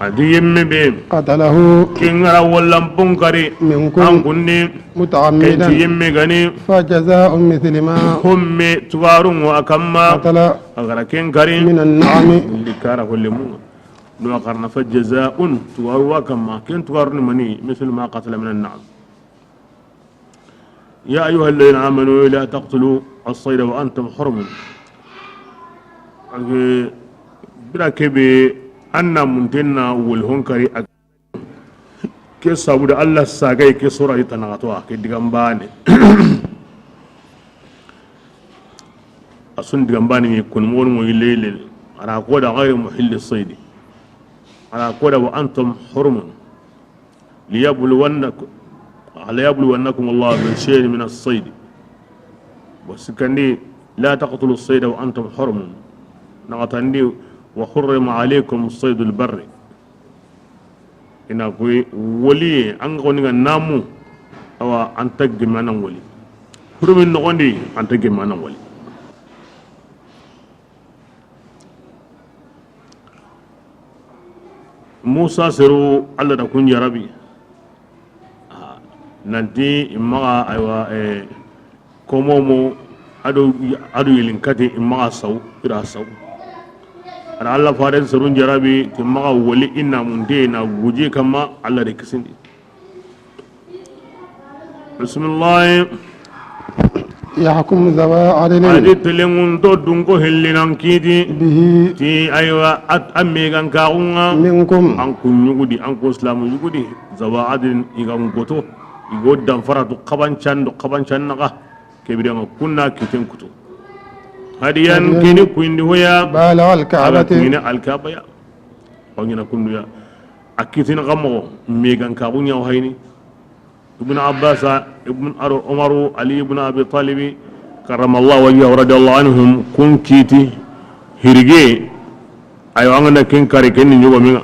أديم بهم قتله كينغرا ولم بنكري منكم أنكني متعمدا كنتيم غني فجزاء مثل ما هم تغارون وأكما قتل أغرا كينكري من النعم اللي كاره كل مو نو قرنا فجزاء تغاروا وأكما كن تغارون مني مثل ما قتل من النعم يا أيها الذين آمنوا لا تقتلوا الصيد وأنتم حرم بلا كبي أن منتنا والهنكري ke saboda Allah sagai ke sura ita na to ke digambane asun digambane mi kun mon mo lele ara ko da ghayr muhill as-sayd ara ko da wa antum hurum liyabluwannakum Allah bi shay'in min as-sayd wasikandi la taqtulu as-sayd wa antum hurum naqatandi wa hurrima alaykum as-sayd al-barri ina koy woli an goni ga namu awa an tagge manan woli hurumin no gondi an tagge manan woli Musa seru Allah da kun jarabi nanti imma aywa komomo adu yilinkati imma saw ira saw ana Allah faran surun jarabi timma wali inna munde na guje kama Allah da kisindi bismillah يحكم ذوى عدل adi telengun to dungo hellinan kiti به ti aywa at amigan kaunga منكم an kunyugudi an ko islamu yugudi zawa adin igan goto igo dan faratu qabancan naga kebidan kunna kitin kuto hadiyan kini kuindi hoya بالغ الكعبة kini alkaba ya onyina kundu ya akitin gamo megan kabunya hayni ibn abbas ibn umaru ali ibn abi talib karamallahu wajhahu radiyallahu anhum kun kiti hirge ayo angana kin kare ken nyugo minga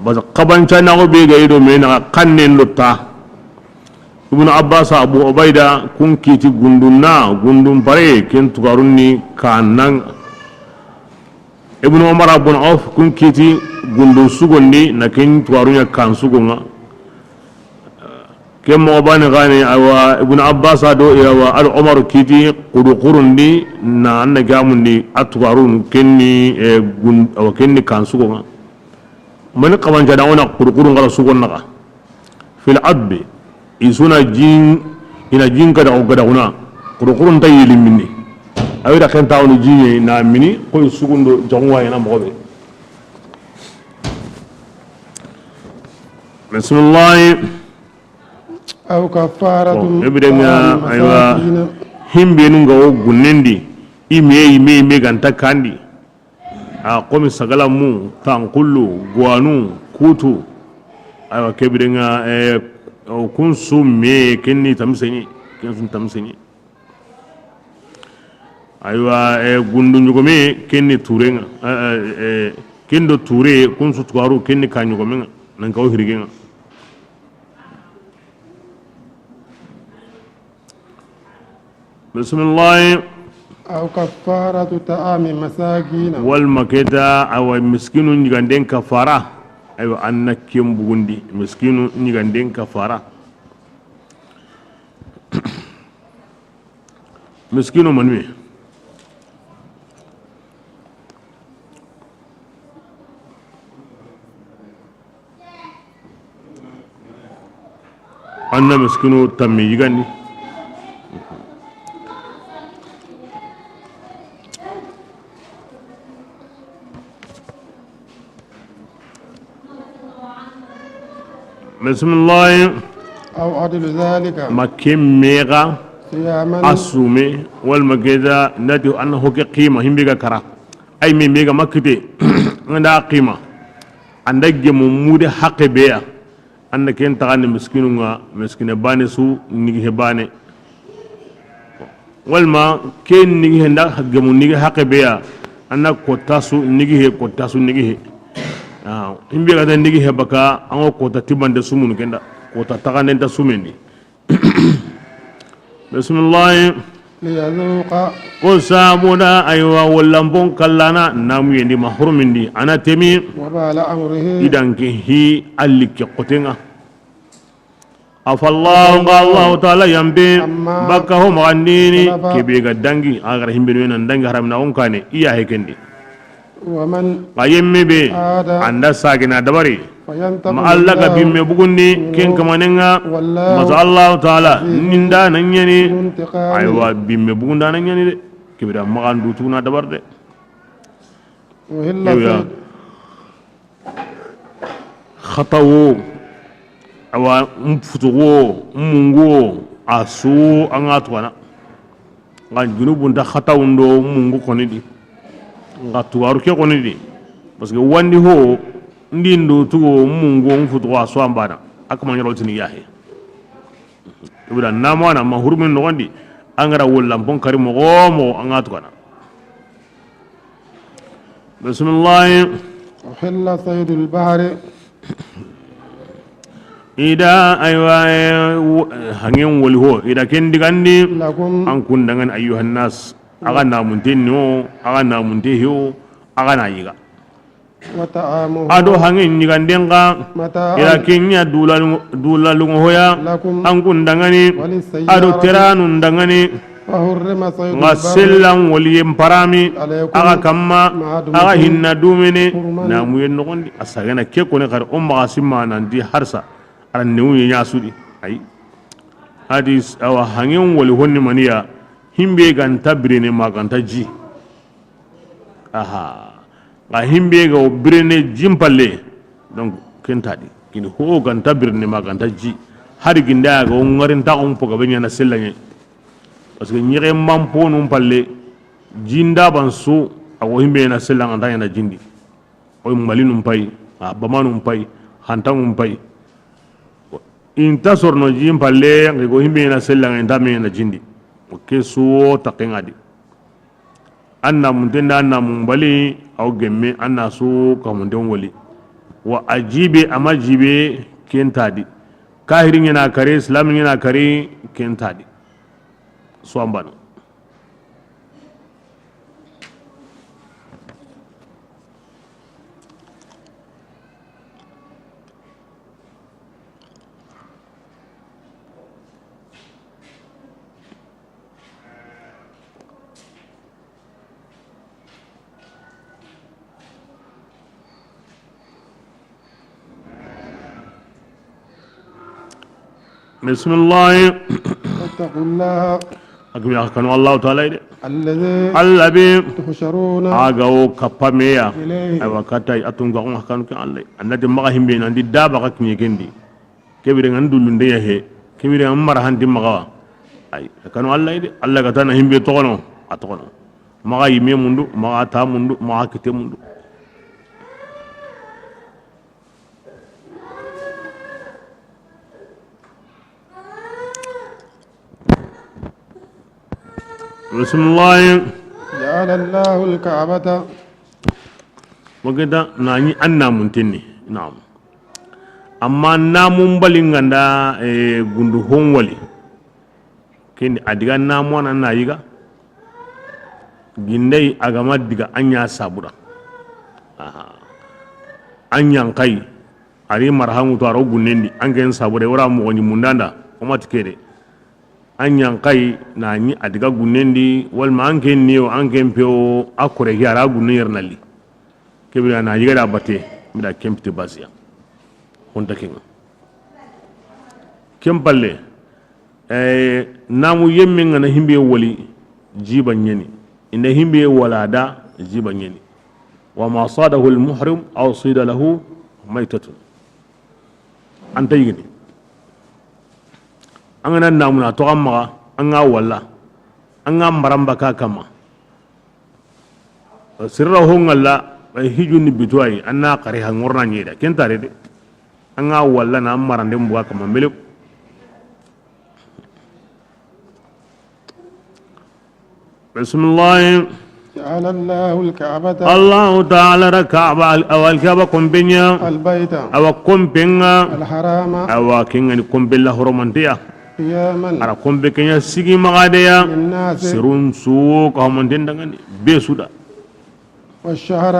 bas qabanca na go be gaido mena kannen lutta ibn abbas abu ubaida kun kiti gundun bare ken tugarunni kanan ibn umar ibn auf kun kiti gundun sugondi na ken tugarunya kan sugonga kem mo bani gani awa ibn abbas do yawa al umar kiti qurundi na anna gamundi atugarun kenni kenni kan sugonga man qabanca da ona qurun ngala sugonna fil adbi isuna ina jin kada o gada una qurun tayili minni awida kan tawni jinye na mini ko sugundo jongwa ina mobe bismillah أو كفارة ebidenga aywa himbe nunga o gunnendi ime ganta kandi a komi sagala mu tankullu guanu kutu aywa kebidenga kun su me kenni tamsenyi aywa gundu nyugome kenni turenga kendo ture kun su tuwaru kenni kanyugomenga nan kawo hirgenga bismillah أو كفارة طعام مساكين والمكدا أو مسكين نيغاندين كفارة أيوة أنك يوم بوندي مسكين نيغاندين كفارة مسكين منوي أنا مسكين تمي يغاني بسم الله أو عدل ذلك ما كم ميغا صياما أسومي والمجدا ندي أنه قيمة هم بيغا كرا أي ميغا مكتي عندها قيمة عندك جمود حق بيع أنك أنت غني مسكين باني سو نيجي باني والما كين نيجي هندا جمود نيجي حق بيع أنك كوتاسو نيجي himbe ga dan digi hebaka an ko ta tibande sumun kenda ko ta taganen ta sumendi bismillah ليذوق ko sabuda aywa wallampon kallana namu yendi mahrumindi ana temi وبال أمره idan ke hi allike qotenga afallahu Allah ta'ala yambe baka ho magandini kebe ga dangi agar himbe nan dangi haramna on kane iya hekendi ومن qayemme be anda sagina dabari فينتقم ma Allah ka bimme bugundi ken kamanenga maza Allah ta'ala ninda nanyani انتقام aywa bimme bugunda nanyani de kibira magandu tuna dabar de وهل يا صيد khatawo awa mfutugo mungu asu anga tuana nga junubun da khatawundo mungu konidi nga tuwaru ke konidi parce que wandi ho ndindo tugo mungu mfutugo asu ambana akama nyaro tini yahe ibra namwana mahurmin no gondi angara wollam bon kari mo gomo anga tuana bismillah وحل صيد البحر ida aywa hangen woli ho ida ken digandi لكم an kundangan ayyuhan nas aga namunte no aga namunte hiyo aga na yiga وطعامه ado hangen nigandenga ida متاعا kenya dulalungo hoya لكم an kundangani ado وللسيارة teranu ndangani وحرم صيد nga البر sellan woli parami عليكم aga kamma مع aga دمتم hinna dumene حرمان. namu yen nogondi asagana ke kone kar umma asimma nandi harsa aran newu nya sudi ay hadis awa hangen woli honni maniya himbe ganta birene maganta ji aha ga himbe ga birene jimpalle donc kentadi kini ho ganta birene maganta ji hari ginda ga ngarin ta on poga benya na sellanye parce que nyire mampo num palle jinda bansu awo himbe na sellan anta na jindi o malinum pay bamanum pay hantanum pay inta sorno jim palle ngi go himbe na sellan enta me na jindi o ke so taqengadi anna mun tenda anna mun bali aw gemme anna so ka mun den wali wa ajibe amajibe kentadi kahirin yana kare islamin yana kare kentadi so ambano بسم الله واتقوا الله أكمل أحكام الله تعالى الذي الذي تحشرون أجاو كباميا إليه أيوة كتاي أتونغ أحكام الله أن دي مغا همبين أن دي دابا كمي كندي كبير عن دولون دي هي كبير عن مرهان دي مغا أي كانوا الله يدي الله كتانا همبي تغنو أتغنو مغا يمي مندو مغا تا مندو مغا كتي مندو بسم الله جعل الله الكعبة وكذا ناني أنا منتني نعم أما نامون بالينغندا غندو هون ولي كين أديك نامون أنا يجا جندي أجمع ديك أنيا سابورا أنيا كاي أري مرهمو تارو غنندي أنكين سابورا ورا مغني منداندا وما تكيري anyan kai na ni adiga gunendi wal ma anken niyo anken peo akure yara gunner nali kebira na yiga da bate mida kempti basia honta kinga kempalle namu yemme ngana himbe wali jiba nyeni inda himbe walada jiba nyeni wa ma sadahu al muhrim aw sida lahu maytatun anta yigini an ga namuna to amma an ga walla an ga maramba ka kama sirra hongalla hijuni bitwai anna qari hangorna nyeda kentare de an ga walla na marande mbuga kama mele bismillah جعل الله الكعبة الله تعالى ركعب اول كعبه كومبينيا البيت او كومبينغا الحرام او كينغا كومبيلا هرومانتيا قياما ara kombe kenya sigi magadeya للناس serun su ko hamandendangani be suda والشهر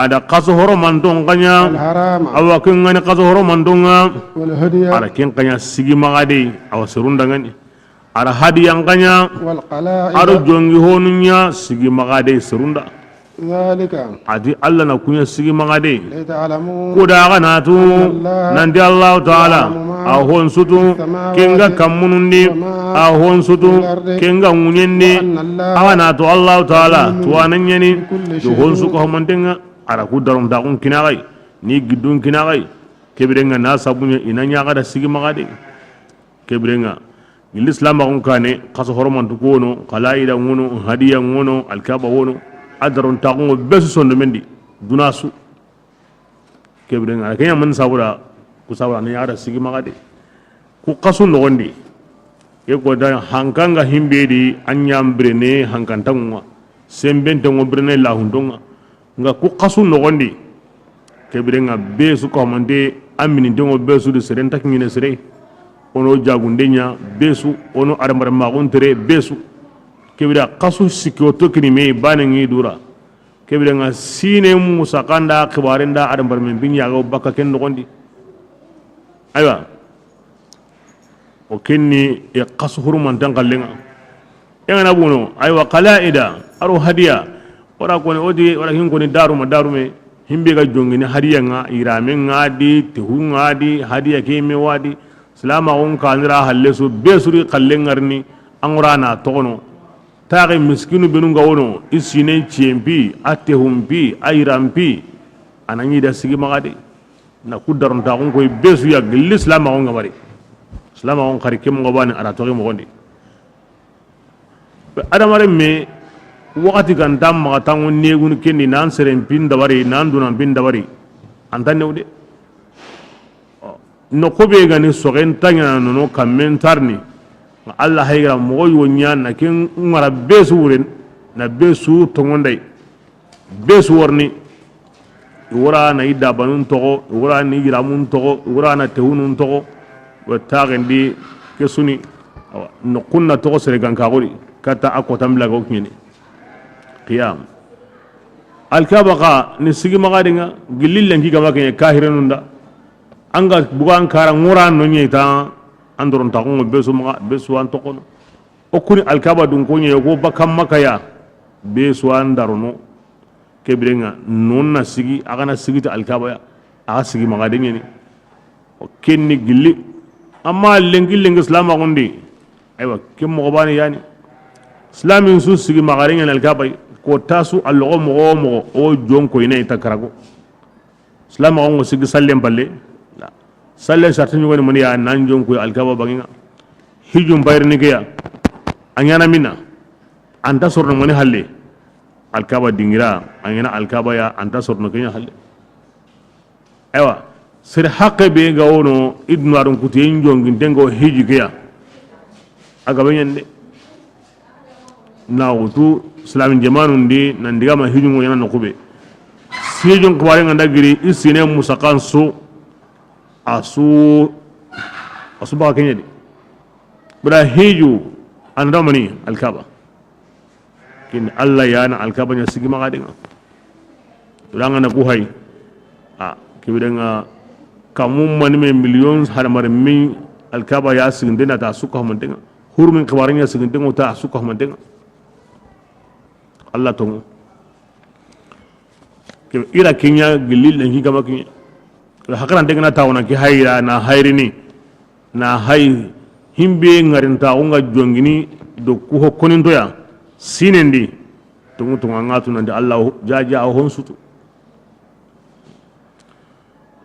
ada kaso horo mandong kanya الحرام awa kengani kaso horo mandonga والهدي ara ken kanya sigi magade awa serun dangani ara hadi yang kanya والقلائد aro jongi honunya sigi magade serunda ذلك adi alla na kunya sigi magade لتعلموا kuda kana tu nandi Allah taala a hon sutu kenga kamunundi a hon sutu kenga munyendi ana to Allah taala to ananyani to hon su ko mantenga ara ku darum da kun kinagai ni gidun kinagai kebirenga na sabunya inanya kada sigi magade kebirenga l'islam ma kun kane kaso horman to kono qalaida ngono hadiya ngono alkaba wono adaron ta kun besu sondo mendi dunasu kebirenga kenya man sabura ku sabura ne yara sigi magade ku kasu nogondi e ko da hankanga himbe di anyam brene hankantangwa sembente ngo brene la hundonga nga ku kasu nogondi kebirenga besu ko mande amini dengo besu de serenta kingine sere ono jagundenya besu ono aramar maguntere besu kebira kasu sikioto kini me banengi dura kebirenga sine musakanda khibarenda aramar men binya go bakka ken nogondi aywa o kenni e kasu huruman tangallenga engana buno aywa qalaida aro hadiya ora ko odi ora hin ko ni darume himbe ga jongini hadiya nga irame ngadi tehu ngadi hadiya ke me wadi salama on kanira hallesu besuri kallengarni angurana tono taare miskinu benunga wono isine chempi atehumpi airampi ananyi da sigi magadi na kudaron ta on koy besu ya l'islam on ngabari islam on khari kem ngobani ara to mo gondi adamare me wakati kan dam ma tangu negun kenni nan seren pin dabari nan dunan pin dabari antane ude no kobe gani sogen tanya no commentarni Allah hayra mo yonya na ken ngara besu wuren na besu tongondai besu warni wura na ida banun togo wura ni iramun togo wura na tehunun togo wa tagendi kesuni no kunna togo sere ganka gori kata akotam la go knyeni qiyam alkabaqa ni sigi magadinga gilillen ki gama ke kahirenunda anga bugan kara ngura no nyeta andoron ta ko besu maga besu an tokono okuni alkaba dun ko nyego bakam makaya besu an darono kebirenga nonna sigi agana sigi ta alkaba ya aga sigi magadinga ni o kenni gilli amma lengi islam agundi aywa kim mo bani yani islamin su sigi magaringa alkaba ko tasu algo mo o jonko ina itakarago islam agungo sigi sallem balle salle sartini woni moni ya nan jonko alkaba banginga hijum bayrni ke ya anyana minna anta sorno moni halle alkaba dingira anyana alkaba ya anta sorno kenya halle aywa sir haqqe be gawono idnu arun kutiyen jongin dengo hiji ke ya aga banyande na wutu islamin jamanun di nan diga ma hijum yana nokube sijun kware nganda giri isine musakan su asu ba kenya di bra hiju andamani alkaba kin Allah yana alkaba nya sigi magadinga tulanga na ku hay kibidenga kamum man me millions harmar mi alkaba ya sigindena ta suka hamantenga hurmin khabarin ya sigindena ta suka hamantenga Allah tongo ke ira kenya gilil en higa makinya hakaran degna tawna ki hayra na hayrini na hay himbe ngarin taunga jongini do ku hokkonin doya sinendi tungu tunga ngatu nande Allah jaja hon sutu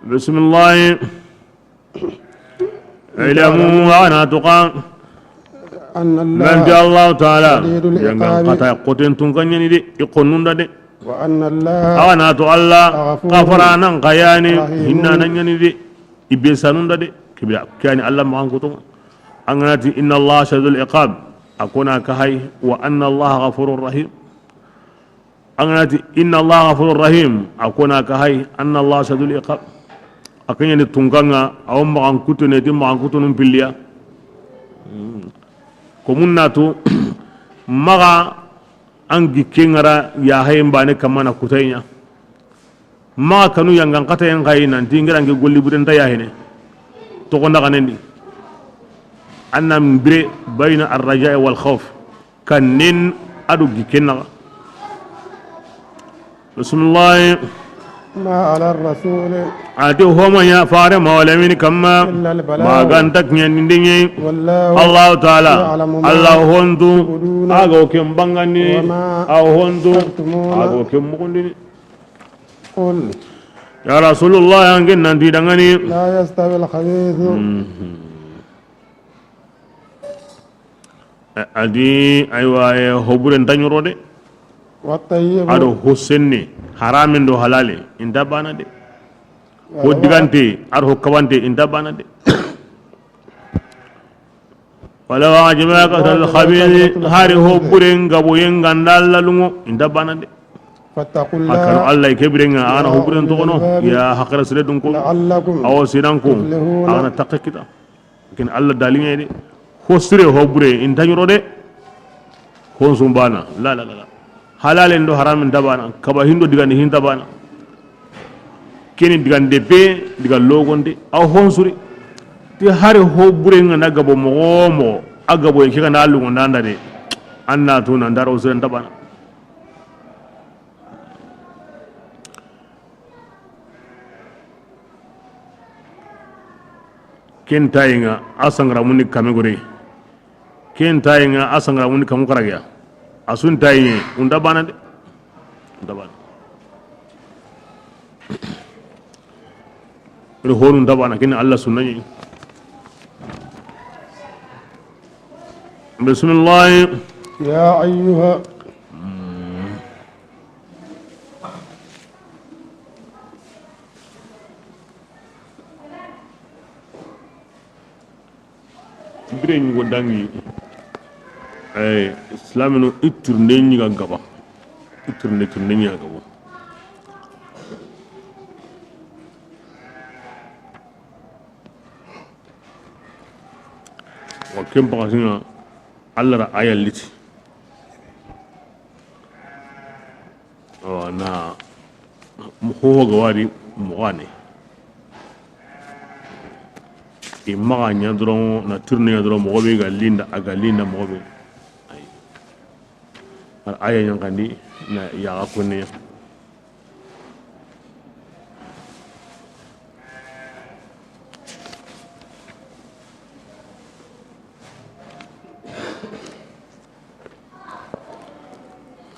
bismillah ilamu wa ana tuqa أن من الله تعالى شديد yang العقاب kata koten tungkanya ni di ikonunda de وأن الله awana to Allah kafaranan kayani Rahim. hinna nanya ni di ibesanunda de kibya kani Allah ma ankutum anati inna Allah shadul iqab akuna kahai wa anna Allah ghafurur rahim anati inna Allah ghafurur rahim akuna kahai anna Allah shadul iqab akanya ni tungkanga awam ma ankutune di ma ankutunum pilya komunnatu maga angi kengara ya hayen bane kamana kutaynya maga kanu yangan katayen kai nanti ngirange golli burenta ya hene to ko ndaga nendi annam bre bayna ar-raja' wal khawf kanin adu gikenna bismillah ما على الرسول ati homa ya fare mawlamin kamma إلا البلاغ magantak nyandinye والله Allah taala يعلم ما Allah hondu تبدون ago kem bangani وما aw hondu تكتمون. ago kem mukundini قل ya rasulullah angin nanti dangani لا يستوي الخبيث adi aywa hoburen tanyoro de والطيب ado hosenni haramin do halale inda bana de ko digante ado hokkabante inda bana de wala wajibaka al khabir hari hoburen gabo yengandalla lungo inda bana de فاتقوا akano الله allah kebirenga ana hoburen to kono ya hakra sire dum ko لعلكم awo sidan ko tuflihuna. ana takakita ken allah dalinga de hosire hobure intanyoro de honsum bana la la la halalen do haramin tabana kaba hindo digande hin tabana keni digande be diga logonde aw honsuri ti hare ho burenga na gabo mo agabo e kika na lungo nanda de anna to na ndaro usuren tabana ken tayinga asangra muni kamegore ken tayinga asangra muni kamu karagya asun tayi unda bana de unda bana ro honu unda bana kin Allah sunnani bismillah يا أيها bire ni godangi islamino iturne ni gaba iturne ni gaba wa kem pasinga Allah ra ayal liti na ho gawari muwane imma nya dron na turne ya dron mo be galinda agalinda mo be aya yang kandi na ya akunne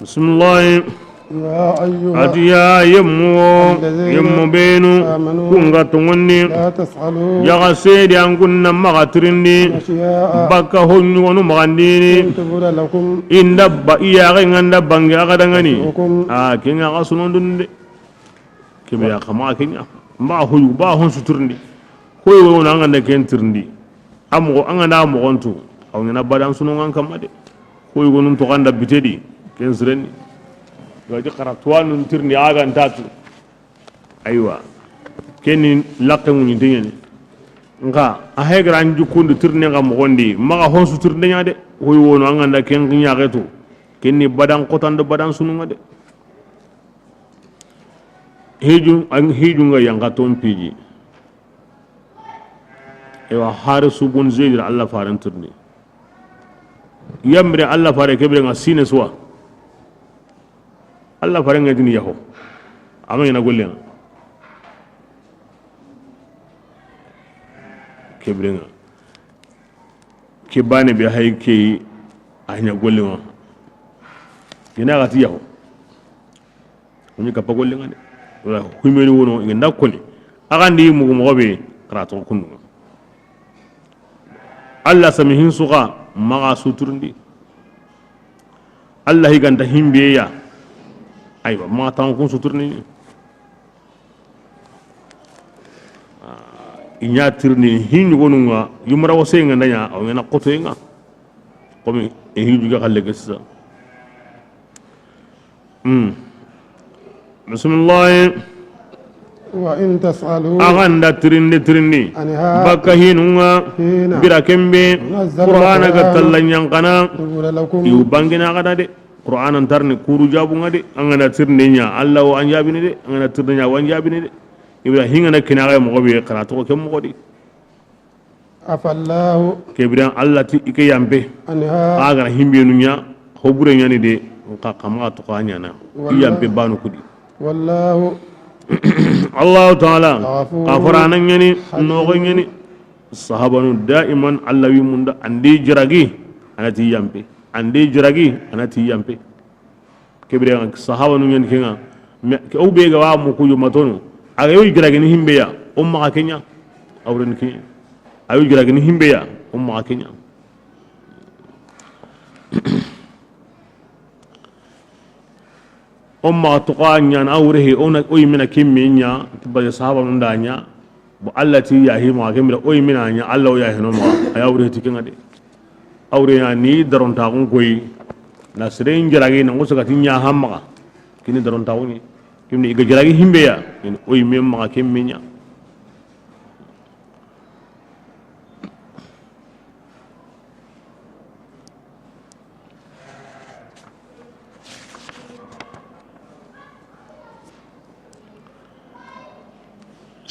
bismillah يا أيها atiya yemmo benu kunga tongonni لا تسألوا yaga sedi an kunna maga tirindi أشياء bakka honyu wonu magandini تبد لكم inda ba iyaga nganda bangi aga dangani hukum kenga ga sunondunde kebe ya kama kenya mba huyu ba hon suturndi hoyo wona nganda ken tirndi amo anganda mo gontu aw ngana badan sunongan kamade hoyo gonum to ganda bitedi ken sireni gaji karatuwa nun tirni aga ntatu aywa kenin lakke mun yindene nga a hegra anju kundu tirni nga mo gondi maga honsu tirni nya de hoy wono anganda ken nya getu kenni badan qotando badan sununga de hiju nga yanga ton piji ewa harisu bun zeydir Allah faran tirni yamre Allah fare kebre nga sine suwa Allah fare nga dini yaho ama ina golle kebre nga ke bane be hay ke anya golle ma ina ga ti yaho ni ka pa golle nga de wala humeni wono ngi koni agandi mu mo be karato kunu Allah samihin suqa maga suturndi Allah higanta himbe ya aywa ma tan kun suturni inya tirni hinni gonunga yumra wose nga ndanya aw ngena qoto nga komi e hiju ga khalle gessa bismillah وإن تسألوا aganda tirindi عنها baka hinunga حين bira kembe نزل qur'ana ga القرآن tallanyankana تقول لكم iu bangina kada de qur'anan tarni kuru jabunga de angana tirninya allah wa anjabini de angana tirninya wa anjabini de ibra hingana kinaga mo gobe kana to kem mo godi عفى الله kebran allah ti ike yambe عنها aga himbe nunya hobure nyani de ka kama to kanya na yambe banu kudi والله الله تعالى غفور غفرانا يعني نوغن يعني صحابة دائما الله يمند عندي جراغي أنا تيامبي عندي جراغي أنا تيامبي كبيرة صحابة يعني كنا أو بيجا مكوجو ماتونو أيوة جراغي نهم بيا كينيا أو رنكينيا أيوة جراغي نهم بيا كينيا tuqanya na awrehi ona oy mina kimminya tibba sahaba nundanya bo allati yahi ma kemira oy mina nya allah ya hino ma ay awrehi tikinga de awre ya ni daron ta gon koy na sren jaragi na ngoso gatinya hamma kini daron ta woni kimni iga jaragi himbe ya ni oy memma kimminya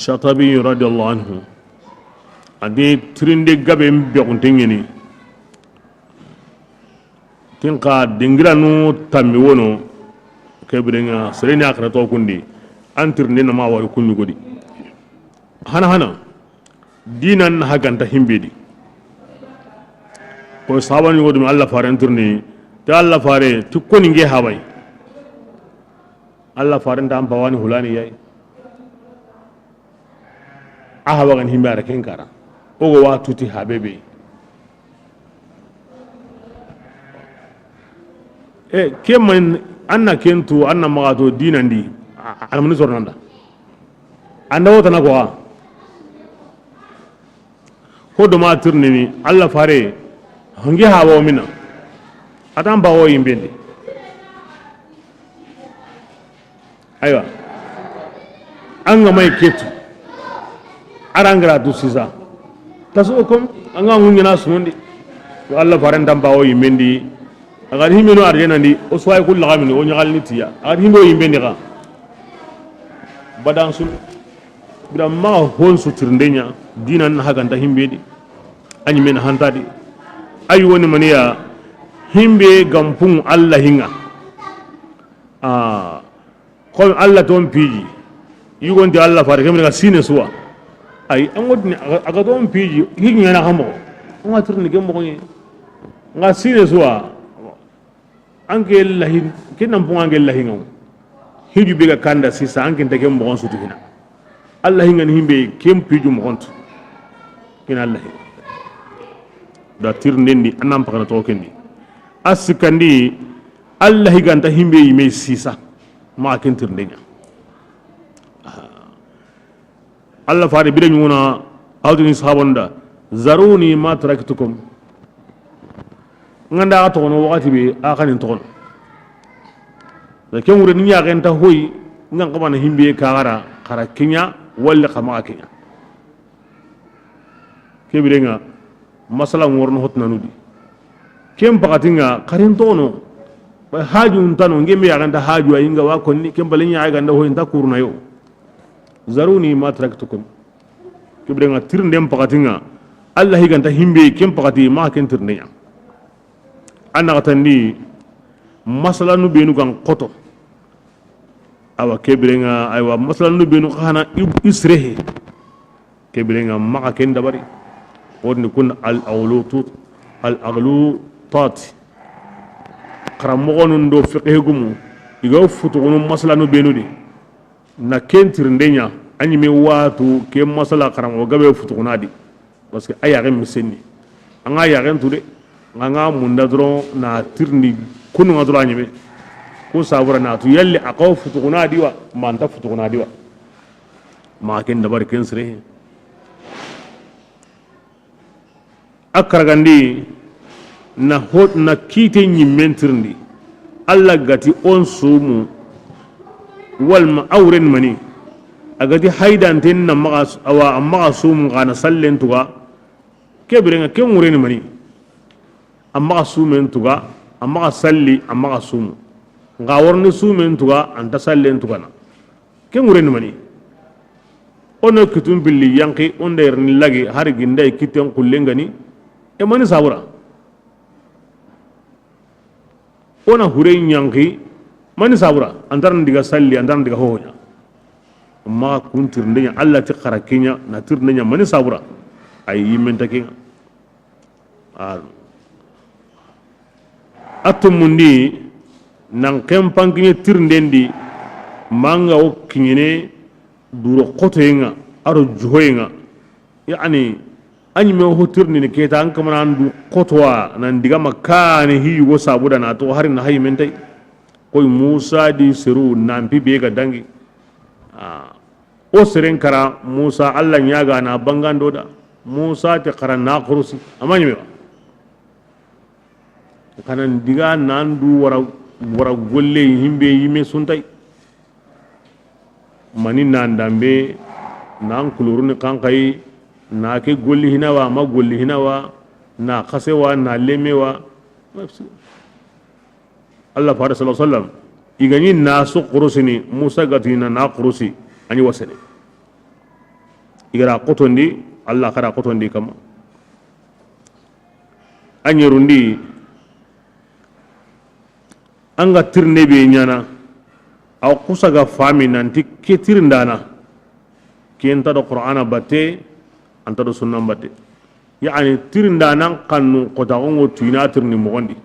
Shatabi radiyallahu anhu ade trinde gabe mbe kuntengeni tinka dingira nu tammi wono kebrenga sereni akra to kundi antirne na ma wari kunni godi hana dinan haganta himbedi ko sabani wodum Allah fare antirni ta Allah fare tukkoni nge hawai Allah fare ndam bawani hulani yayi ahawagan himbara kenkara ogo wa tuti habebe keman anna kentu anna magato dinandi almani sornanda anda wota na kwa hodo ma tirnini alla fare hangi hawo mina atan bawo yimbende aywa anga mai ketu arangra du sisa taso kom anga nguna sundi yo Allah faran damba o yimendi agar himeno arjenandi o soy kul lagamini o nyagal nitiya agar himbo yimendi ga badan sul bida ma hon su tirndenya dinan haganta himbedi anyi men hantadi ay woni maniya himbe gampun Allah hinga ko Allah ton piji yugonti Allah fare kemga sine suwa ay angodni aga don piji hinya na hamo nga turni gembo ko nga sine suwa anke lahin kinam po anke lahin hiju biga kanda sisa anke ndege mo on sutu hina Allah hinga ni himbe kem piju mo kontu kina Allah da tirndendi anam pakana to kendi asikandi Allah higanta himbe yime sisa ma ken tirndenya Allah fare bire nyuna awdini sahabonda zaruni ma taraktukum nganda to no wakati be akani to da ken wure ni ya ganta hoyi ngan ko bana himbe kagara kara kinya walla kama kinya ke bire nga masala ngorno hotna nudi kem pakatinga karin tono ba haju ntano ngeme ya ganta haju ayinga wa konni kem balenya ay ganda hoyi nta kurna yo zaruni ma taraktukum kibrenga tirndem pakatinga Allah higanta himbe kem pakati ma ken tirndenya anna katandi masala nu benu kan qoto awa kibrenga aywa masala nu benu khana isrehe kibrenga ma ken dabari wonni kun al aghlu tat karamogonun do fiqhegum iga futugunu masala nu benu di na kentir ndenya anyi me watu ke masala karam o gabe futuguna di parce que ayare misenni anga yaren tude anga munda dro na tirni kunu ngadro anyi ko sabura na tu yalli aqaw futuguna di wa manta futuguna di wa ma ken dabar ken sire akargandi na hot na kite nyimentirndi Allah gati on sumu walma awren mani agati haidanten na maga awa amma sum gana sallen tuga kebirenga ke ngureni mani amma sumen tuga amma salli amma sum nga warni sumen tuga anta sallen tuga na ke ngureni mani ono kitum billi yanki onda yerni lagi har ginday kitten kullengani e mani sabura ona hure yanki mani sabura antaran diga salli antaran diga hohonya amma kuntir ndenya Allah ti kharakenya na tir ndenya mani sabura ay yimenta ke atum mundi nan kempanginya tir ndendi manga o kinyene duro qotoyenga aro juhoyenga yani anyi me hotir ni keta an kamana andu qotwa nan diga makane hiyo sabuda na to harin na hayi mentai koy Musa di seru nampi be ga dangi o seren kara Musa Allah nyaga na bangando da Musa te kara na khurusi amani me kanan diga nandu wara golle himbe yime suntai mani nandambe nan kuluruni kankai na ke golli hinawa ma golli hinawa na kasewa na lemewa Allah fara sallallahu alaihi wasallam igani nasu qurusini Musa gatina na qurusi ani wasene igara qotondi Allah kara qotondi kama anyerundi anga tirne be nyana aw kusaga fami nanti ketirndana kenta do qur'ana batte anta do sunna batte yani tirndana kannu qota ongo tuina tirni mogondi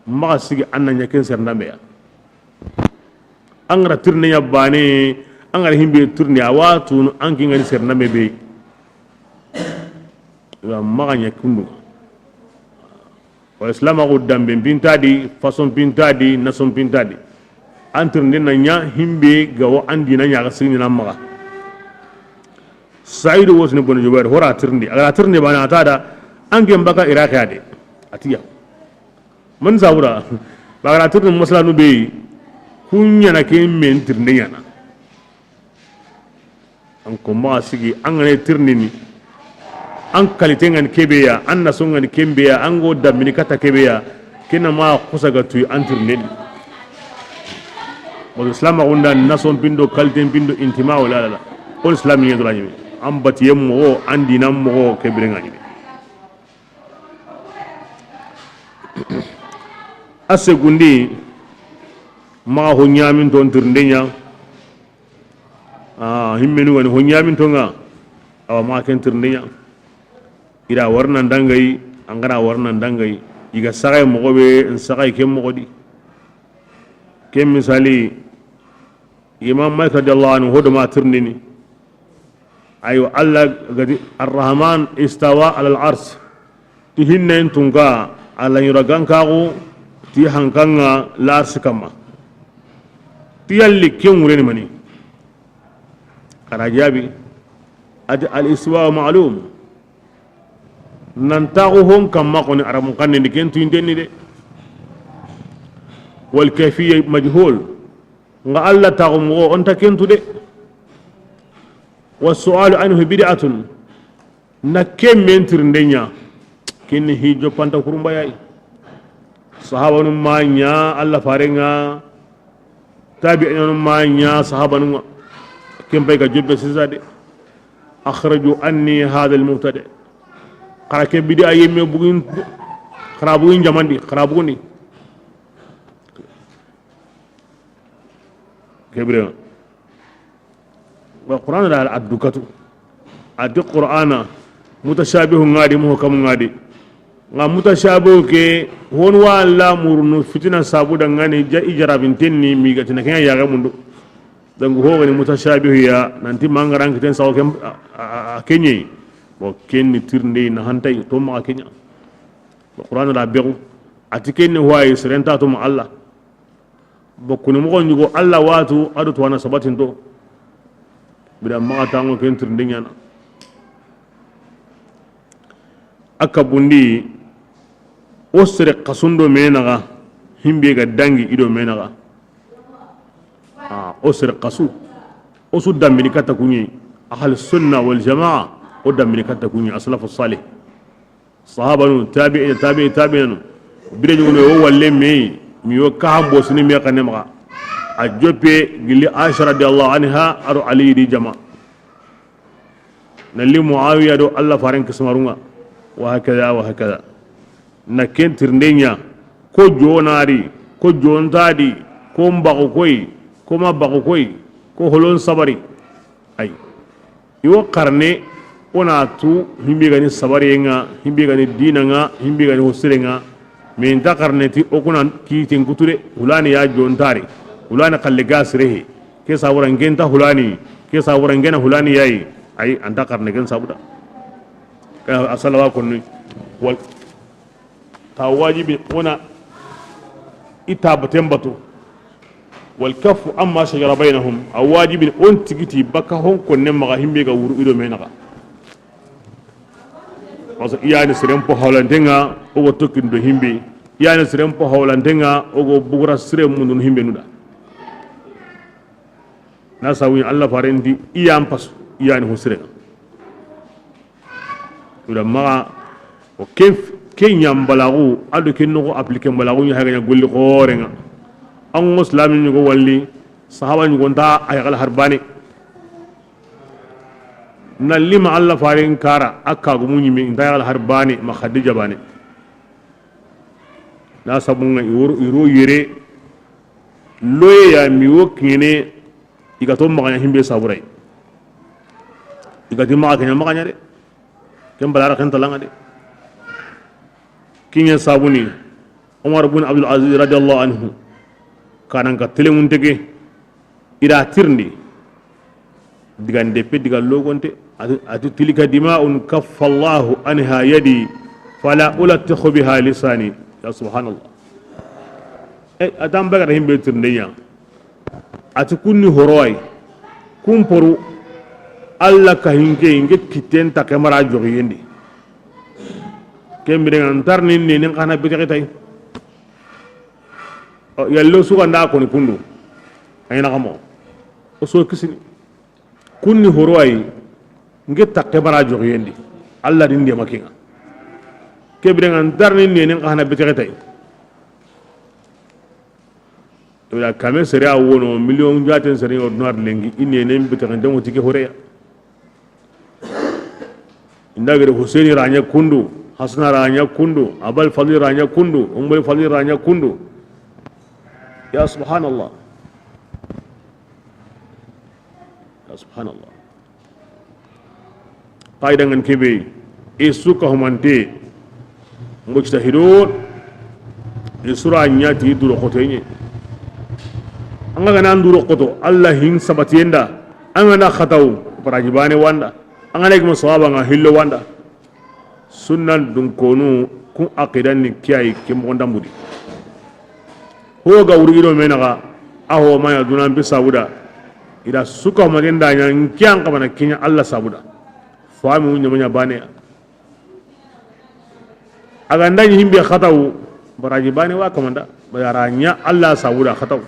ma sigi anna nyaken sernambe ya angra tirne ya bane angra himbe tirni awatu anki ngani sernambe be ya ma nyakundu wa islam ko dambe pintadi façon pintadi nason pintadi antir ndina nya himbe gawo andi na nya gasini na maga saidu wosni bono jobar hora tirndi aga tirndi bana atada ange mbaka iraq yade atiya man zawura baga tirndi masala no be kunya na ke men tirndi yana an ko ma sigi an ne tirndi ni an kalitengan kebeya an nasongan kembeya an go damini kata kebeya kina ma kusaga tu antirndi wal islam gonda nason bindo kalten bindo intima wala la wal islam ni dola ni am batiyem mo andi nam mo kebirenga ni asegundi ma ho nyamin ton tirndenya himmenu woni ho nyamin tonga awa ma ken tirndenya ira warna dangai angara warna dangai iga sagay mo gobe en sagay kem mo godi kem misali imam malik radiyallahu anhu hodo ma tirndini ayo Allah gadi ar-rahman istawa ala al-ars tihinna tunga ala yuragankago ti hankanga lars kama tiyalli kemureni mani karajabi ad al-istiwa ma'lum nantago hon kamma koni aramun kanne ni kentu intenni de wal kayfiyya majhul nga Allah tago mo on ta kentu de والسؤال عنه بدعة نكم من ترندنيا كن هيجو بانتا كرمبا ياي صحابة نمانيا الله فارنغا تابعين نمانيا صحابة نمانيا كم بيكا جبه سيزادي أخرجوا أني هذا المبتدع قرأ بدعة يمي بغين خرابوين جمان دي خرابوني كبيرا والقرآن لا الدكتو أدي القرآن متشابه غادي محكم غادي nga mutashabihu ke hon wala murnu fitina sabu dangane ja ijarabin tenni mi ga tina kenya yaga mundu dangu ho ngani mutashabihu ya nanti mangaran kiten sawo kem kenyi bo kenni tirnde na hantay to ma kenya القرآن لا بيرو أتكين هو يسرنتا توم الله بكون مغون يقول الله واتو أدو وانا سباتين تو بدا ما تانو كين ترندين أكبوندي أسر قصندو مينغا هم بيغا دانجي إدو مينغا أسر قصو osu dambini katta kunyi ahal sunna wal jamaa o dambini katta kunyi aslafu salih sahaba nu tabi'in bire nyugo o walle me mi yo kaham bosni me kanema a joppe gilli aisha radiyallahu anha aro ali di jama nalli muawiya do allah faran kismarunga wa hakada na kentirndenya ko jonari ko jontadi ko mbako koy ko mabako koy ko holon sabari ay iwo karne ona tu himbe gani sabari nga himbe gani dina nga himbe gani hosire nga min ta karne ti okuna kitin kuture hulani ya jontari hulani kalle gasrehe ke sawran genta hulani ke sawran gena hulani yayi ay anta karne gen sabuda asalawa kunni wal ta wajibi ona itabaten batu wal kafu amma shajara bainahum awajibin on tigiti baka hon konne maga himbe ga wuru ido menaka waso iyani sirempo hawlandenga ogo tokkindo himbe iyani sirempo hawlandenga ogo bugura sirem mundun himbe nuda na sawi Allah farendi iyam pasu iyani husrenga uda maga o ke nyambalagu ado ke no appliquer mbalagu nya haga golli khorenga an muslimi nyugo walli sahaba nyugo nda ay gal harbani na lima Allah farin kara akka gumu nyimi nda gal harbani ma khadija bane na sabunga iro yere loye ya miwo kine igato maganya himbe saburai igati maganya maganya de kembalara kan talanga de kinya sabuni Umar ibn Abdul Aziz radiyallahu anhu kanan ka telemun tege ira tirndi digande pe digal logonte atu tilika dima'un kaffallahu anha yadi fala ulatakhu biha lisani ya subhanallah adam baga himbe tirnde ya atu kunni horoy kumporu alla ka hinge inget kitenta kamera jogiyendi kembere ngantar ni kana bitaki tay yallo suka nda ko ni kundu ayna kamo o so kisini kunni horoy ngeta kamera jogiyendi alla dindi makinga kembere ngantar ni kana bitaki tay ila kame sere awono million jaten sere ordinaire lengi inne nem bitaki ndemo tike horeya indagere Husaini ranya kundu Hasna ranya kundu Abal Fadli ranya kundu Umbal Fadli ranya kundu ya subhanallah qaidangan kebe isuka humante mujtahidun isura nyati duro khotenye anga gana nduro khoto Allah hin sabatienda anga na khataw parajibane wanda anga nek sawaba nga hillo wanda sunnan dun konu kun aqidan ni kiyai kim ondambudi ho ga wuri do menaga aho maya dunan bi sauda ida suka magenda nya kyan kamana kinya Allah sabuda fami munya munya bane aga ndani himbe khataw baraji bane wa kamanda bayaranya Allah sabuda khataw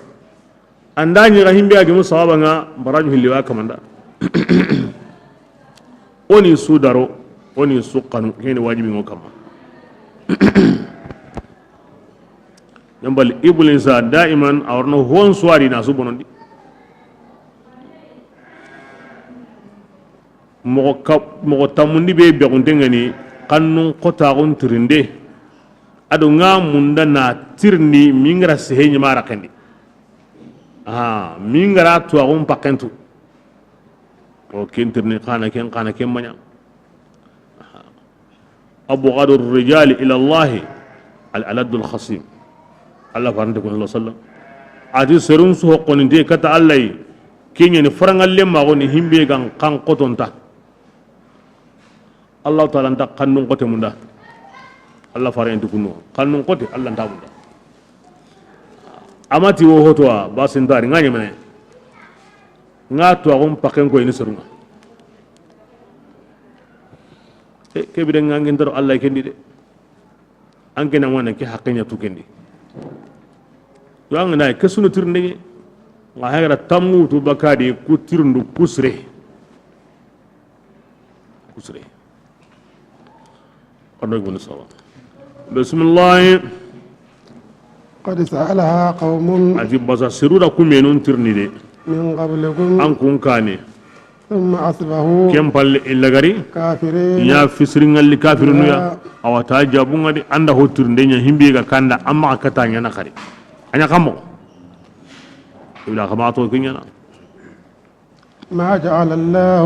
andani ga himbe agi musawaba nga baraju hilli wa kamanda oni sudaro oni suqanu kene wajibi ngokama yambal iblis daiman awrno hon swari na subonondi mo tamundi be beguntengani kannun qota gon tirinde ado nga munda na tirni mingra sehenyi mara kandi mingra to agon pakentu o kentirni kana ken manya أبغض الرجال إلى الله الألد الخصيم الله فارنتكم الله صلى الله عليه وسلم أتي سرون سوق قننتي كتا الله كين ينفرن اللي ما غني هم بيجان كان قطن تا الله تعالى أنت قانون قط مندا الله فارنتكم قانون قط الله أنت مندا أماتي وهو توا باسنداري غني منه ngatu agum paken ko ini serunga kebire ngangin daro Allah kendi de anke na wana ke hakenya tu kendi yang na ke sunu tirnde ngahera tamu tu bakadi kutirndu kusre قد يكون سوا بسم الله قد سألها قوم أجيب بس سرورة كم ينون ترني دي من قبلكم أنكم كاني ثم أصبحوا كم بال إلا غري كافرين يا فسرين اللي كافرون يا أو تاجبون غادي عنده هو ترندين يهمبيغا كاندا أما كتانيا نخري أنا كمو إذا كماتو كنيا ما جعل الله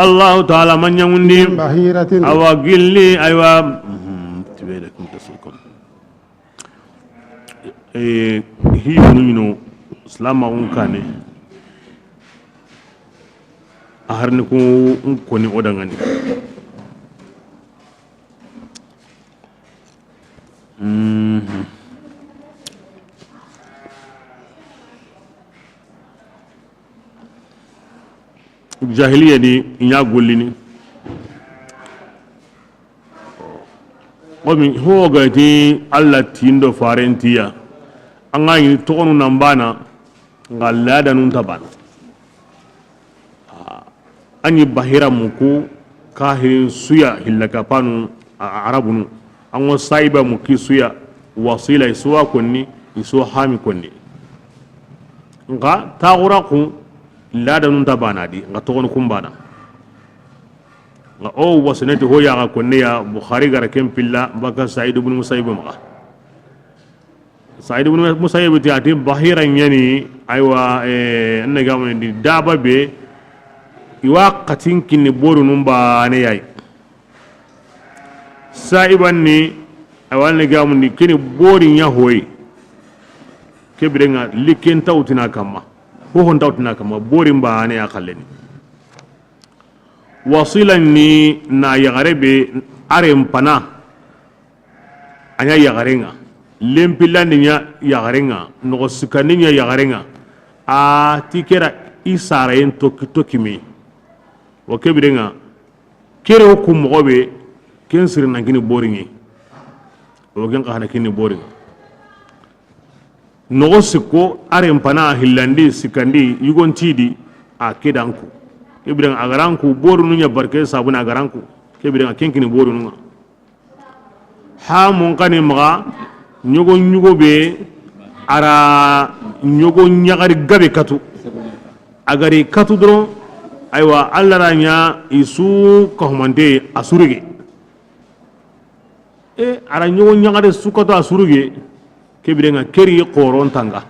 الله تعالى من يمندي بحيرة أو قلي أيوا تبيلكم تسلكم هي منو سلام أونكاني أهرنكو كوني أودانغاني jahiliya ni inya gollini omi hoga ti alla tindo farentiya anga ni tokonu nambana ngalla da nun tabana anyi bahira muku kahirin suya hillaka panu arabunu anwo saiba muki suya wasila isuwa konni iso hami konni nga tagura ku la da nun tabana di nga tokonu kumbana nga o wasanati ho ya konni ya bukhari gara kem pilla baka sa'id ibn musayyib ma sa'id ibn musayyib ti ati bahira nyani aywa anna gamani di daba be iwa katin kinni boru numba ne yayi sa'iban ni awalne gamani kini borin ya hoyi kebirenga liken tawtina kama ho hon tawtina kama borin ba ne ya kalleni wasilan ni na yagarebe arem pana anya yagarenga lempilani nya yagarenga no sikani nya yagarenga a tikera isara en tokimi o kebirenga kere ko mogobe ken sirna kini boringi o gen ka hana kini boringa no sikko arem pana hillandi sikandi yugontidi a kedanku kebirenga agaranku boru nunya barke sabuna agaranku kebirenga ken kini boru nunya ha mon kani maga nyugo be ara nyugo nyagari gabe katu agari katu dro aywa alla ranya isu kahumande asurige ara nyugo nyagari sukato asurige kebirenga keri qoron tanga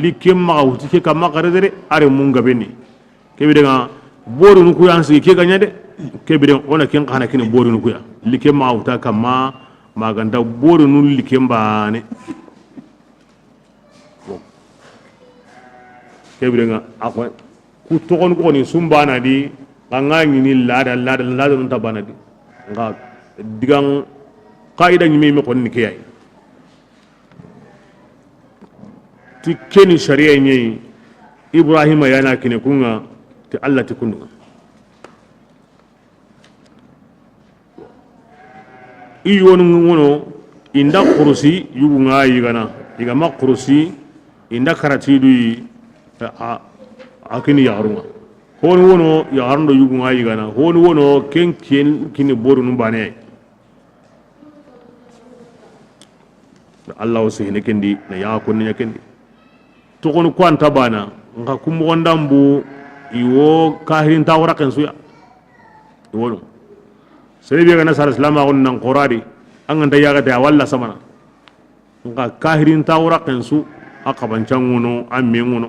likem maga wuti ke kama garedere are munga beni kebirenga boru nuku yansi ke ganyade kebirenga ona ken kana kini boru nuku ya likem maga wuta kama maganda boru nu likem bane kebirenga akwa ku togon ko ni sumbana di ngani ni lada nun tabana di nga digang qaida nyime me ko ni kiyai ti keni sharia nyi ibrahima yana kine kunga ti allah ti kunga iyonu ngono inda kursi yugunga yigana igama kursi inda karatidu akini yarunga hon wono yarundo yugunga yigana hon wono ken kini boru numbane allah usihine kendi na ya kunnya kendi tokonu kwanta bana nga kumwondambu iwo kahirin tawra kan suya iwo serebi ga nasara islama on nan quradi an anda yaga da walla samana nga kahirin tawra kan su akaban changuno amenguno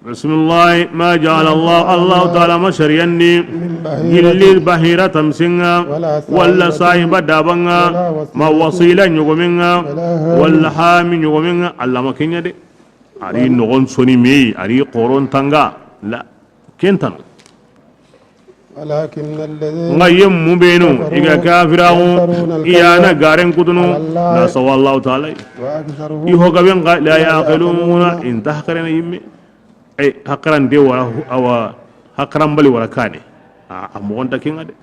bismillah ma ja'ala allah ta'ala mashariyanni gilli bahira tamsinga walla sahiba dabanga ma wasila nyugomenga walla hami nyugomenga allah makenya de ari nogon soni me ari qoron tanga la kentan ولكن الذين ngayyem mubenu iga kafirahu iyana garen kudunu la sawallahu ta'ala وأكثرهم iho gaben la yaqiluna in tahqarana yimme ay hakaran de wala awa hakaran bali wala kane amogonta kinga de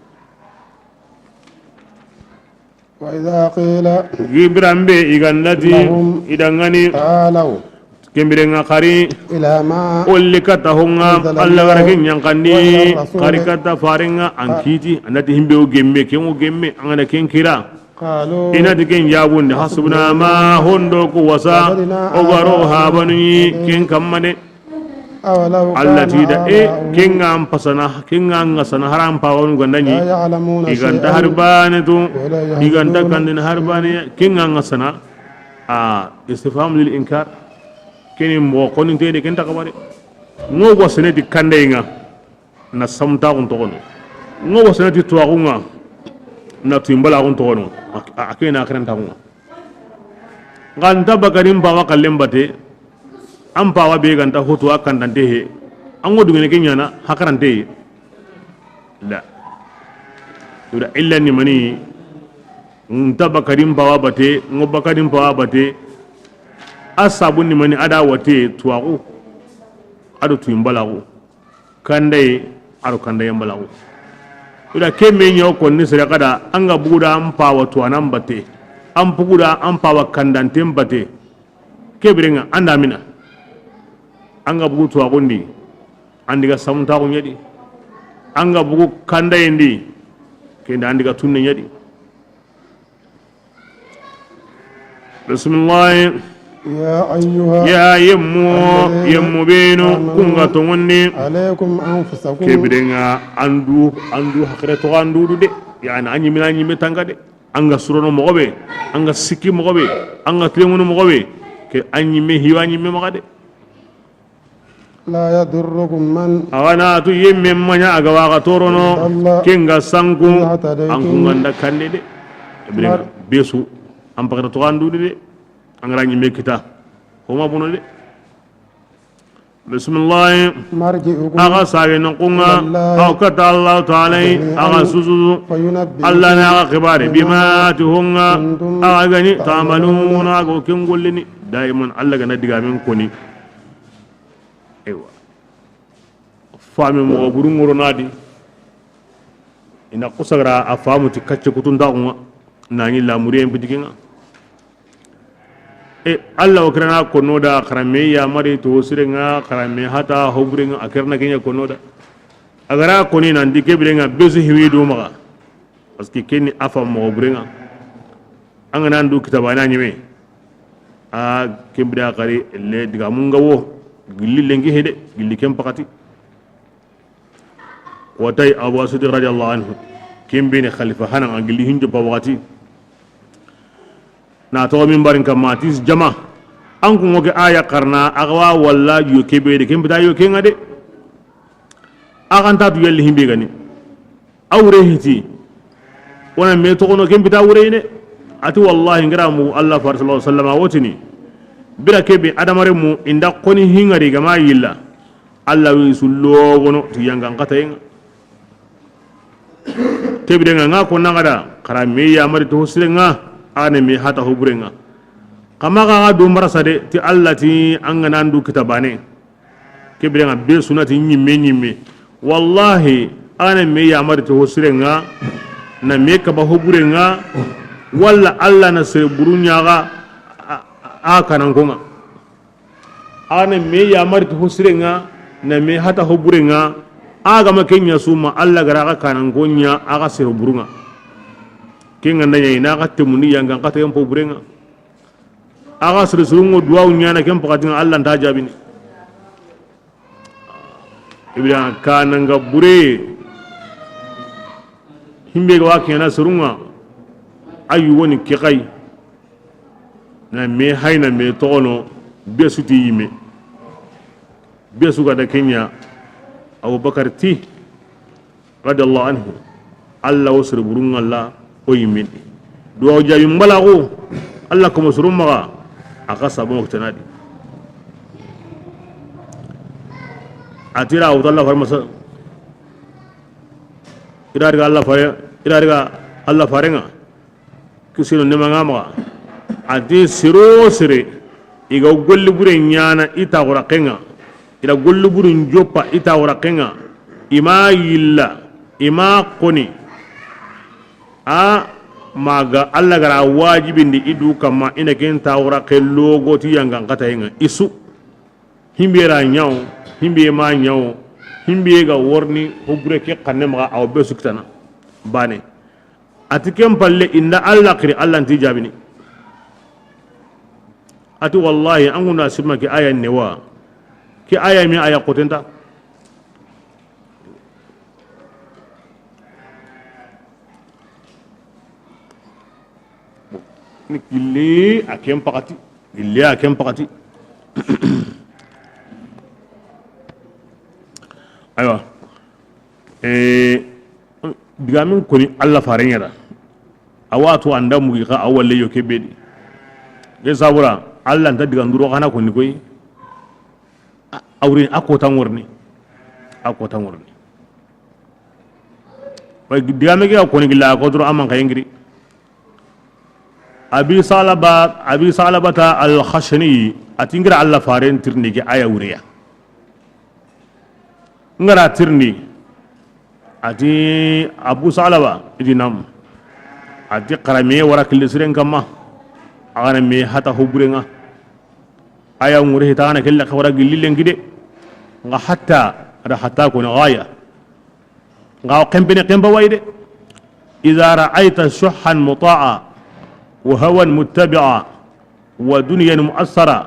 وإذا قيل جبران بي إغنتي لهم إدغني تعالوا كمبرنا قري إلى ما قل كتهونغا أنزل الله الله غرغن ينقني والرسول. قري كتا فارنغا أنكيتي أنتي همبيو جيمي كيمو جيمي أنا كين كيرا قالوا ina dikin jabun da hasbuna ma hondo ku wasa ogaro habani kin kammane أولو كان allati da آباؤهم kin am pasana kin an sana haram pawon gondani لا يعلمون iganta شيئا harbane to ولا iganta يهتدون kandin harbane kin an sana istifham lil inkar kin mo konin te de kin takabare ngo wasane di kandenga na samta kun to kono ngo wasane di tuwagunga na tuimbala kun to kono akena akran tagunga ganta bakarin bawa kallem bate an pawa be ganta hoto akan dante he an godu ne kenya na hakarante la ida illa ni mani nta bakarin pawa bate ngo bakarin pawa bate asabun ni mani ada wate tuwaku ado tuimbalaku kandai ado kandai mbalaku ida kemme nyo ko ni sira kada anga buguda an pawa tuwanan bate an buguda an pawa kandante bate kebrenga anda mina anga bugu tuwakundi andiga samunta ko nyadi anga bugu kandayendi kenda andiga tunne nyadi bismillah يا أيها ya yemmu beno kunga tongonde عليكم أنفسكم kebrenga andu hakre to andu de yani anyi mina anyi metanga de anga surono mogobe anga sikki mogobe anga tlemono mogobe ke anyi me hiwanyi me mogade لا يضركم من agana tu yemme manya aga waga torono kenga sanku anku nganda kande de ebrenga besu ampakata to andu de angara nyi mekita homa bono de bismillah مرجعكم aga sabe non kunga aw kata allah ta'ala aga suzu فينبئكم allah na aga khibare bima tuhunga aga gani tamaluna go kengolini daiman allah ga nadiga men koni ewa fami mo burun ngoro nadi ina kusagra afamu ti kacce kutunda unwa nani lamuri en bidiginga allah wakrana konoda karame ya mari to sirenga karame hata hobrenga akarna kenya konoda agara koni nan dike birenga bezu hiwido maga parce que kenni afa mo hobrenga angana ndu kitabana nyime a kembida kare le diga munga wo gilli lengi hede gilli kem pakati watay abu asud radiyallahu anhu kembine khalifa hanan gilli hinjo pawati na to min barin kamatis jama an kun ngoge aya karna agwa walla yo kebe de kembida yo kenga de akan ta tu yelli himbe gani awre hiti wana me to kono kembida wure ne ati wallahi ngaramu allah fa sallallahu alaihi wasallam wotini bira kebe adamare mu inda koni hingari gama yilla allah wi sullo wono ti yanga ngata yenga kebe nga ko nangada kara me ya mari to sirenga ane me hata huburenga kama ga do marasa de ti allah ti angana ndu kitabane kebe nga be sunati nyimme wallahi ane me ya mari to sirenga na me ka ba huburenga walla allah na se burunya ga akanan konga ane me ya mari to sirenga na me hata huburenga aga makenya suma allah gara ka kanan gonya aga se burunga kinga nanya ina ka temuni yanga ka tem po burenga aga sere surungo duwa unyana kem pakatinga allah nta jabini ibra kananga bure himbe ga wakena surunga ayu woni kikai na me hayna me tono besuti yime besu ga da kenya abubakar ti radiyallahu anhu allah wasir burun allah o yimin do jabi mbalago allah ko musurum maga aka sabo tanadi atira o allah farmasa irarga allah farenga kisino ne mangama ati siro sire iga golli bure nyana ita gora kenga ila golli bure njopa ita gora kenga ima yilla ima koni a maga alla gara wajibindi idu kama ina ken tawra ke logo ti yanga kata yenga isu himbe ra nyaw himbe ma nyaw himbe ga worni hobure ke kanne ma aw be suktana bane atikem palle inda alla khiri alla nti jabini ati wallahi anguna sima ki aya newa ki aya mi aya qotenta ni gilli akem pakati gilli akem pakati aywa digamin koni alla faren yara awatu anda mugi ka awalle yo kebedi ye sabura alla nta diga nduro kana koni koy awri akota ngorni way digame ke koni gilla ko duro amman kayengri abi salabata al khashani atingira alla faren tirni ke aya wuriya ngara tirni ati abu salaba idinam ati qarame wara kilisiren kama agana me hata huburenga aya ngure hitana kella khawra gillilen gide nga hatta ada hatta ko ngaya nga kembene kemba wayde idza ra'aita shuhan muta'a وهوى متبعا ودنيا مؤثرة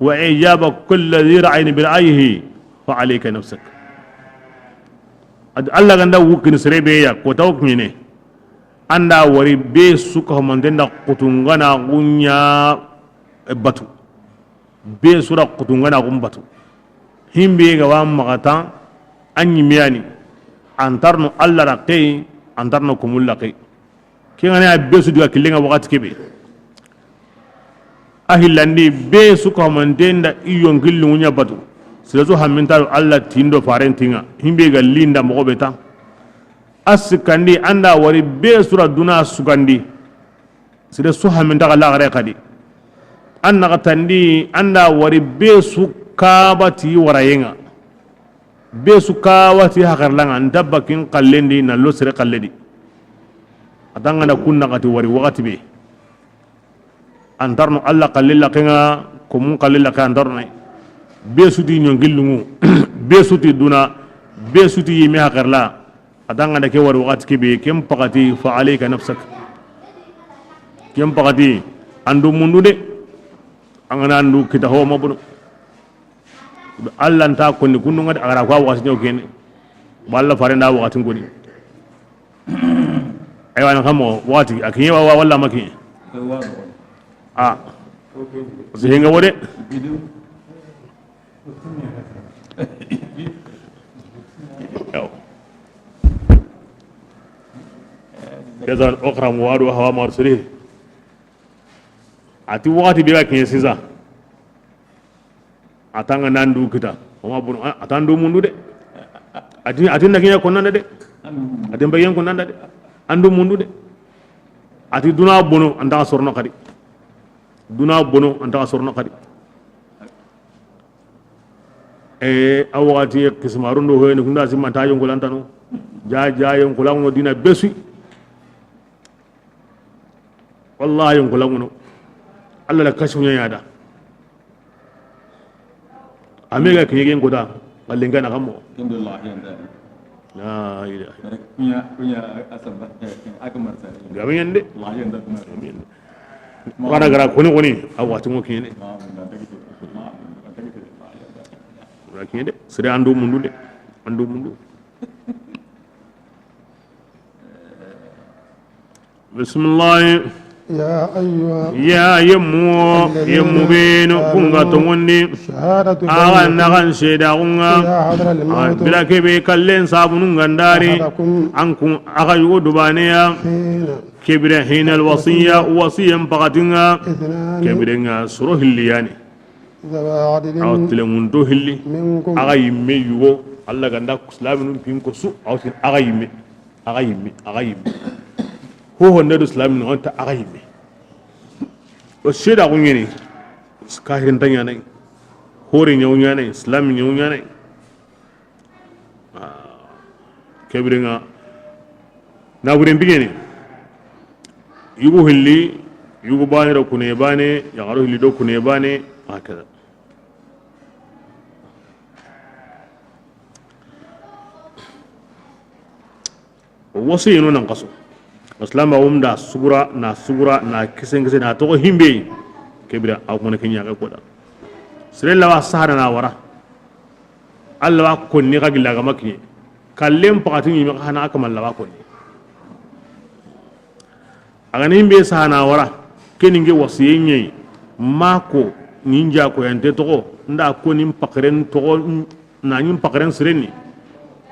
وإعجاب كل ذي رعين برأيه فعليك نفسك الله غندا وكن سريبيا كوتاوك ميني anda wari be suka mandenda kutungana gunya batu be sura kutungana gumbatu himbe ga wa magata anyi miyani antarno alla raqi antarno kumullaqi kengane a besu diga kilenga wakati kebe ahillandi be suka mandenda iyo ngillu nya batu silazo haminta alla tindo farentinga himbe ga linda mo beta asikandi anda wari be sura duna sugandi sida su haminta la gare kadi anna katandi anda wari be sukabati warayenga be sukawati hakarlanga ndabakin kallendi na lo sire kalledi atanga na kunna kati wari wakati be antarno alla qalilla kenga komun qalilla ka antarno be suti nyongilungu be suti duna be suti yimi hakarla atanga na ke wari wakati ke be kem pakati fa alayka nafsak kem pakati andu mundu de angana andu kita ho mabuno alla nta konni kunnu ngade agara kwa wakati nyokene walla farenda wakati ngoni aywa na kamo wati akinye wa wala maki zihinga wode yazan okram wadu hawa marsuri ati wati biga kinye siza atanga nandu kita oma bunu atandu mundu de ati ndakinya konanda de ati mbayen konanda de andu mundu de ati duna bono anda sorno kadi duna bono anda sorno kadi awati kismarundo hoyne kunda simanta yongolantano ja yongolango dina besu wallahi yongolango alla la kashunya yada amega kiyegen goda balengana kamo alhamdulillah yanda la ilaha punya asal agamar sare gaben de la yanda amin wara gara koni awati mo kiyene rakinde sere andu mundu de andu mundu bismillah ya yemmo beno kunga tongondi aga nagan sheda kunga bila kebe kallen sabunun gandari anku aga yugo dubane ya kibra hina alwasiya wasiyan pagatinga kibrenga suro hilliyani awtile mundu hilli aga yimme yugo alla ganda islaminun pinko su awtin aga yimme ho honde do islamin on ta aga yimme o sheda ko ngeni kahirin tanya nay hore nyawnya nay islamin nyawnya nay kebirenga na buren bigeni yugo hilli yugo bane do kune bane yagaru hilli do kune bane hakaza wasi yino nan kaso islam bawum da sugura na kisen na to himbe kebira akuna kenya ga koda sire lawa sahara na wara Allah wa konni ga gilla ga makki kallem pakatin yi maka hana akamal lawa konni agani himbe sahana wara keninge wasiyenye mako ninja ko yante to nda ko nim pakren to na nim pakren sireni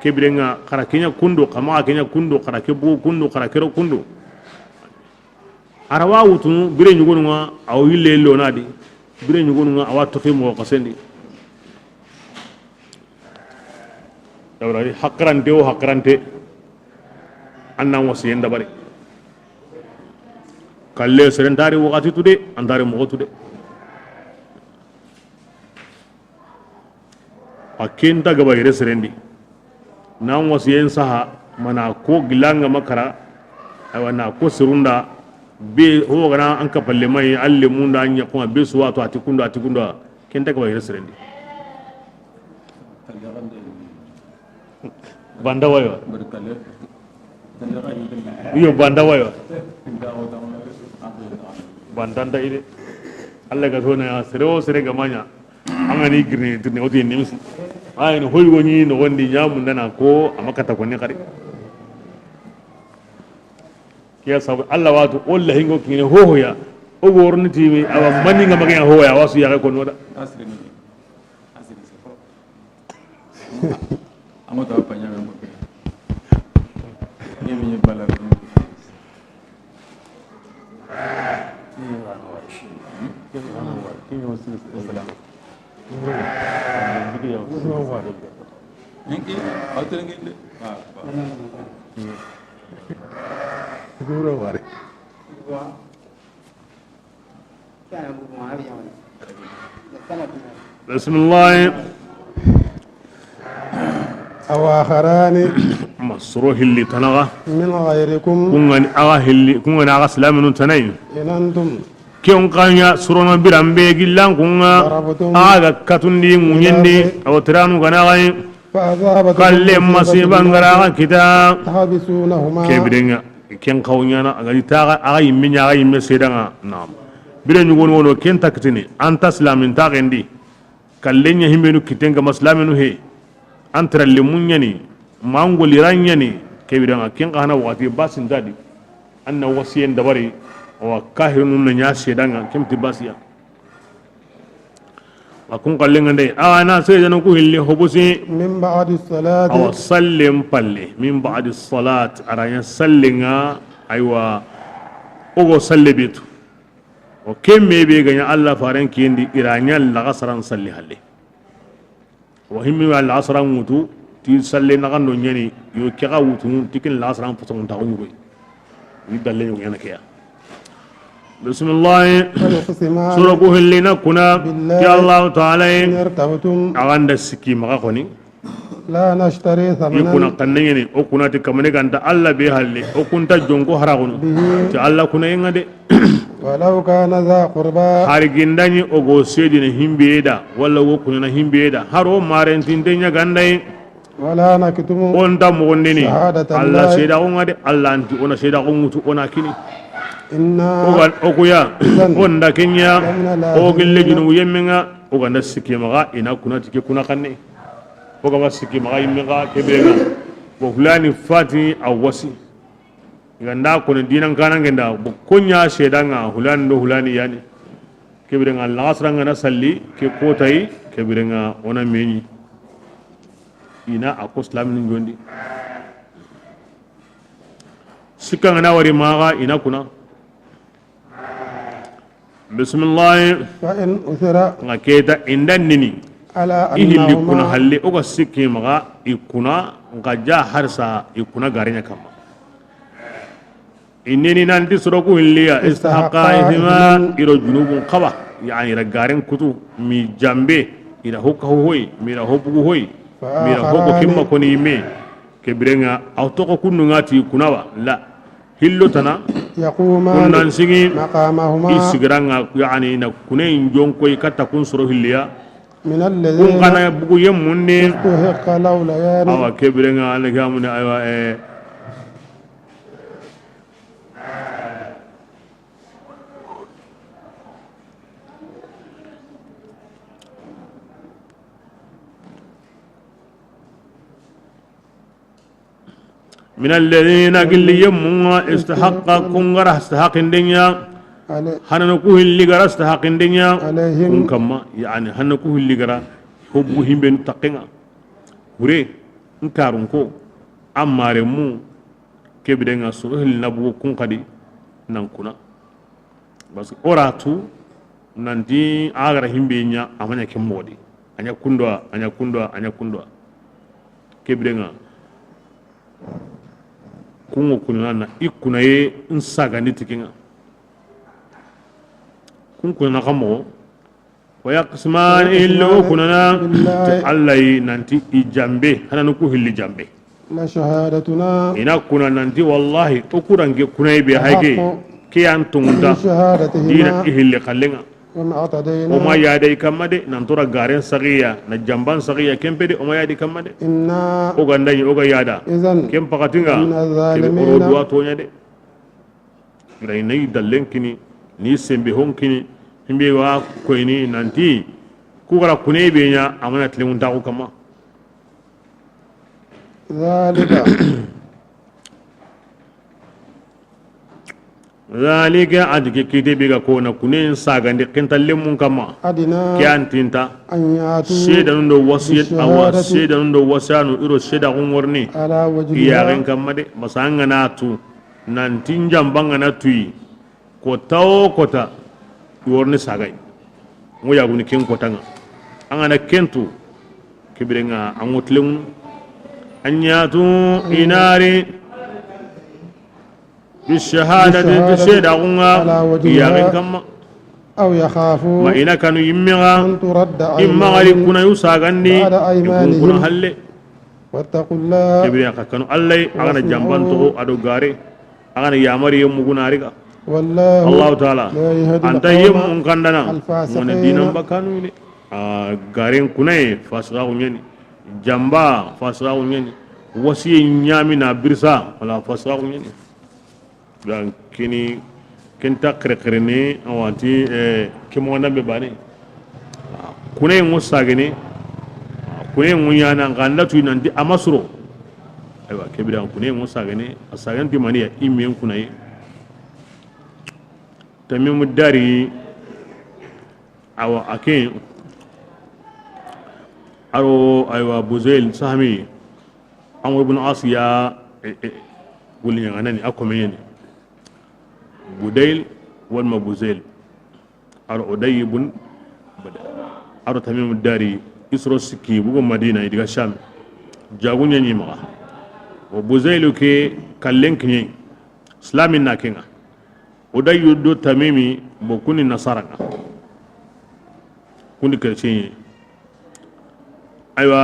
kebirenga kara kenya kundo kama kenya kundo kara kebu kundo kara kero kundo arawa wutu bire nyugonu nga aw yille lonadi bire nyugonu nga awa to khimo ko sendi dawra hakrante annan wasiyen da bari kalle serentari wakati tude andare mo tude akenta gaba ire serendi nan wasiyen saha mana ko gilanga makara awana ko sirunda be ho gana an ka palle mai alle munda anya ko be suwa to atikunda kenta gaba ire serendi banda wayo iyo banda wayo bandanda ide alla ga tona sere gamanya amani girni tunne oti nimsi ay no hoygo ni no wondi nyamu ndana ko amakata ko ne kare kiya sabu alla watu olla hingo kine hohoya o worni tiwi awa mani nga magaya hoya wasu ya ko noda amota panya mo pe ni mi bala بسم الله أواخران مسروح اللي تنغى من غيركم كون أغا سلام تنين إن أنتم كيون قانيا سرونا برامبي جلان كونغا آغا كتندي مونيندي أو ترانو غناغي قال مصيبا غراغا كتاب تحبسونهما كبرنا كين قونيانا أغا تاغا أغا يمين أغا يمين سيدانا نعم بلن يقول ونو كين تكتني أنت سلامين تاغندي كاللين يهمينو كتنغ مسلامينو هي أنتر اللي مونياني مانغو لرانياني كبرنا كين قانا وغاتي باسن دادي أن وسيين دباري وكاهر نونيا سيدانا كم تباسيا akun kallen ngande ana sai jana ku hilli hobusi من بعد الصلاة aw sallim palle min ba'di salat aranya sallinga aywa ogo sallebitu o kemme be ganya Allah faran kindi iranya la gasaran salli halle wa himmi wal asran mutu ti salle na kan do nyani yo kega wutu tikin la asran fusun ta ko ni dalle yo yana kaya بسم الله فيقسمان سورة اللينا كنا يا الله تعالى إن ارتبتم عند السكي مغاقوني لا نشتري يكون ثمنا قنيني او كنا تكمني كانت الله بيهالي او كنت جونكو هراغون تي الله كنا ينغدي ولو كان ذا قربى harigindani o go sedine himbeeda walla wo kunana himbeeda haro marentindenya gandai ولا نكتم on tam wondini شهادة Allah الله seda on ngade Allah anti ona seda on mutu ona kini إنا ogan okuya onda kenya o gelle jinu yemenga oga nasiki maga ina kuna tike kuna kanne oga wasiki maga yemenga kebenga bo fulani fati awasi ganda kono dinan kana ngenda bo konya shedanga hulani do hulani yani kebenga Allah asranga na salli ke kotai kebenga ona meni ina akoslam ni gondi sikanga na wari maga ina kuna بسم الله فإن أثر ngaketa indannini على ihilli kuna أنهما halle oga sikki maga ikuna ngaja harsa ikuna garenya kama inneni nanti soroku hilliya istahaqa ithma iro junubun qaba yani ira garen kutu mi jambe ira hokka hoy mira hobugu hoy mira hokko kimma koni me kebirenga awtoko kunnu ngati kunawa la hillo tana يقومان kunnan sigi مقامهما isigiranga yani na kunen jonko ikata kun soro hilliya من kun الذين kana bugu yemunne استحق لوليان awa kebirenga alegamune aywa من الذين قل يموا استحق كنغر استحق الدنيا هنكوه اللي غرا استحق الدنيا عليهم كما يعني هنكوه اللي غرا حبهم بين تقنا وري نكارونكو امارمو كبدنا سوهل نبو كون قدي نانكونا بس اوراتو نانتي اغرا هيمبينيا امانيا كمودي انيا كوندوا كبدنا kungo kuna na ikuna ye nsaga ni tikinga kun kuna kamo wa yaqsman illa kuna na allahi nanti ijambe hana ku hilli jambe la shahadatuna ina kuna nanti wallahi ukurange kuna be haige ke antunda dina ihilli kallenga وما اعتدينا وما يادي كمده ننتورا غارين صغيا نجامبان صغيا كمبدي وما يادي كمده إنا اوغانداني اوغا يادا إذن كم فقاتينغا من الظالمين كم اورودوا تونيا دي غراي ني دالنكني ني سمبي هونكني himbe wa koyni nanti kugara kune benya amana tlemun taku kama ذلك أدك كتبك كونا كنين ساغان دي كنتا لمون كما كيان تنتا سيدا نندو وسيد أو سيدا نندو وسيانو إرو سيدا غمورني ياغن كما دي بس أنغناتو نانتين جامبانغناتوي كوتاو كوتا يورني ساغاي مو ياغوني كين كوتانا أنغنا كنتو كبيرنا أنغوت لمون أنياتو إناري بالشهادة تشهد أغنى ياغن كما أو يخافوا ما إنا كانوا يمغا أن ترد إما غالي كنا يساغني يكون كنا هلي واتقوا الله كبيرا كانوا الله أغنى جنبان تغو أدو غاري أغنى يامري يمغون عريقا والله الله تعالى أنت يم مكاندنا من الدين بكانوا يلي غارين كنا فاسغا ونيني جنبا فاسغا ونيني وسي نيامي نابرسا ولا فاسغا ونيني dan kini kenta krekrekne awanti kimona be bani kunay musagene kunay munyana nganda tu nanti amasro aywa kebira kunay musagene asaganti maniya immen kunay tamim dari awa akin aro aywa buzail sahmi amr ibn asiya gulinya nani akomeni بديل والما بوزيل ار اوداي بن ار تميم الداري اسرو سكي بو مدينه ديغا شام جاغو ني ما وبوزيل كي كالنك ني اسلامي ناكينا اوداي يدو تميمي بوكوني نصارى كوني كرشي ايوا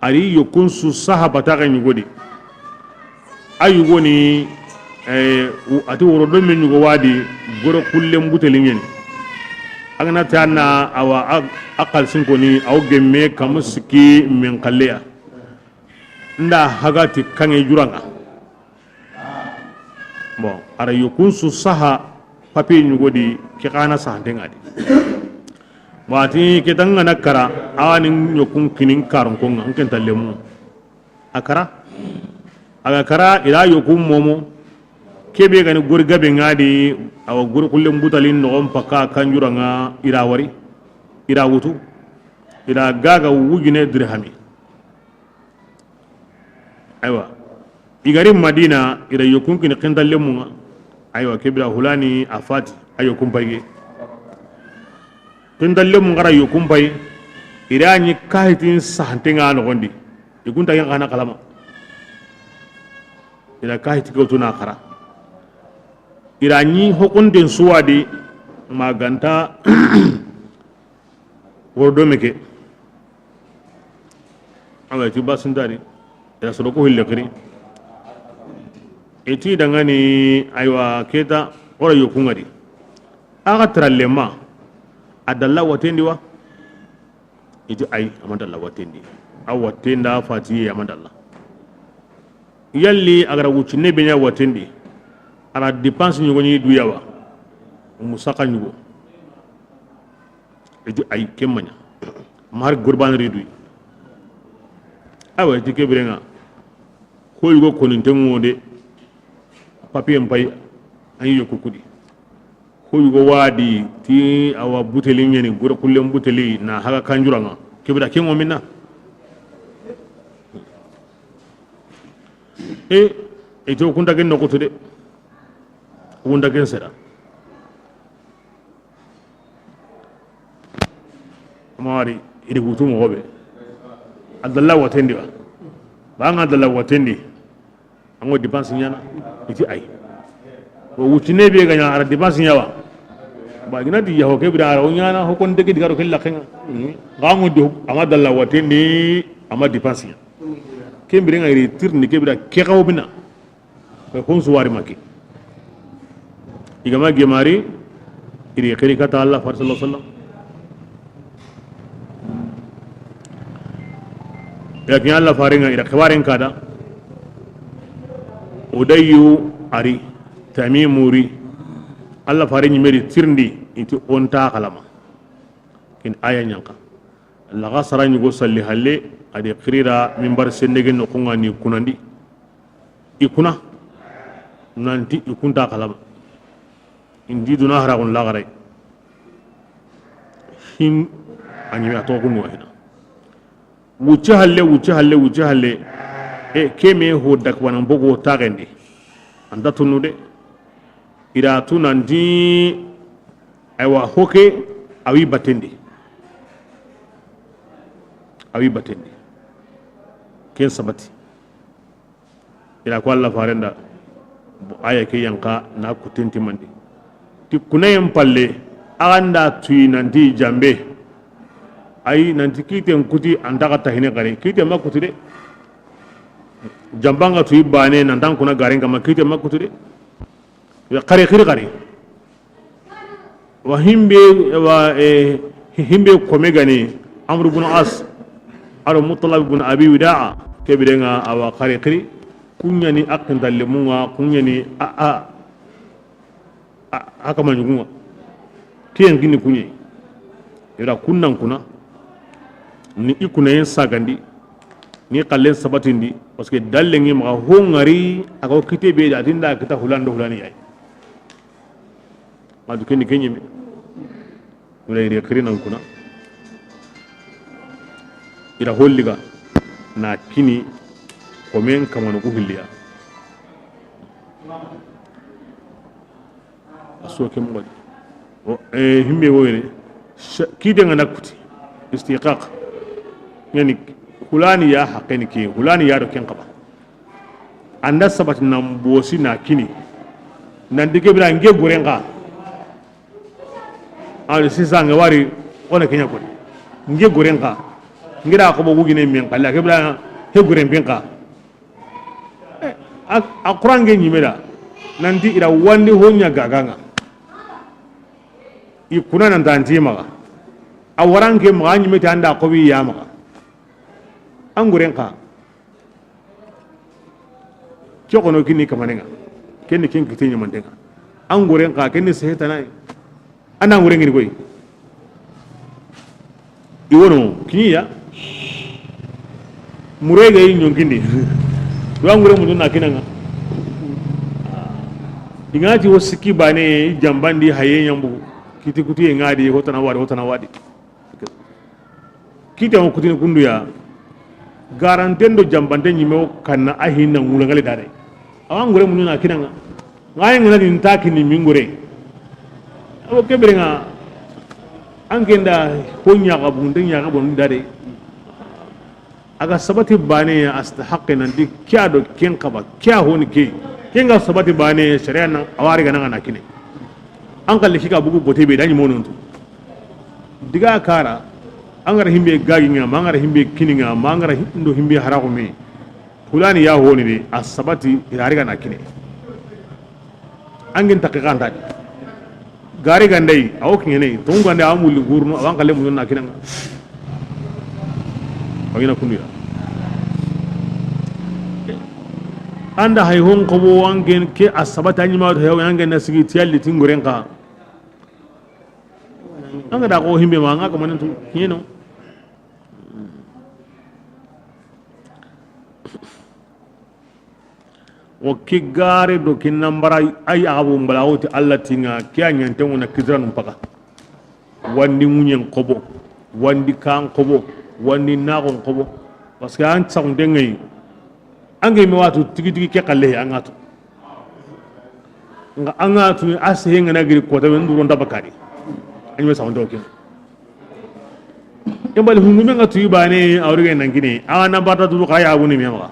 اري يكون صحابه تاغني غودي ايو غوني ati woro do men nyugo wadi goro kullem butelingen agna tanna awa akal sinko ni aw gemme kamuski men kalleya nda hagati kange juranga bon ara yokun su saha papi nyugo di ki kana sa ndengadi wati ke tanga nakara awani nyokun kinin karon ko ngan tallemu akara aga kara ila yokun momo kebe gani gori gabe ngadi awa gori kullum butalin no on paka kanjuranga ira wari ira wutu ira gaga wujine dirhami aywa igari madina ira yokun kin qindalle munga aywa kebira hulani afati ayo kumpayge qindalle mun gara yokun pay ira ni kahitin sahantenga no gondi igunta yang kana kalama ira kahiti ko tuna khara irani hokunden suwadi maganta wordo meke ala ti basindari ila soro ko hille kiri iti dangani aywa keta ora yokungadi aga trallema adalla watendi wa iti ay amadalla watendi awatenda fati amadalla yalli agara wucine benya watendi ara dépense nyugo ni duyawa musaka nyugo iti ay kemmanya mar gurban redu awa iti kebrenga ko yugo koninte ngode papier mbay ay yokukudi ko yugo wadi ti awa buteli nyeni gura kullem buteli na haga kanjuranga kebra kengo minna ito kunta gen nokoto de kunta gen sera mari ide gutu mo gobe adalla watendi ba nga adalla watendi ango dépense nyana iti ay o wutine be ganya ara dépense nyawa ba gina di yaho kebra ara nyana ho kon dege digaro kella kenga ngango do ama dalla watendi ama dépense nya kembere nga iri tirni kebra kekaw bina ko honsu wari maki igama gemari iri khiri kata Allah sallallahu alaihi wasallam yakin Allah faringa ira khabarin kada udayyu ari tamimuri Allah farin meri tirndi inti onta kalama kin aya nyanka Allah gasara nyugo salli halle ade khirira mimbar sendegen no kunga ni kunandi ikuna nanti ikunta kalama indi duna haragun lagaray him anyi ato kunu wahina wuce halle keme ho dakwanan bogo tagende anda tunu de ira tunandi aywa hoke awi batende ken sabati ila ko Allah farenda aya ke yanka na kutenti mandi ti kunayen palle anda tuyi nanti jambe ay nanti kiten kuti andaka tahine gare kiten makuti de jambanga tuyi bane nantan kuna garen kama kiten makuti de ya kare wa himbe kome gani amr ibn as aro mutalab ibn abi widaa kebirenga awa kare kunyani akindalle munga kunyani aka manjugunga kiyen gini kunye ira kunnan kuna ni ikuna yen sagandi ni kallen sabatindi parce que dalle ngi ma hongari aga kite be da tinda kita hulando hulani ay madu kendi kenyemi wala ire krinan kuna ira holliga na kini komen kamanu ko hilliya aso ke mo himbe woyne kide ngana kuti istiqaq yani hulani ya haqqani ke hulani ya do ken qaba anda sabat nam bosi na kini nan dige bira nge gurenga ali sisanga wari ona kenya ko nge gurenga ngira ko bo gugine men kala ke bira he guren penka a kurange nyimera nanti ira wandi honya gaganga ikuna nan tanti maga a waranke maga nyimete anda ko wi ya maga anguren ka chokono kini kamanenga kenni ken kitenya mandenga anguren ka kenni sehetana ana nguren ngiri koy iwono kinya murega yi nyongindi do angure mun na kinanga ingati wosiki bane jambandi haye nyambu kiti kuti ngadi hotana wadi kita ko kuti kundu ya garantendo jambande nyime kanna ahinna ngulangale dare awangure mun na kinanga ngaye ngana din takini mingure abo keberenga angenda honya ga bundinya ga bon dare aga sabati bane astahaqqa nan di kyado ken kaba kya honi ke kenga sabati bane sharia nan awari ga nan kine an kalli kika bugu bote be dani mononto diga kara angara himbe gaginga mangara himbe kininga mangara hindo himbe harako me hulani ya honi de asabati irari ga nakine angin taqiqan tadi gari gandai awo kingene to ngande amuli gurnu awan kalle mun na kinanga wagina kunira anda hay hon ko bo wangen ke asabata nyima to hew yangen nasigi tiyalli tinguren ka anga da ko himbe ma ngaka manen to yeno o kigare do kin nambara ay abu mbalawti Allah tinga kianya tenguna kidran mpaka wandi munyen kobo wandi kan kobo wandi nagon kobo parce que an tsang dengay angay mi watu tigi tigi ke kalle angatu nga angatu ase nga nagiri ko tawen duro ndabakari anyo sa ndo kin yambal hungume ngatu yibane awrige nangine ana bata duro kaya abuni mi ma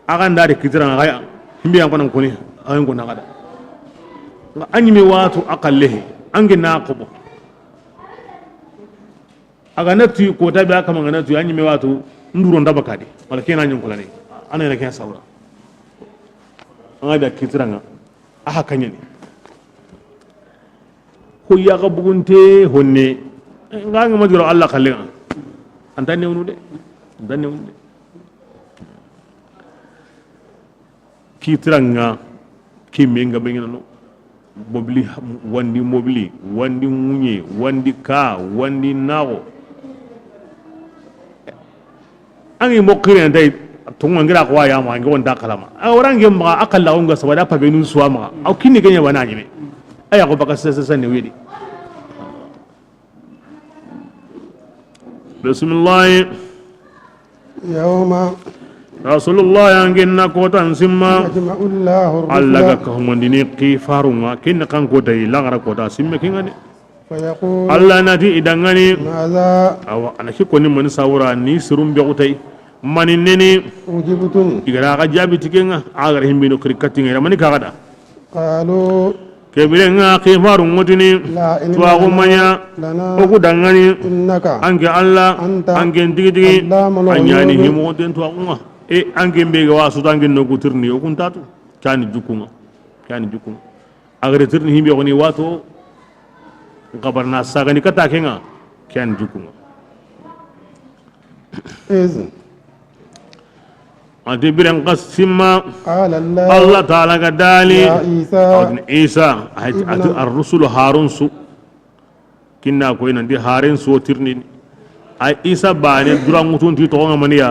aga ndare kidran kaya himbe yang konan koni ayen ko nagada nga anyime watu akalle angi naqobo aga natu ko tabe aka manga natu anyime watu nduro ndabakadi wala kena nyon kolani ana ina ken sawra anga da kitranga aha kanyani ko yaga bugunte honne nga madiro Allah kallenga antane wonude danne wonude kitranga kimenga bengina no bobli wandi mobli wandi munye wandi ka wandi nawo angi mokire ndai tunga ngira ko ya ma ngi wonda kalama awrange ma akalla onga sabada pa benu suama au kinni ganya wana nyime aya ko baka sasa ne wedi bismillah yawma rasulullah yanginna ko tan simma Allah ka humandini qifarunga kin kan ko dai lagara ko ta simme kingani fayaqul Allah nati idangani maza awa anaki ko ni man sawra ni sirum be utai mani neni ujibtum igara ga jabi tikenga agar himbino krikati ngira mani kagada qalu kebirenga qifarun mutini to agumanya oku dangani innaka anke Allah anke digi anyani himo den to agunga e anke mbega wasu tangi no gutirni o kuntatu kani jukunga agare tirni himbe woni wato gabarna sagani kata kenga kani jukunga izin ati biren qasimma qala Allah ta'ala gadali ya Isa ati ar-rusul harun su kinna ko ina di haren su tirni ay Isa bane duran mutun ti to ngamaniya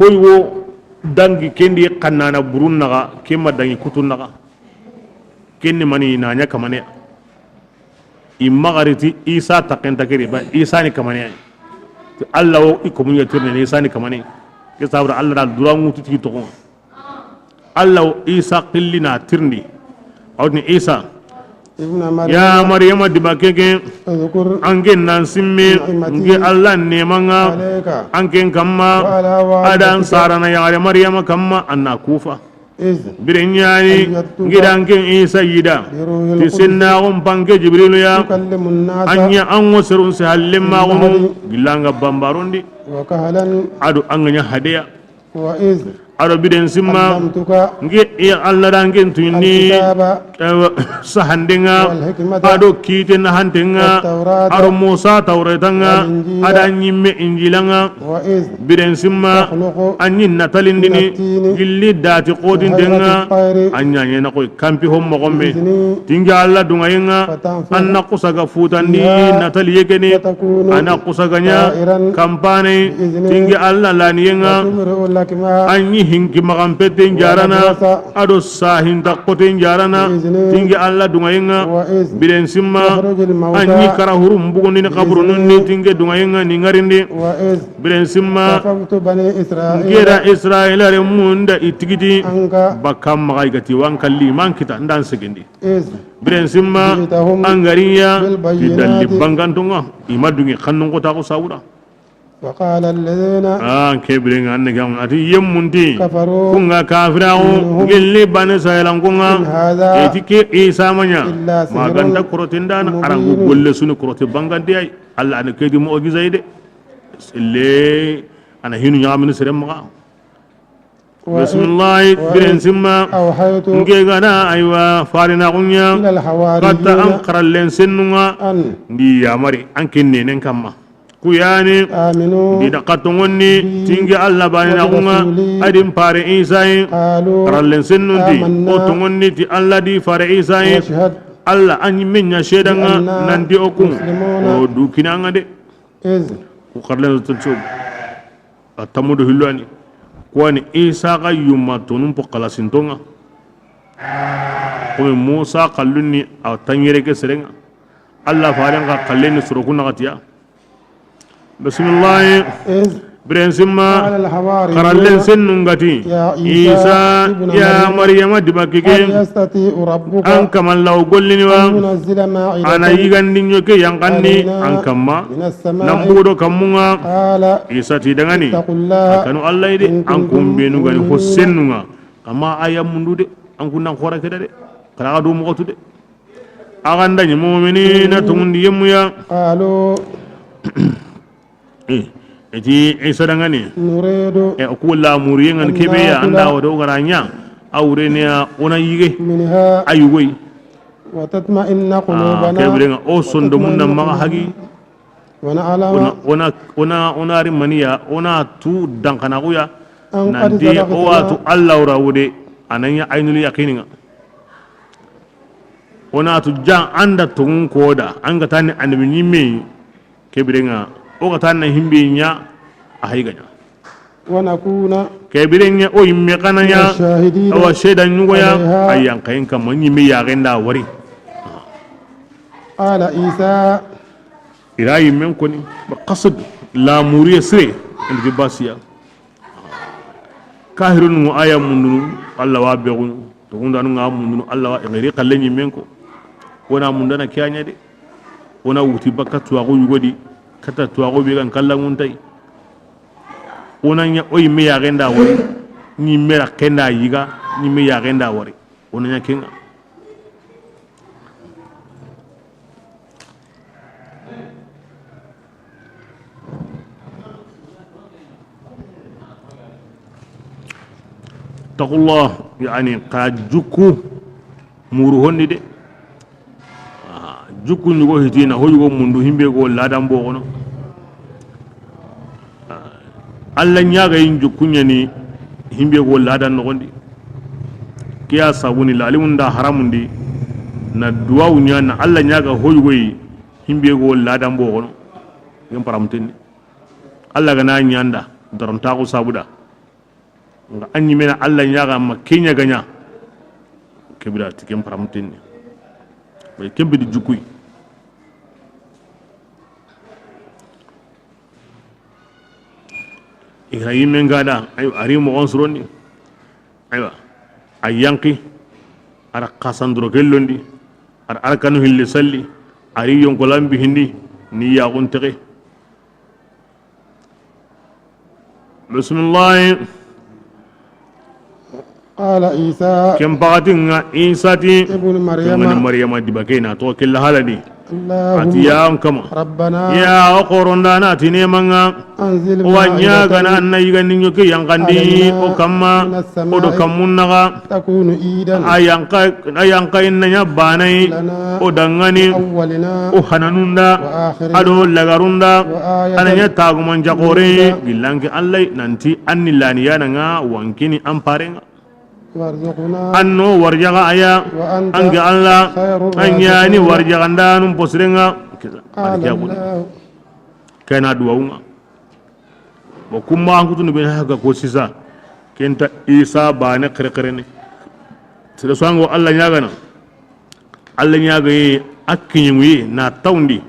hoywo dangi kendi kannana burun naga kemma dangi kutun naga kenni mani nanya kamane imma gariti Isa takenta kiri ba Isa ni kamane Allah wo ikomunya tirni Isa ni kamane ke sabra Allah dal duran mutu ti to Allah Isa qillina tirni awni Isa ibn ya Maryam dibakeke اذكر angen nan simme nge Allah nemanga عليك angen kamma adan sarana ya Maryam kamma anna kufa إذ birenyani ngidangen Isa yida tisinna on panke Jibril ya تكلم الناس anya anwo serun se hallemma on gilanga bambarondi وكهلا adu anganya hadiya وإذ ado biden simma علمتك nge ya Allah dangen tunni الكتاب sahandenga والحكمة ado kiten hantenga والتوراة ado Musa tawretanga والإنجيل ada nyimme injilanga وإذ biden simma تخلق anyin natalindini gilli dati qodin denga الطير anya nyena koy kampi hommo gombe بإذني tinga Allah dungayenga فتنفخ anna kusaga futandi فيها natali yekeni فتكون ana kusaganya طائرا kampane بإذنه tinga Allah laniyenga وتبرئ الأكمه anyi hinki magampete jarana ado sahinta kote jarana tingi Allah dungayenga وإذ bilen simma يخرج الموتى anyi karahuru mbugundi ni kaburu nunni tingi dungayenga ni ngarindi وإذ bilen simma كففت بني إسرائيل ngera Israila re munda itigiti عنك bakam magaigati wankali mankita ndan segindi إذ bilen simma جئتهم angariya بالبينات tidalli bangantunga imadungi khannun ko ta ko sawura وقال الذين kebirenga annegam ati yemmunti كفروا kunga kafirawo gelli bane sayalan kunga إن هذا etike Isa manya إلا سحر maganda korotindan arangu مبين golle sunu koroti bangandi ay Allah ana kedi mo gizayde le ana hinu nyamin serem ma bismillah biren simma أوحيت nge gana aywa farina kunya إلى kata an الحواريين karallen sennunga أن ndi yamari an kennenen kamma kuyani آمنوا di da katongonni tinge alla bani na kunga adin pare isai قالوا karallen sennundi آمنا o tongonni ti alla di fare isai واشهد alla anyi menya shedanga بأننا nanti okun مسلمون o dukinanga de إذ ko karlen tutso atamudu hilwani kwani isa ga yumma tonum po kalasintonga ko musa kallunni a tanyere ke serenga alla farenga kalleni surokuna gatiya bismillah إذ biren simma قال karallen الحواريون sennungati يا isa ابن ya مريم maryama هل dibakike يستطيع ربك an kamallaw gollini أن wa ينزل ana مائدة yigandinyo ke yankandi علينا an kamma من السماء nambudo kammunga قال isa ti dangani اتقوا الله kanu allah ide إن an كنتم kumbenu gani مؤمنين. hossennunga amma aya mundu de an kunnan khora keda de kala do mo de aganda ni mu'minina tumundi yemuya قالوا eti isa dangani نريد ko la muriyen kebe ya anda wado garanya awre ne ona yige منها ayugoy وتطمئن قلوبنا kebe nga o sondo munna ma hagi ونعلم ona ri maniya ona tu dankana kuya أن قد nanti o watu صدقتنا allah rawude ananya ainul yaqininga ona tu jan anda tungun koda anga tani annabi nyimme kebe nga o ka tan himbe nya a hayganya ونكون kebire nya o yimme kananya الشاهدين awa shedan nyugoya عليها. ayan kayin kam nyimme ya genda wari قال عيسى ira yimme koni ba qasd la muriya sire ndi basiya kahirun mu aya mundunu allah wa begun to gunda nu ngam mundunu allah wa ngiri kallen yimme ko wona mundana kiyanya de wona wuti bakka tuwa go yugodi kata tuwa go be kan kallan muntai wona nya o yimme ya genda wari ni mera kenda yiga ni me ya genda wari wona nya kinga taqullah yani qajuku muru honni de jukku nyugo hitina ho yugo mundu himbe go ladan bo gono alla nyaga yin jukkunya ni himbe go ladan no gondi kiya sabuni lalimun da haramundi na duwa unya na alla nyaga ho yugo himbe go ladan bo gono yam paramtin alla ga na nyanda daron ta ko sabuda nga anyi mena alla nyaga ma kenya ganya kebira tikem paramtin bay kembe di jukkuy ibrahim ngada ay ari mo on suroni aywa ay yanki ara kasandro gellondi ar arkanu hilli salli ari yonko lambi hindi ni ya gontere bismillah قال عيسى kem bagatinga isati ابن ngana مريم maryama dibakena to kella haladi اللهم ati ya kama ربنا ya qorondana tine manga أنزل wanya مائدة gana anna yigandi nyoke yankandi o kamma o do kamunnaga تكون عيدا ayanka innanya banai لنا o dangani أولنا o hananunda وآخرنا ado lagarunda وآية ananya taguman jakore gilanki allai nanti anni laniyana nga wankini amparenga وارزقنا anno warjaga aya وأنت ange alla خير anyani الرازقين. warjagandanum posrenga قال الله kana duwaunga bo kuma an kutunu be haga ko sisa kenta isa bane kare ne sida sango alla nyaga na alla nyaga yi akkinyi na tawndi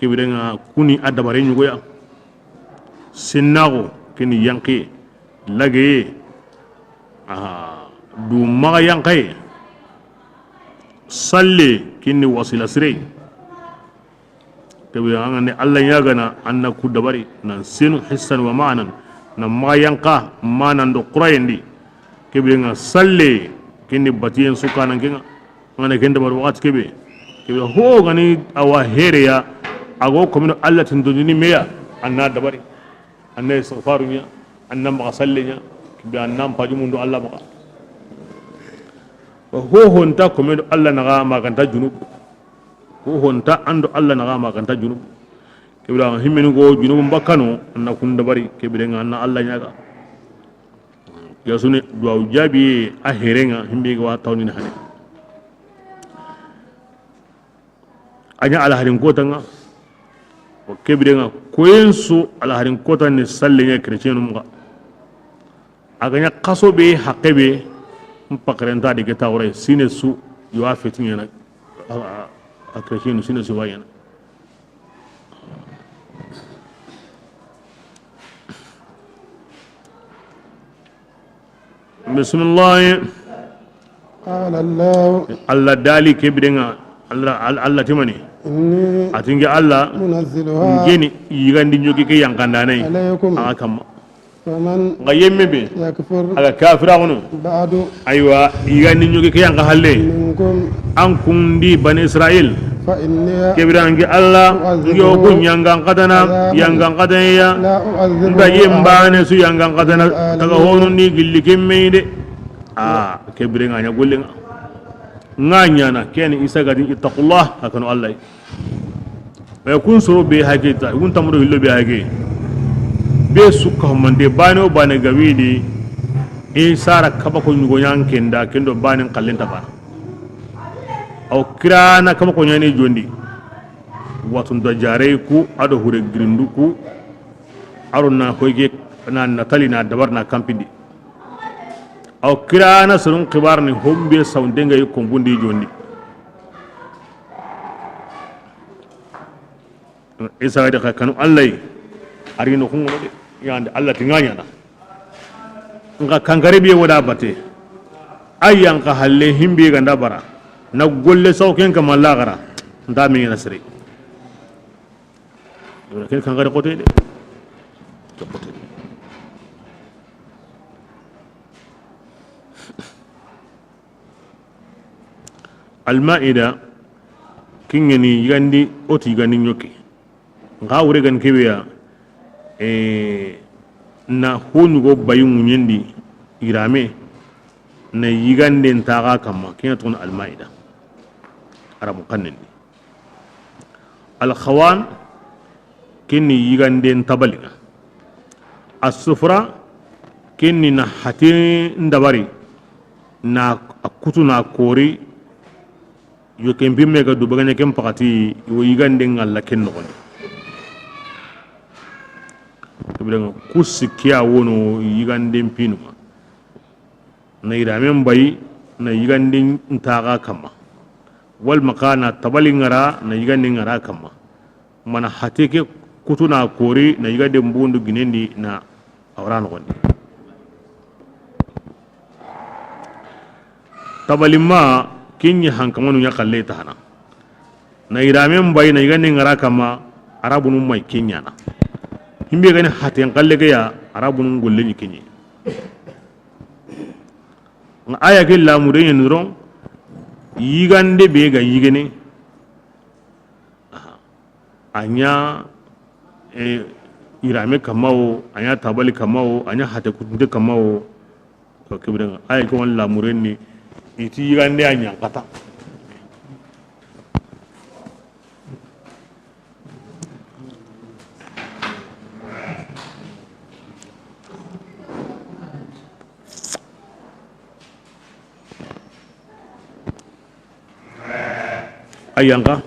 kibirenga kuni adabare nyugo ya sinnago kini yanki lage du maga yankai salle kini wasila sire tabi angane alla nyaga na anna ku dabari nan sinu hissan wa ma'anan nan maga yanka manan do qurayndi kebe nga salle kini batiyen sukanan kinga ngane kende bar wakati kebe ho gani awa hereya ago komino alla tinduni meya anna dabari anna istighfarunya anna maga sallenya bi annam paju mundu Allah maka ho honta ko medo Allah naga maganta junub ho honta ando Allah naga maganta junub kibra himmenu go junub bakano na kunda bari kibra ngana Allah nyaga ya sune duwa jabi a herenga himbe ga tawni hane anya ala harin kotanga o kebrenga koyensu ala harin kota ni sallenya chrétien numga aganya kaso be hakebe mpakrenta de geta wore sine su yo afetinya na a chrétien sine su wayana bismillah قال الله Allah dali kebrenga Allah timani إني atinge Allah منزلها ngeni yigandi nyogi ke yankandanai عليكم akam فمن ngayemme be يكفر aga kafira ngono بعد aywa yigandi nyogi ke yanka halle منكم an kundi bani Israel فإني kebirangi Allah ngiyo ku nyangan kadana yangan kadana ya لا nda أعذبه yembane su yangan kadana daga hono ni gilli kemmeide kebiranga nya gollenga nganya na ken isa gadi ittaqullah hakano Allah wa kun suru be hageta kun tamro hillo be hage be sukka mande bano bane gawidi e sara kaba ko nyugo nyankenda kendo banen kallenta bana aw kirana kama ko nyani jondi watun do jare ku ado hure grindu ku aruna hoyge na natali na dabar na kampindi aw kirana surun kibar ni hombe saundenga yi kombundi jondi isa da kanu Allah arino kun ngode yande Allah tinganya na nga kangare be wada bate ayyan ka halle himbe ganda bara na golle sauken ka mallagara nda mi nasri ken kangare kote de to kote al-maida kingeni yandi oti gani nyoki nga wure gan kebeya na honu go bayun nyendi irame na yigande ntaga kama kina tun al-maida arabu kannen al-khawan kini yigande ntabalinga as-sufra kini na hati ndabari na akutu na kori yo ken bimme ga du baganya ken pakati yo yigande ngalla ken no gon tibiranga kusikia wono yigande pinu na iramen bay na yigande ntaga kama wal makana tabalingara na yigande ngara kama mana hateke kutuna kori na yigande mbundu ginendi na awran gon tabalima kinyi hankamanu nya kalle ta hana na iramen bay na yigande ngara kama arabunu mai kinya na himbe gani haten kalle ga ya arabunu golle ni kinyi na aya ke la mure yen ron yigande be ga yigene anya irame kamawo anya tabali kamawo anya hate kutunde kamawo to kibran aya ko wala mure ni iti yigande anya kata ayanka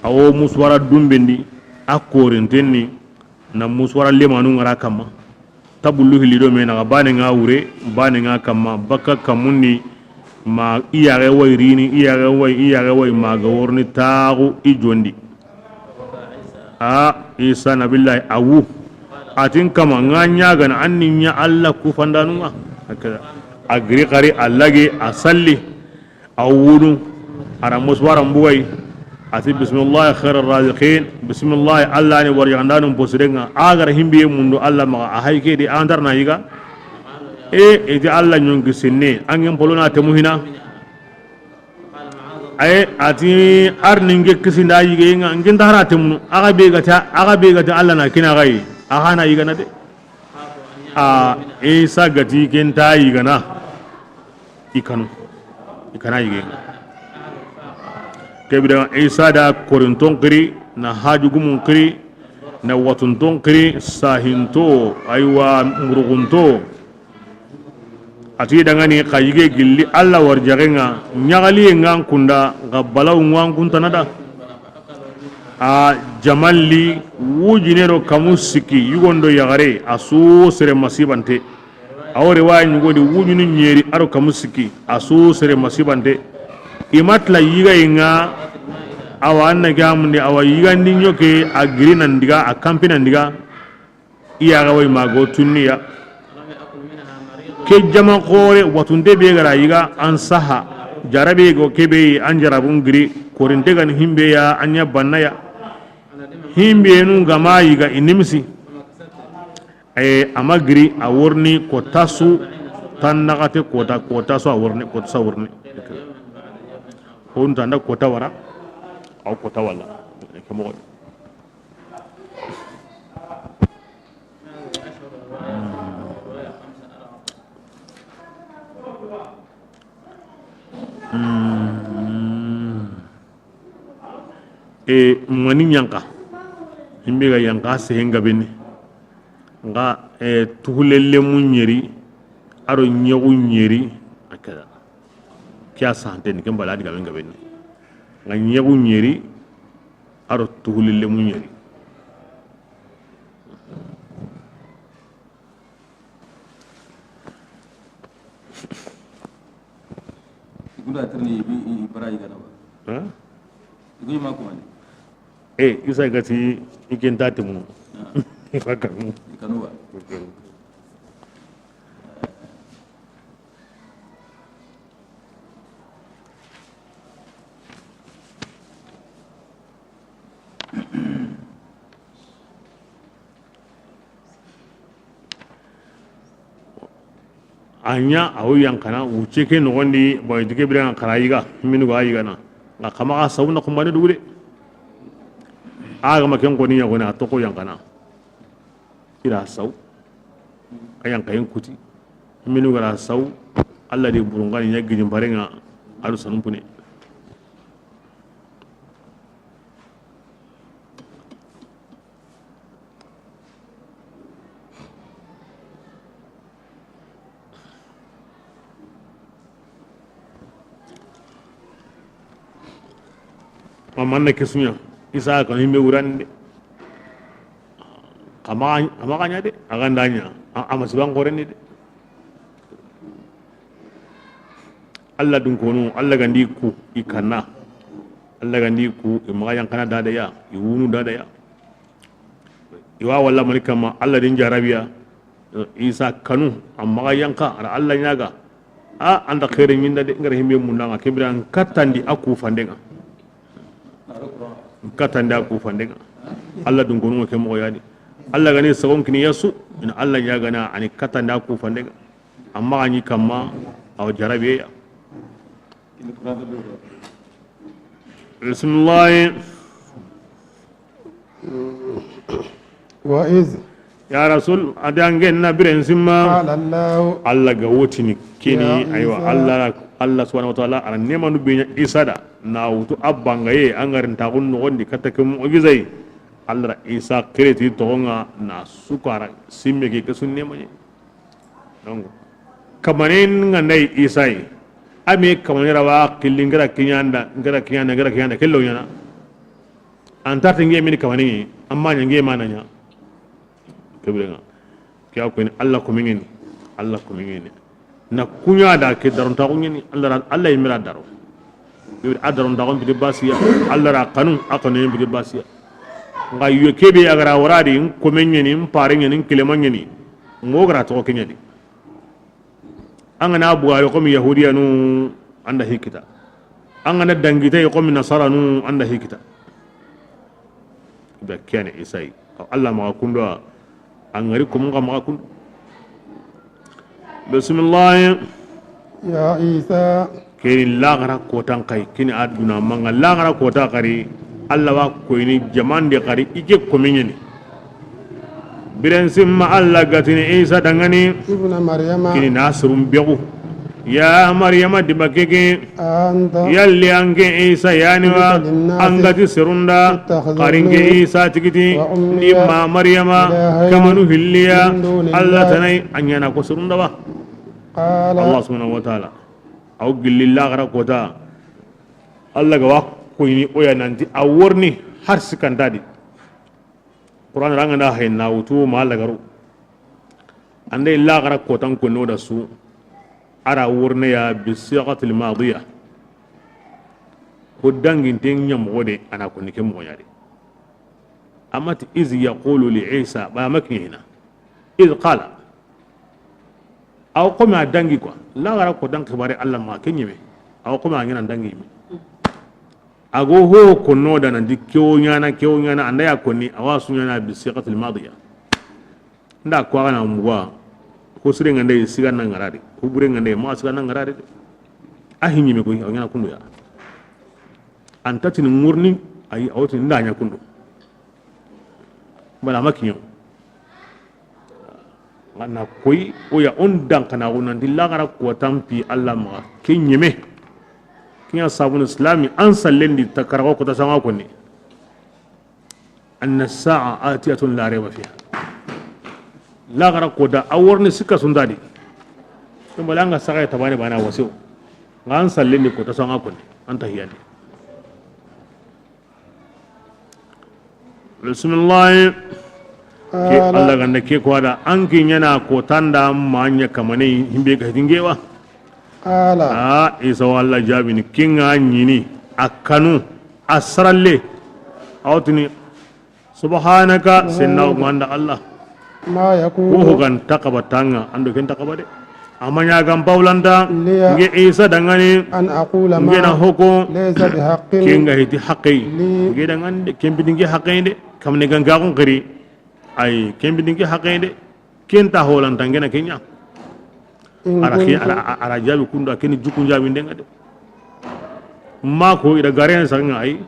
awo muswara dumbendi akorentenni na muswara lemanu ngara kama tabullu hilido me na bane nga wure bane nga kama baka kamunni ma iyare way rini iyare way ma ga worni taagu ijondi isa nabillahi awu atin kama nganya gana anninya Allah ku fandanuma agri qari allage asalli awunu ara muswara mbuway ati bismillah khairar raziqin bismillah Allah ni warjandanum posirenga agar himbe mundu Allah ma ahayke di andarna yiga edi Allah nyongi sinne angem polona temuhina ati arninge kisinda yige nga nginda harate mun aga be gata Allah na kina gai aga na yiga na de isa gati ken ta yigana ikanu ikana yigenga kebira isa da korinton kiri na hajugumun kiri na watunton kiri sahinto aywa murugunto ati dangani kayige gilli alla warjagenga nyagali ngan kunda gabbalaw ngan kuntanada a jamalli wujinero kamusiki yugondo yagare asu sere masibante awore wa nyugodi wujunu nyeri aro kamusiki asu sere masibante imatla yiga inga awa anna gamunde awa yiga ndinyoke agiri nandiga akampi nandiga iya gawai mago tunniya ke jama kore watunde be gara yiga ansaha jarabe go kebe anjarabun giri korinte gan himbe ya anya bannaya himbe nu gama yiga inimsi amagri aworni ko tasu tan nagate kota so aworni ko sawurni hon tanda kota wara aw kota wala kamo mani nyanka himbe ga yanka sehenga benne nga tuhulelle munyeri aro nyagu nyeri akada kya sante ni kembala diga benga benne nga nyagu nyeri aro tuhulelle munyeri igunda terni bi barai gana ba igui ma ko mani isa gati iken tatimu ifakamu ikanuwa anya awu yankana wuce ke no gondi boy dige biran karayiga minu go ayiga na nga kama ka sawna ko mbane dugure aga maken ko ni ya gona to ko yankana ira saw ayan kayen kuti minu gara saw alla de burungani nyaggi jimbarenga alu sanumpune manna kesunya isa kan himbe urande amaganya de agandanya amasiban goreni de alla dun kono alla gandi ku ikanna alla gandi ku magayan kana dada ya iwunu dada ya iwa walla malikama alla din jarabiya isa kanu amagayan ka ara alla nyaga anda khere nyinda de ngara himbe munanga kebran katandi aku fandenga katanda ku fandenga alla dun gonu ke mo yani alla gani sawon kini yasu in alla ya gana ani katanda ku fandenga amma ani kamma aw jarabe ya bismillah wa iz ya rasul adangen na biren simma qala allah alla ga wotini kini aywa alla subhanahu wa ta'ala ara nemanu binya isada na wutu abangaye angarin tagun no gondi katake mu ogizai alla isa kreti tonga na sukara simme ke kasunne manye donc kamanen ngandai isai ame kamanera wa kilingara kinyanda kello yana antarte nge mini kamani amma nge mananya kebrenga kya ko ni alla ko mingeni na kunya da ke daron tagun ni alla yimira daro bi adaron dagon bi basiya alla ra kanun akane bi basiya nga yu kebe agara waradi ko menyeni mpare nyeni kilemanyeni ngogra to ko nyedi angana buari ko mi yahudiya nu anda hikita angana dangite ko mi nasara nu anda hikita be kene isai alla ma kundo angari ko mga ma kun bismillah ya isa kini lagara kotan kai kini aduna manga lagara kota kari alla wa ko ni jamande kari ike ko menyeni biren simma alla gatini isa dangani ابن مريم kini nasrum begu ya maryama dibakeke أنت yalli ange isa yaniwa angati serunda qaringe isa tigiti nimma maryama kamanu hilliya alla tanai anyana ko serunda ba قال Allah subhanahu wa ta'ala aw gillillah gara kota Allah ga ko ini oya nanti aworni har sikandadi Quran ranga na hayna wutu ma Allah garo ande illa gara kotan ko no da su ara wurne ya bi siqatil madiya ko dangin ten nyam wode ana ko nike mo yare amati iz yaqulu li isa ba makina iz qala aw ko ma dangi ko la gara ko dan kibare Allah ma kenyime aw ko ma ngina dangi mi ago ho ko no da nan dikyo nyana anda ya ko ni awasu nyana bi siqatil madiya nda ko ana muwa ko sire ngande sigan nan ngarade ko bure ngande ma sigan nan ngarade ahinyi me ko ngana kundu ya antati ni ngurni ay awti ndanya kundu bala makinyo ngana koy o ya on dan kana wonan dillagara ko tampi Allah ma kinyeme kinya sabun islami an sallendi takarako ko tasama ko ni anna as-sa'a atiyatun la rayba fiha la gara ko da aworni sika sundadi to balanga saka tabane bana wasu ngan sallini ko ta sanga kun anta hiyani bismillah ke Allah ganda ke ko da an kin yana ko tanda manya kamane himbe ga dingewa ala isa walla jabini kinga nyini akanu asralle awtini subhanaka sinna wanda Allah ما يكون ko gan takaba tanga ando ken takaba de amanya gam paulanda nge isa dangani أن أقول nge na ما hoko ليس بحق kenga hiti haqqi nge dangan de kembi dingi haqqi de kamne ganga kon kiri ay kembi dingi haqqi de kenta holan tangena kenya إن ara ki كنت ara jabi kunda ken jukun jabi ndenga de ma ko ida garen sanga ay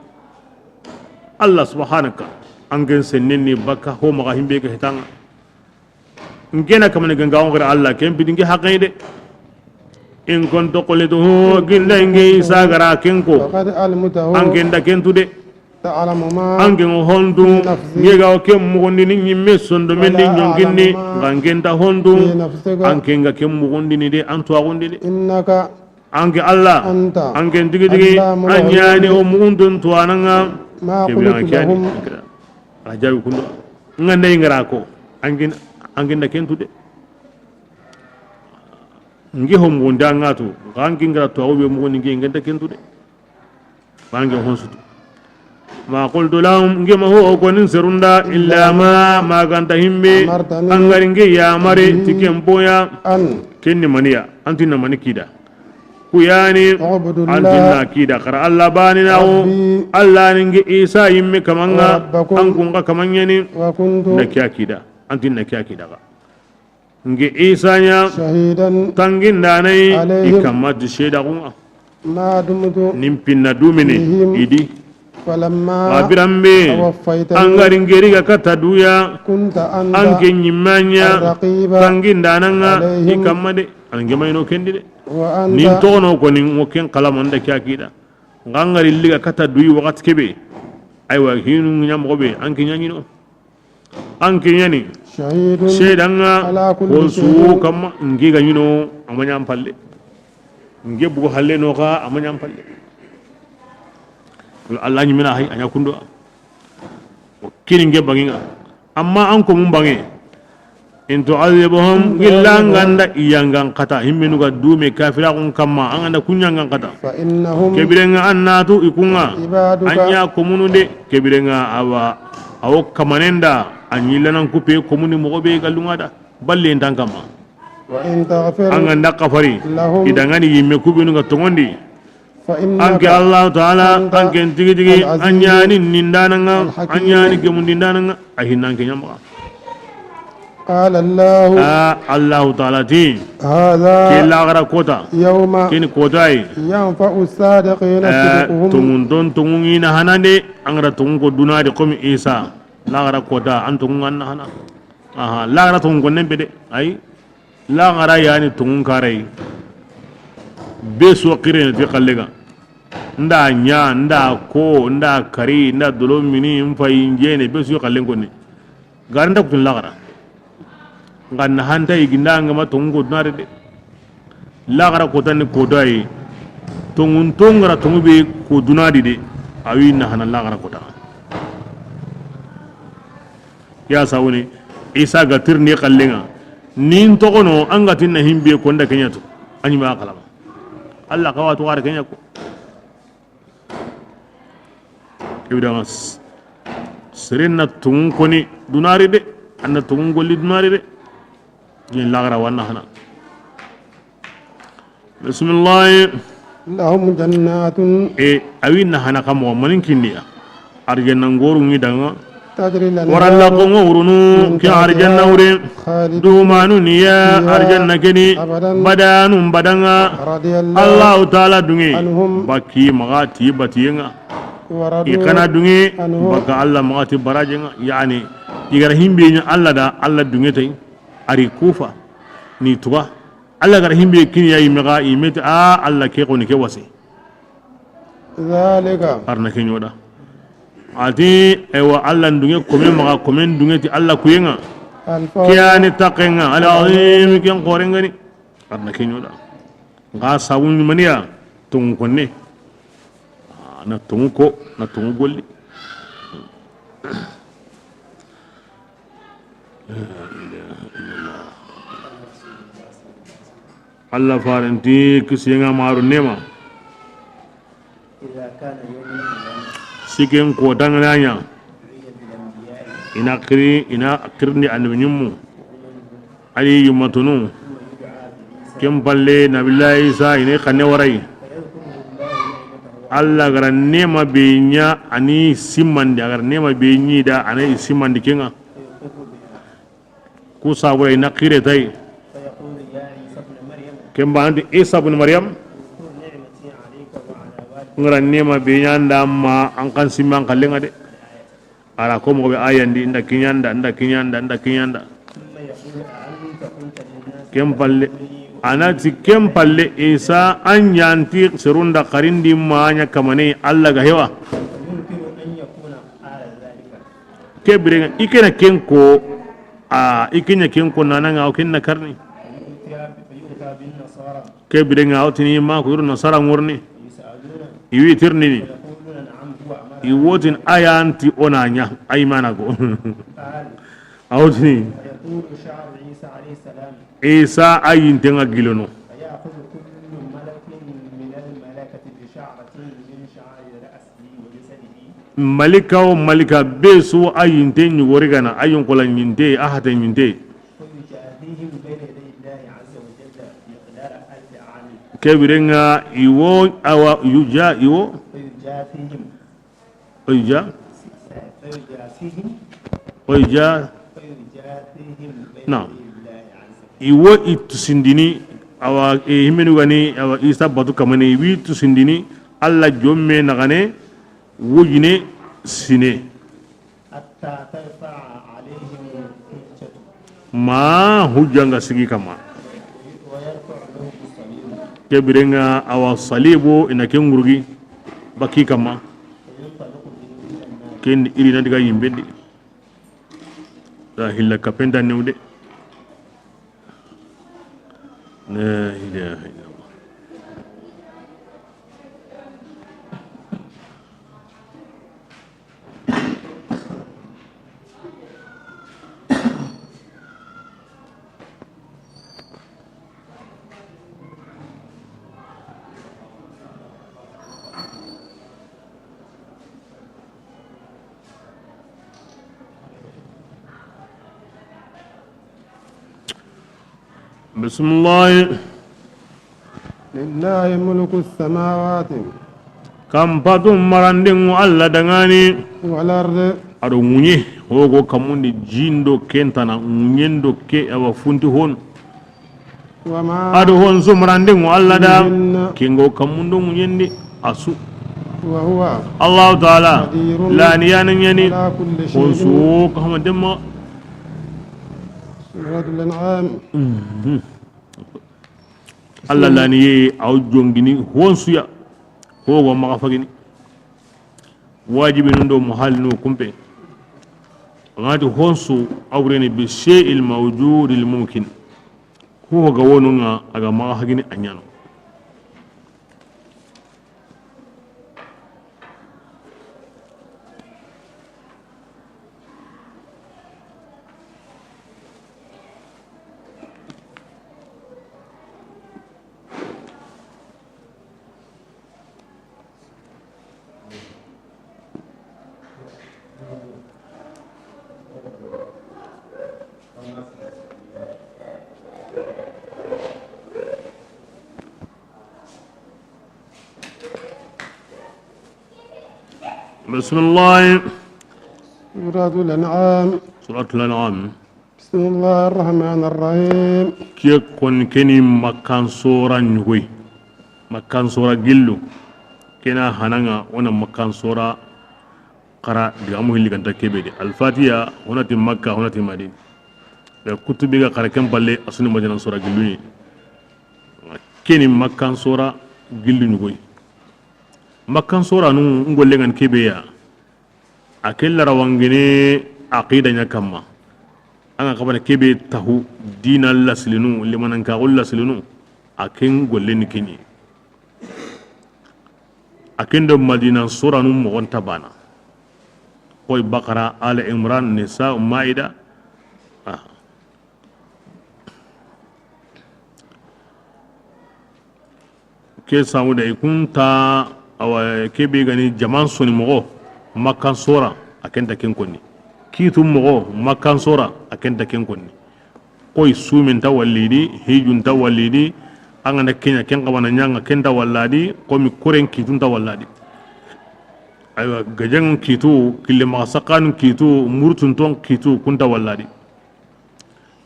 Allah subhanaka angen senni baka ho maga himbe ke hitanga ngena kamane ganga on gara Allah ken bidingi haqqide in kuntu qulituhu ginda ngi sagara kenko فقد علمته angenda kentude تعلم ما angen hondu ngega o kem mugondi ni nyimme sondo mendi nyongindi ngangenda hondu في نفسك ankenga kem mugondi ni de antu agondi de إنك ange Allah أنت angen digi digi anyani o mugundun tuananga ما kebiranga قلت kyani لهم ajabi kundo ngande ngara ko angenda kentude ngi hom wonda ngatu gangi ngara to awbe mo ngi ngenda kentude bangi honsutu ma qultu lahum ngi ma ho ko nin serunda illa ma ganta himbe angari ngi ya mare tikem boya أن kenni maniya antina manikida kuyani أعبد antina الله kida kara Allah bani nawo ربي Allah ningi Isa yimme kamanga وربكم an kunga kamanyani وكنت na kida antin na kida ga ngi Isa nya شهيدا tangin danai عليهم ikamma di sheda kunga ما دمت nimpinna dumine بهم idi فلما abirambe توفيتني angari ngeri ga kata duya كنت anke أنت nyimanya الرقيب tangin dananga عليهم ikamma de ange mayno kendi de وأنت nin tono ko nin mo ken kala mon da kida ngangari liga kata duyi wakati kebe aywa hinu nyam gobe anke nyanyino anke nyani شهيد sedanga على كل ko شيء su kamma ngi ga nyino amanya palle nge bugo halle no ka amanya palle Allah nyi mina hay anya kundo kini nge banginga amma an ko mun bange in tu'adhibuhum gillanganda iyangan kata himmenu ga dume kafira kun kamma an anda kunyangan kata فإنهم kebirenga annatu ikunga عبادك anya komunu de kebirenga awa awo kamanenda anyilanan kupe komuni mogobe galunga da balle ntankama وإن تغفر an anda kafari لهم idangani yimme kubinu ga tongondi فإنك anke Allah ta'ala أنت anke tigi tigi العزيز anyani nindananga الحكيم. anyani gemundindananga ahinanke nyamba قال الله Allah ta'ala ti هذا kila gara kota يوم kini kotai ينفع الصادقين صدقهم tungun don tungun ina hanande angara tungun ko dunade komi Isa la gara kota an tungun anna hana aha lagara tungun konnen bede ay lagara yani tungun karai be so qire ne ti kallega nda nya nda ko nda kari nda dolo mini mfay njene be so kallen konni garanda kutun lagara ngan hanta iginda ngama tungun ko dunare de lagara ko tan ko dai tungun tongara tungu be ko dunadi de awi na hana lagara ko ta ya sawuni isa ga tirni kallenga nin togono anga tinna himbe ko nda kenya to anyi ma kalama Allah kawa to kenya ko kibda mas serenna tungun koni dunari de anna tungun golli dunari de yin lagara wanna hana bismillah lahum jannatun awinna hana kamo manin kinniya arjanna ngoru ngi danga tajri lana waralla ko ngurunu ki arjanna ure dumanu niya arjanna keni badanum badanga Allah taala dungi baki magati batiyenga ikana dungi baka Allah magati barajenga yani igara himbe nya Allah da Allah dungi tay ari kufa ni tuba Allah gar himbe kin yayi maga imeti Allah ke ko ni ke wasi zalika arna ke nyoda ati ewa Allah ndunge komen maga komen dunge ti Allah kuyenga kiyani taqenga ala azim ken qorengani arna ke nyoda ga sawun maniya tun konne na tun ko na tun golli Allah faranti kisiyenga maru nema siken ko dangnanya ina kirni annabinyum ali yumatunu kem balle nabillahi isa ine kanne warai Allah gara nema benya ani simmandi agar nema benyi da ani simmandi kenga ku sabu ina kire tai kemba andi Isa ibn Maryam ngara nema be nyanda ma an kan simman kallenga de ala ko mo be ayandi nda kinyanda kempalle anati kempalle Isa an yanti serunda qarindi maanya kamane Allah ga hewa kebirenga ikena kenko ikenya kenko nananga o kenna karni kebirenga otini ma ko yurna sara ngorni iwi tirnini iwotin ayanti onanya aymana go awtini Isa ayin tenga gilono malika o malika besu ayin ten yorigana ayin kola nyinte ahata nyinte kebirenga iwo awa yuja iwo oija na iwo itusindini awa himenu gani awa Isa batu kamane wi tusindini alla jomme nagane wujine sine ma hujanga sigi kama kebirenga awa salibo ina kengurgi baki kama ken irina diga yimbendi la hilla kapenda newde la ilaha illallah بسم الله لله ملك السماوات كم بدون مرندين الله دعاني والأرض أدو مني هو كمون جيندو كنتنا منيندو كي أو فنتي هون وما أدو هون سمرندين الله دا كينغو كمون دو منيندي أسو وهو الله تعالى لا نيان يعني على كل هون شيء سوق هم دم سورة الأنعام Allah lani ye aw jongini honsuya hogo maga fagini wajibi nundo muhal no kumpe ngati honsu awreni bi shay'il mawjud al mumkin hogo wonunga aga maga hagini anyano بسم الله سورة الأنعام سورة الأنعام بسم الله الرحمن الرحيم كي كون كني مكان سورة نوي مكان سورة جلو كنا هنانا وانا مكان سورة قرأ دعمه اللي كانت كبيرة الفاتحة هنا في مكة هنا في مدينة الكتب قرأ كم بالله أصلا مجانا سورة جلو كني مكان سورة جلو نوي مكان سورة نو نقول لك كبيرة أكل روانجني عقيدة نكمة أنا قبل كبيرة تهو دين الله سلنو لمن أنكار الله سلنو أكين قول لك كني أكين دم مدينة سورة نو مغن تبانا قوي بقرة آل عمران نساء مائدة كي سامو دا يكون تا أو كبي غني جمان سوني مغو مكان سورة أكن تكين كوني كيتو مغو مكان سورة أكن تكين كوني قوي سومن توليدي هيجون توليدي أنا كينيا كين قوانا نيانغا كين تولادي قومي كورين كيتون تولادي أيوة غجان كيتو كل ما سقان كيتو مرتون تون كيتو كنت تولادي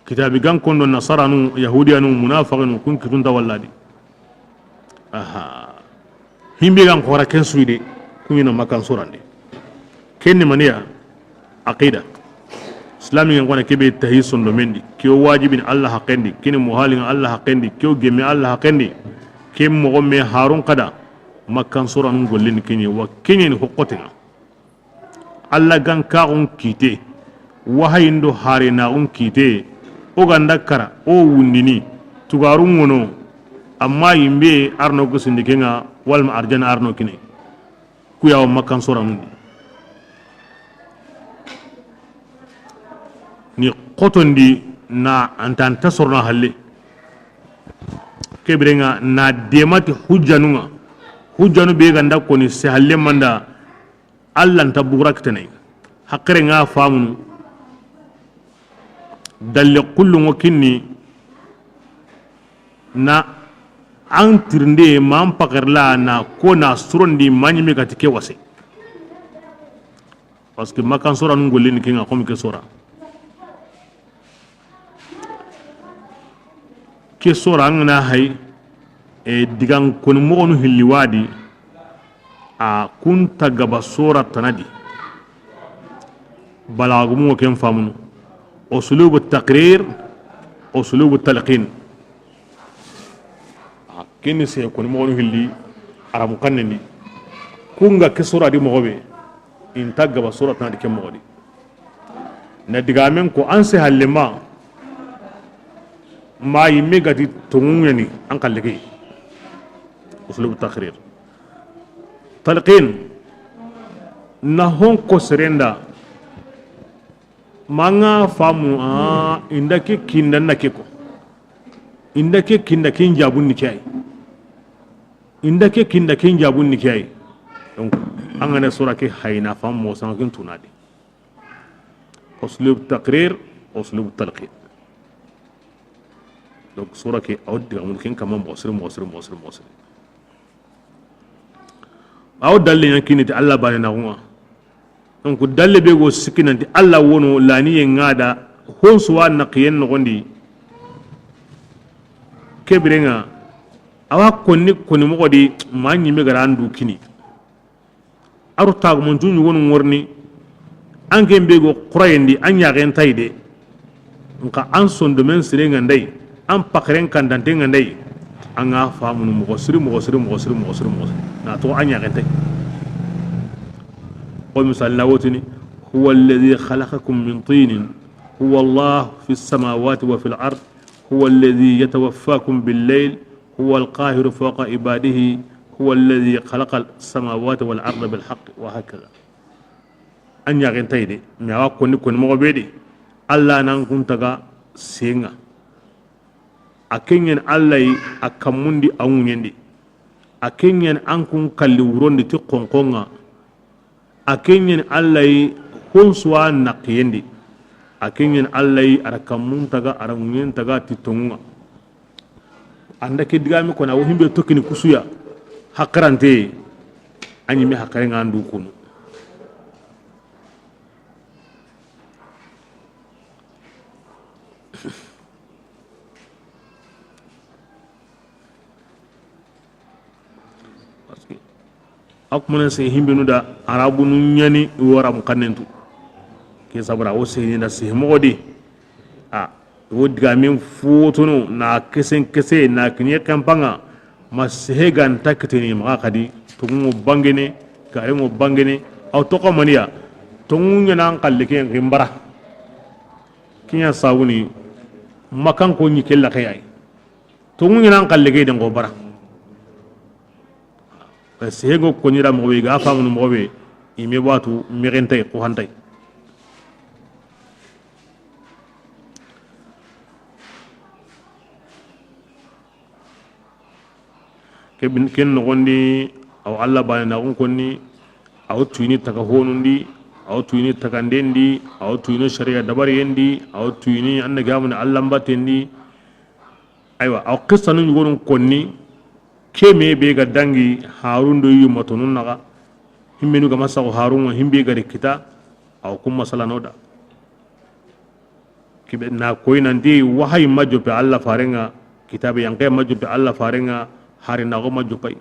كتابي كان كون نصارى يهودي منافق كون كيتون تولادي himbe gan khora ken suide kuina makan surande ken maniya aqida islami gan kona kebe tahison do mendi ke wajibin allah haqendi ken muhalin allah haqendi ke gemme allah haqendi kem mo me harun qada makan suran gollin keni wa kenen hukotina allah gan ka on kite wahayindo harina on kite o ganda kara o wundini tugarun wono amma yimbe arno ko sindikenga walma arjana arno kine kuya o makan sura mundi ni qotondi na antanta sorna halle kebrenga na demati hujjanu be ganda ko ni se halle manda allah ta burak tanay hakre nga famu dalle kullu ngokinni na antirnde man pakarla na ko na surondi manyime katike wase parce que makan sura ngolin kinga comme que sura ke sura ngana hay e digan kon mo onu hilliwadi a kunta gaba sura tanadi balagumu ken famunu uslub at-taqrir uslub at-talqin kini se ko ni mo hilli arabu kanni kunga ke sura di mogobe in tagga ba sura tan di ke mogodi na diga men ko an se halima ma yimme gati tunguni an kalleke uslub takhrir talqin na hon ko serenda manga famu indake kinda nakeko indake kinda kin jabun ni kai indake kinda kin jabun ni kai donc an gane sura ke hayna fam mo san kin tunadi uslub taqrir uslub talqin donc sura ke awdi amul kin kama mosir aw dalle yankini ti allah bani na huma donc dalle be go sikinanti allah wono lani ngada hon suwa naqiyen no gondi kebrenga awa konni mo di manyi me garandu kini aru tag mon tunyu won worni ange be go qurayndi anya gen tayde nka an sondo men sire ngandai an pakren kandante ngandai an ga famu mo siri na to anya gante ko misal na wotini huwa alladhi khalaqakum min tin huwa Allah fi as-samawati wa fil ard huwa alladhi yatawaffakum bil-layl huwa al-qahiru fawqa ibadihi huwa alladhi khalaqa as-samawati wal arda bil haqq wa hakadha anya gante de mi wa ko ni mo bedi Allah nan kuntaga senga akenyen Allah akamundi awunyende akenyen an kun kalli wurondi ti konkonga akenyen Allah honswa naqiyende akenyen Allah arakamuntaga arawunyentaga ti tonga anda ke digami ko na wo himbe tokkini kusuya hakarante anyi mi hakarenga andu kunu akmana se himbe nuda arabu nu nyani wara mu kannentu ke sabra o se ni na se modi a wo diga min fotono na kese na kinye kampanga mashegan takitini ma kadi tungu bangene kare mo bangene aw to ko maniya tungu nyana kallike ngimbara kinya sawuni makan ko nyi kella kayai tungu nyana kallike de ngobara sehego konira mo be ga famu mo be ime watu mirentay ko hantay kebin ken no gondi aw alla bana na gon konni aw tuini taka honundi aw tuini taka ndendi aw tuini sharia dabari yendi aw tuini anda gamu alla mbatendi aywa aw qissanu ngon konni keme be ga dangi harun do yu matonun naga himmenu ga masa harun himbe ga kita aw kum masala noda kibe na koy nandi wahay majjo pe alla farenga kitabe yang kay majjo pe alla farenga hari na go majjo pay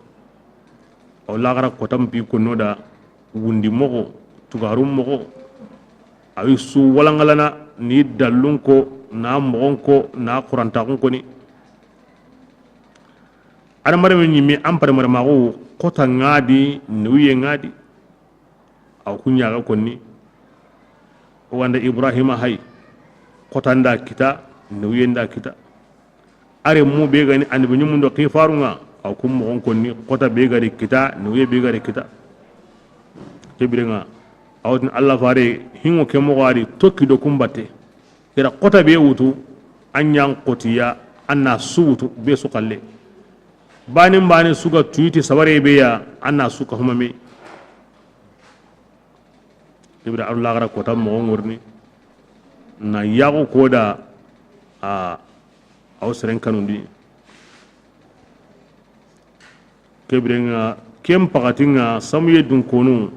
aw lagara ko tam bi ko noda wundi moko tugarum moko awi su walangalana ni dallun ko na mogon ko na qur'anta ko ni ada mara men yimi ampare mara mago kota ngadi nuye ngadi aw kunya ga konni wanda ibrahima hay kota nda kita nuye nda kita are mu be gani andi bu nyumundo qifarunga aw kum mo konni kota be gari kita nuye be gari kita kebirenga awtin allah fare hingo ke mo gari tokki do kumbate ira kota be wutu anyang kotiya anna suutu be sukalle banin suga tuiti sabare beya anna suka humame ibra Allah gara ko tam mo ngorni na yago koda a awsren kanundi kebrenga kem pagatinga samuye dun konu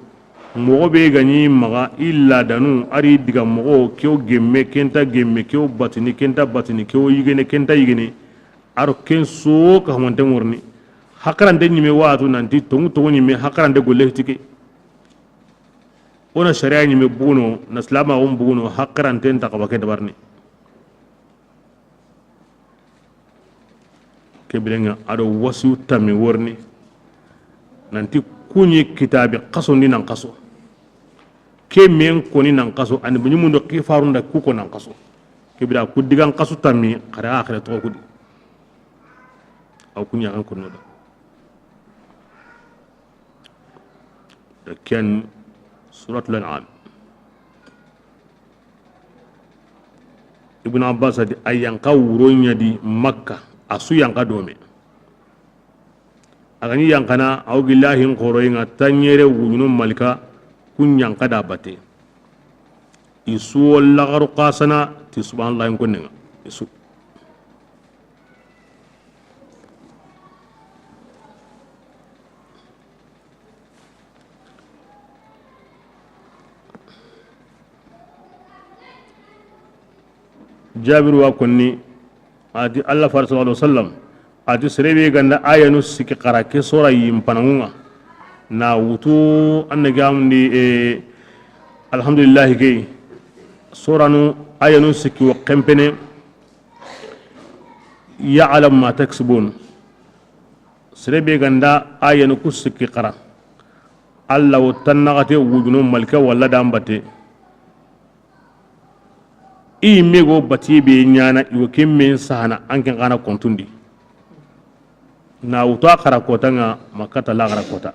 mo be gani maga illa danu ari diga mo kyo gemme kenta batini kenta batini kyo yigene kenta yigene aro ken so ka hamante ngorni hakarande nyime watu nanti tongu nyime hakarande golle tike ona sharia nyime buno na islama buno hakarante ta kabake dabarni kebirenga ado wasu tami worni nanti kunyi kitabe qaso ni nan qaso ke men koni nan qaso an bunyumundo kifarunda kuko nan qaso kebira ku digan qaso tami qara akhira to kudi aw kunya kan kono da kan suratul an'am ibn abbas di ayan kawronya di makkah asu yang kadome agani yang kana aw billahi qoroyinga tanyere wunun malika kunyan kada bate isu wallaghar qasana ti subhanallahi kunninga isu jabir wa kunni adi allah sallallahu alaihi wasallam adi serebe ganda ayanu siki qarake sura yimpanunga na wutu annagamni alhamdulillah ge suranu ayanu sikki wa kempene ya'lam ma taksubun serebe ganda ayanu ku sikki qara Allah tannagate wujunu malka walla dambate i mego bati be nyana iwo kemme sahana anken kana kontundi na wuta qara kota nga makata la qara kota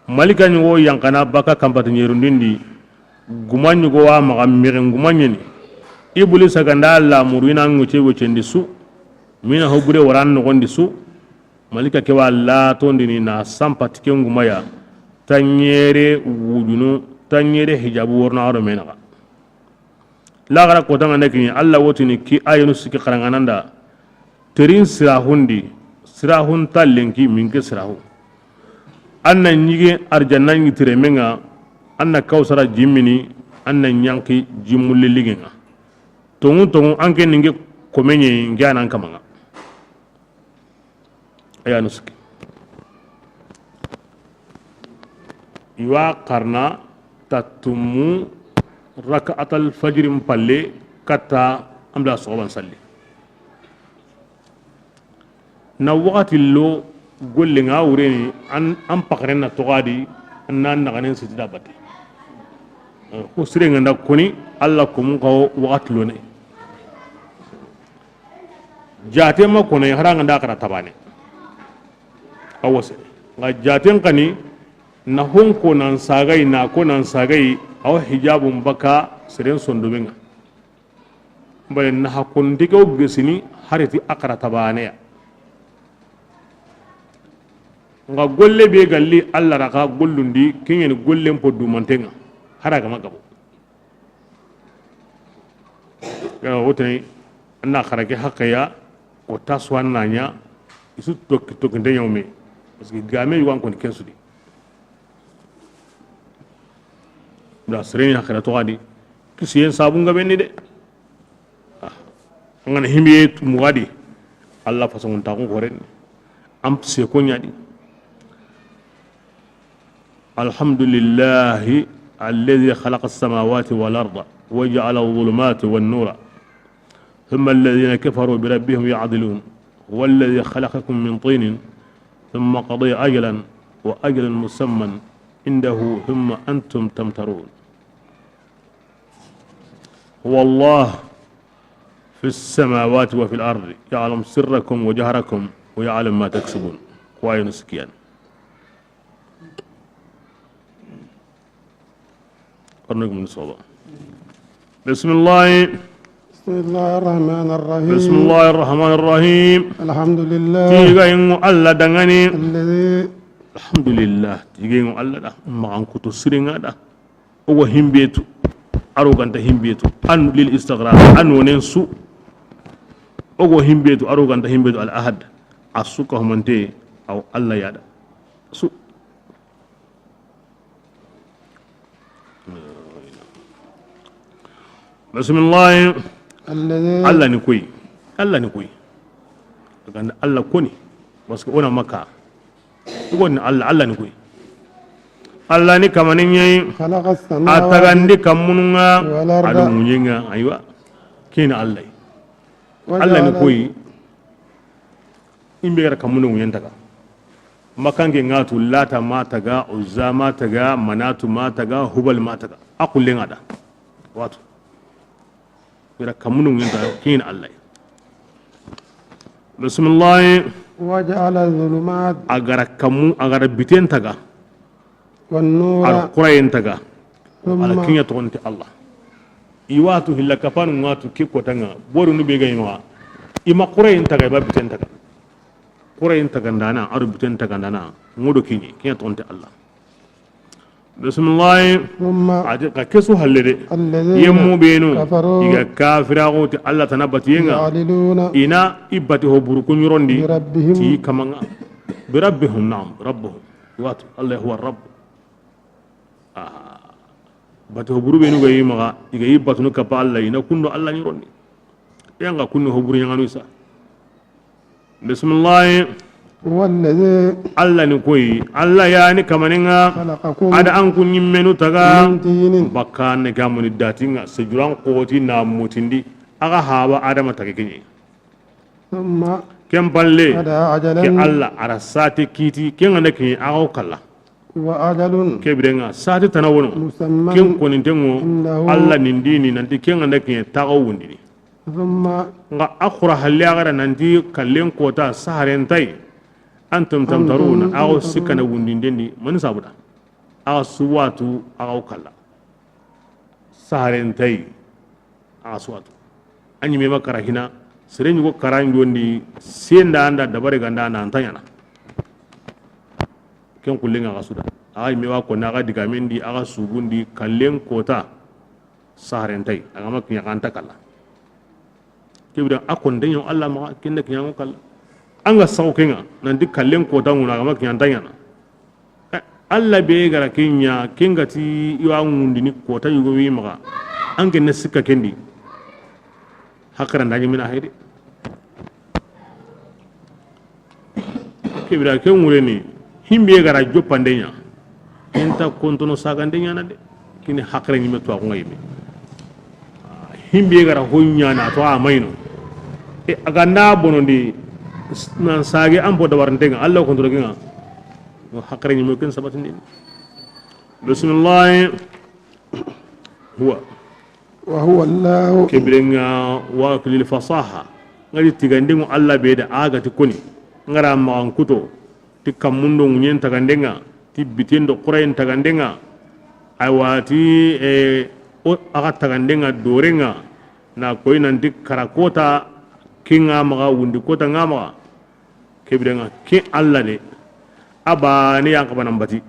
malika ni wo yankana baka kambata nyerundindi gumanyu go wa maga miren gumanyeni ibuli saganda la murina nguche wochendi su mina hobure waran no gondi su malika ke wala tondini na sampatike ngumaya tanyere wujunu tanyere hijabu worna aro menaga la gara ko tanga nekini alla wotini ki ayunu siki qarangananda terin sirahundi sirahun tallenki minke sirahu anna nyige arjanna ngi tiremenga anna kawsara jimmini anna nyanki jimulle ligenga tongu anke ninge komenye ngana kamanga aya nuski iwa qarna tatumu raka'atal fajr mpalle kata amla soban salli na wakati lo golle nga wureni an pakren na togadi nan naganen sitida bate ko sirenga ndak koni alla ko mun ko wakati lo ne jate ma kono haranga ndakara tabane awose nga jaten kani na honko nan sagai na ko nan sagai aw hijabun baka siren sondomenga mbale na hakon diko gesini hariti akara tabane nga golle be galli alla raka gollundi kingen gollen poddu mantenga haraga magabo ya wotani anna kharage hakaya o taswan nanya isu tok ndeyome parce que game yuwan ko kensudi da sireni hakara to adi kisiyen sabunga benni de ngana himiye muwadi alla fason ta ko ren am se ko nyadi alhamdulillah alladhi khalaqa as-samawati wal arda waja'ala adh-dhulumati wan nura ثم الذين كفروا بربهم يعدلون هو الذي خلقكم من طين ثم قضي أجلا وأجل مسمى عنده ثم أنتم تمترون هو الله في السماوات وفي الأرض يعلم سركم وجهركم ويعلم ما تكسبون كواين سكيان قرنكم من الصلاة بسم الله بسم الله الرحمن الرحيم بسم الله الرحمن الرحيم الحمد لله تيغاينو الله دغاني الذي الحمد لله تيغاينو الله دا ما انكو تو سيرينغا دا او هيمبيتو aroganта himbeto an lil istighrar an wonen su ogo himbeto aroganta himbeto al ahad asuka humante aw alla yada su bismillah الذي alla ni koy ganda alla koni parce que ona maka gonni alla ni koy alla ni kamanin yayi خلق السماوات atagandi kamununga والأرض adu munyenga aywa kina alla alla ni koy imbe gara kamunun yentaka makange ngatu lata mataga uzza mataga manatu mataga hubal mataga akulle ngada watu gara kamunun yentaka kina alla bismillah وجعل الظلمات agara kamu agara bitentaga والنور al qurayentaga ثم ala kinya tonti allah iwatu hilla kafanu ngatu kiko tanga boru nu be gayma ima qurayentaga ba bitentaga qurayentaga ndana aru bitentaga ndana ngodo kinya tonti allah bismillah ثم ade ka kesu hallede الذين yemmu benu كفروا iga kafira goti allah tanabati yenga يعدلون ina ibati ho buru ko nyorondi بربهم ti kamanga birabbihum na'am rabbuhum iwatu allah huwa rabb batu hoburu benu ga yima iga yibatu no kapa Allah ina kunno Allah nyironni yanga kunno hoburu yanga no isa bismillah والذي Allah ni koyi Allah ya ni kamaninga خلقكم ada an kun yimmenu taga من طين bakkan ne gamuni datinga sejuran qoti na mutindi aga haba adama tage kenye ثم kem balle هذا ke أجل Allah ara sati kiti kenga ne kenye aga kala وأجل ke birenga sati tanawono مسمى ken konintengo إنه Allah nindini nanti kenga ne kenye taga wundini ثم nga akhura halli agara nanti kallen kota saharen tai antum tamtaruna aw sikana wundindendi man sabuda aw suwatu aw kala saharen tai aw suwatu anyi me makara hina serenyu ko karangi wondi senda anda dabare ganda na antanya na ken kullenga gasuda ay me wa ko na ga diga mendi aga sugundi kallen kota saharen tai aga maknya kanta kala kibira akon denyo Allah ma kinda kinyango kala anga saukenga nanti kallen kota nguna ga maknya antanya na Allah be gara kenya kenga ti iwa ngundi ni kota yugo wi maga ange ne sikka kendi hakran dañi mina hayde kibira ken wureni himbe gara joppandenya enta kontono sagandenya na de kini hakra ni meto ko ngaybe himbe gara honya na to amayno e aga na bonondi nan sage am bo dabarntenga Allah ko ndorogenga hakra ni mo ken sabatini bismillah huwa وهو الله kibrenga wa kulil fasaha ngari tigandingo Allah be da aga ti koni ngara ma kuto ti kamundo nyen tagandenga ti bitendo qurain tagandenga awati o aga tagandenga dorenga na koy nanti karakota kinga maga wundi kota ngama kibrenga ki Allah de abani yang kabanam bati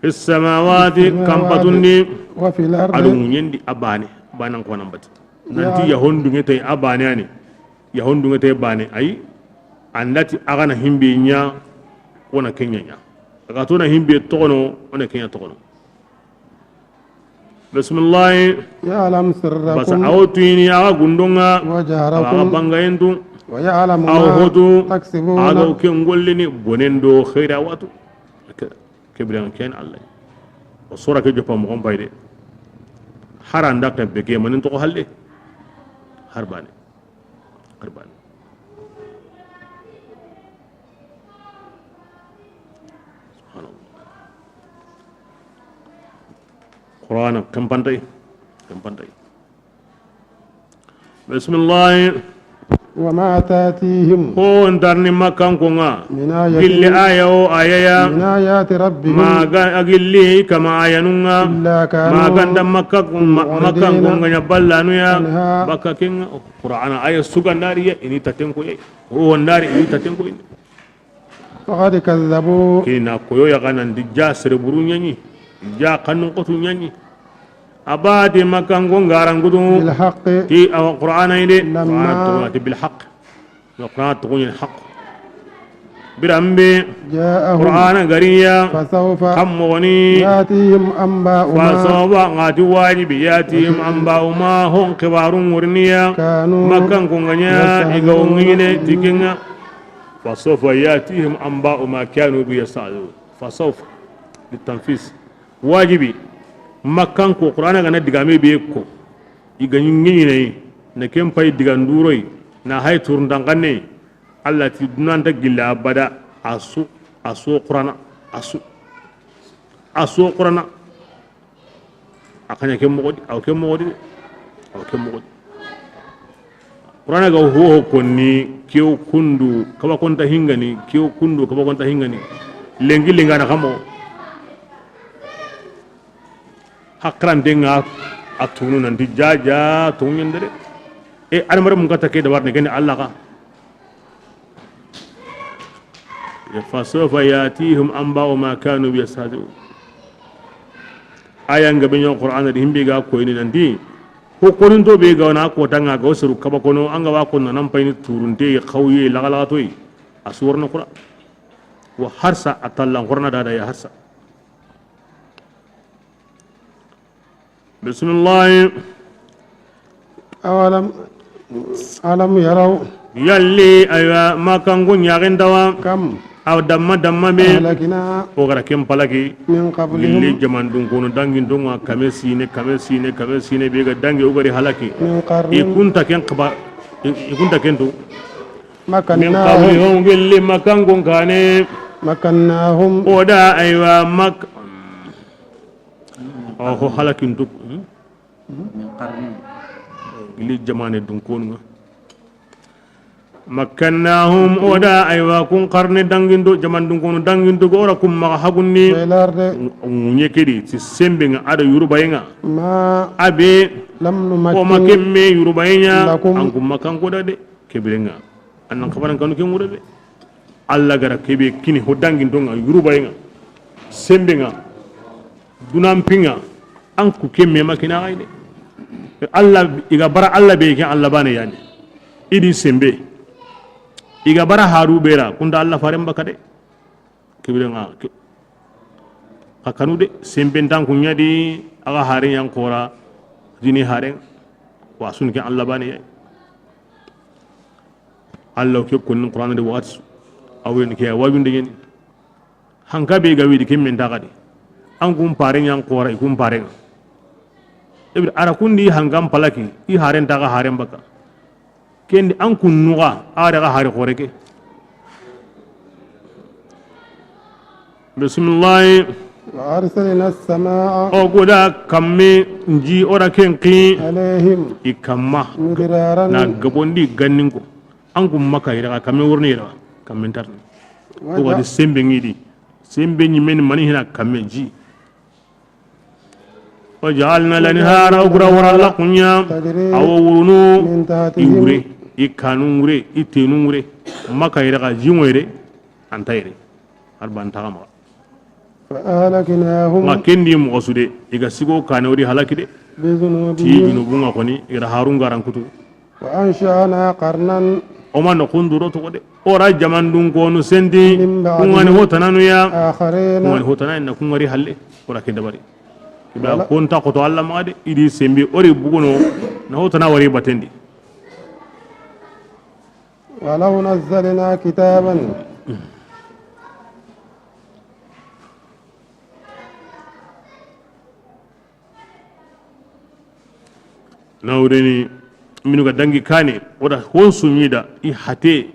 issamawati kampatunni وفي الأرض adu nyendi abane banan ko nambati nanti yahondu ngete abane ani yahondu ngete bane ay andati agana himbe nya wona kenya nya aga to na himbe tokono wona kenya tokono bismillah يعلم basa سركم awtini aga gundonga aga وجهركم bangayentu ويعلم aw ما hotu تكسبون aga ke ngollini bonendo khaira watu kebran ken Allah o sura ke jopa mo bayde haranda ta bege manin to halle harbane subhanallah qur'an kam pantai bismillah وما تاتيهم ko ndarni makkan ko nga من gilli آية aya o ayaya من آيات ربهم maga agilli kama ayanunga إلا maganda كانوا makkan ko nga ballanu ya عنها baka ken qur'ana aya suga nariya ini taten ko ye o ndari ini taten ko ini فقد كذبوا kina koyo ya kanan di jasre burunya ni ja kanun ko tunyani abadi makkan ko ngarangudu بالحق ti aw qur'ana ide لما qur'ana to bil haqq qur'ana to bil haqq birambe جاءهم qur'ana gariya فسوف kam woni يأتيهم أنباء ما fasoba ngati wajibi yatihim amba uma hon kibarun wurniya كانوا makan ko nganya iga ngine tikinga fasofa yatihim amba uma kanu bi yasadu fasofa litanfis wajibi makan ko qur'ana ga na digame be ko iga ngine na kem pay diganduroi na hay turndanganne Allah ti dunan ta gilla bada asu qur'ana asu qur'ana akanya kem mogodi aw kem mogodi qur'ana ga ho konni kiyo kundu kaba konta hingani kiyo kundu kaba konta hingani lengi lengana kamo hakran denga atunu nanti jaja tunyen dere e armar mun kata ke da warne gani Allah ka ya fasofa yatihum anba'u ma kanu yasadu ayan ga benyo qur'ana di himbe ga ko ni nanti ko konin to be ga na ko tanga ga usuru kaba kono anga wa ko nan payni turunte khawye lagala toy asurna qur'an wa harsa atallan qur'ana da ya harsa بسم الله ألم يروا yalli aywa makangu nyagen dawa كم aw damma be أهلكنا o gara kem palaki من gilli قبلهم jaman dun kono dangin dunga kame sine be ga dangi o gari halaki من قرن ikunta ken to min مكناهم qablihum gilli makangu kane مكناهم oda aywa ho halakin duk من قرن gilli jamane dun kono makkannahum oda aywa kun qarne dangindo jaman dun kono dangindo gora kum ma hagunni في الأرض nyekedi si sembe nga ada yurubayenga ما abe لم o نمكن makemme yurubayenya lakum. an kum makan ko de kebirenga annan kabaran kanu ken ngura de alla gara kebe kini ho dangindo nga yurubayenga sembe nga dunam pinga an ku kemme makina ayde alla iga bara alla be ken alla bane yani idi sembe iga bara haru bera kunda alla faren bakade kebirenga kakanu de semben tan kunya di aga haren yang kora dini haren wasun ke Allah bani ya Allah ke kunnin Qur'an de wat awen ke wabin de yen hanka be gawi di kimmen takadi an kum paren yang kora ikum paren ibir ara kundi hangam palaki I haren taga haren baka kendi an kunnuga ara ga hare kore ke bismillah وأرسلنا السماء o goda kamme nji ora kenki عليهم ikamma مدرارا na gabondi gannin ko an kum maka ira kamme wurni ira kamme tar ko wadi sembe ngidi sembe ni men mani hina kamme ji o ja'alna lanhara ugra wara la kunya aw wurunu من تحتهم iure ikanungure itenungure maka ira ka jingwere antayre arban tagama فأهلكناهم ma kendi mo osude iga sigo kanori halaki de ti بذنوبهم junubunga koni ira harun garan kutu وأنشأنا قرنا o man no kunduro to de ora jaman dun ko no sendi Min ba'di- kungani hotananu ya آخرين kungani hotana na kungari halle ora ke dabari kiba konta ko to Allah ma de idi sembi ori bugono na hotana wari batendi ولو نزلنا كتابا nawreni minu ga dangi kane oda hon sumida I hate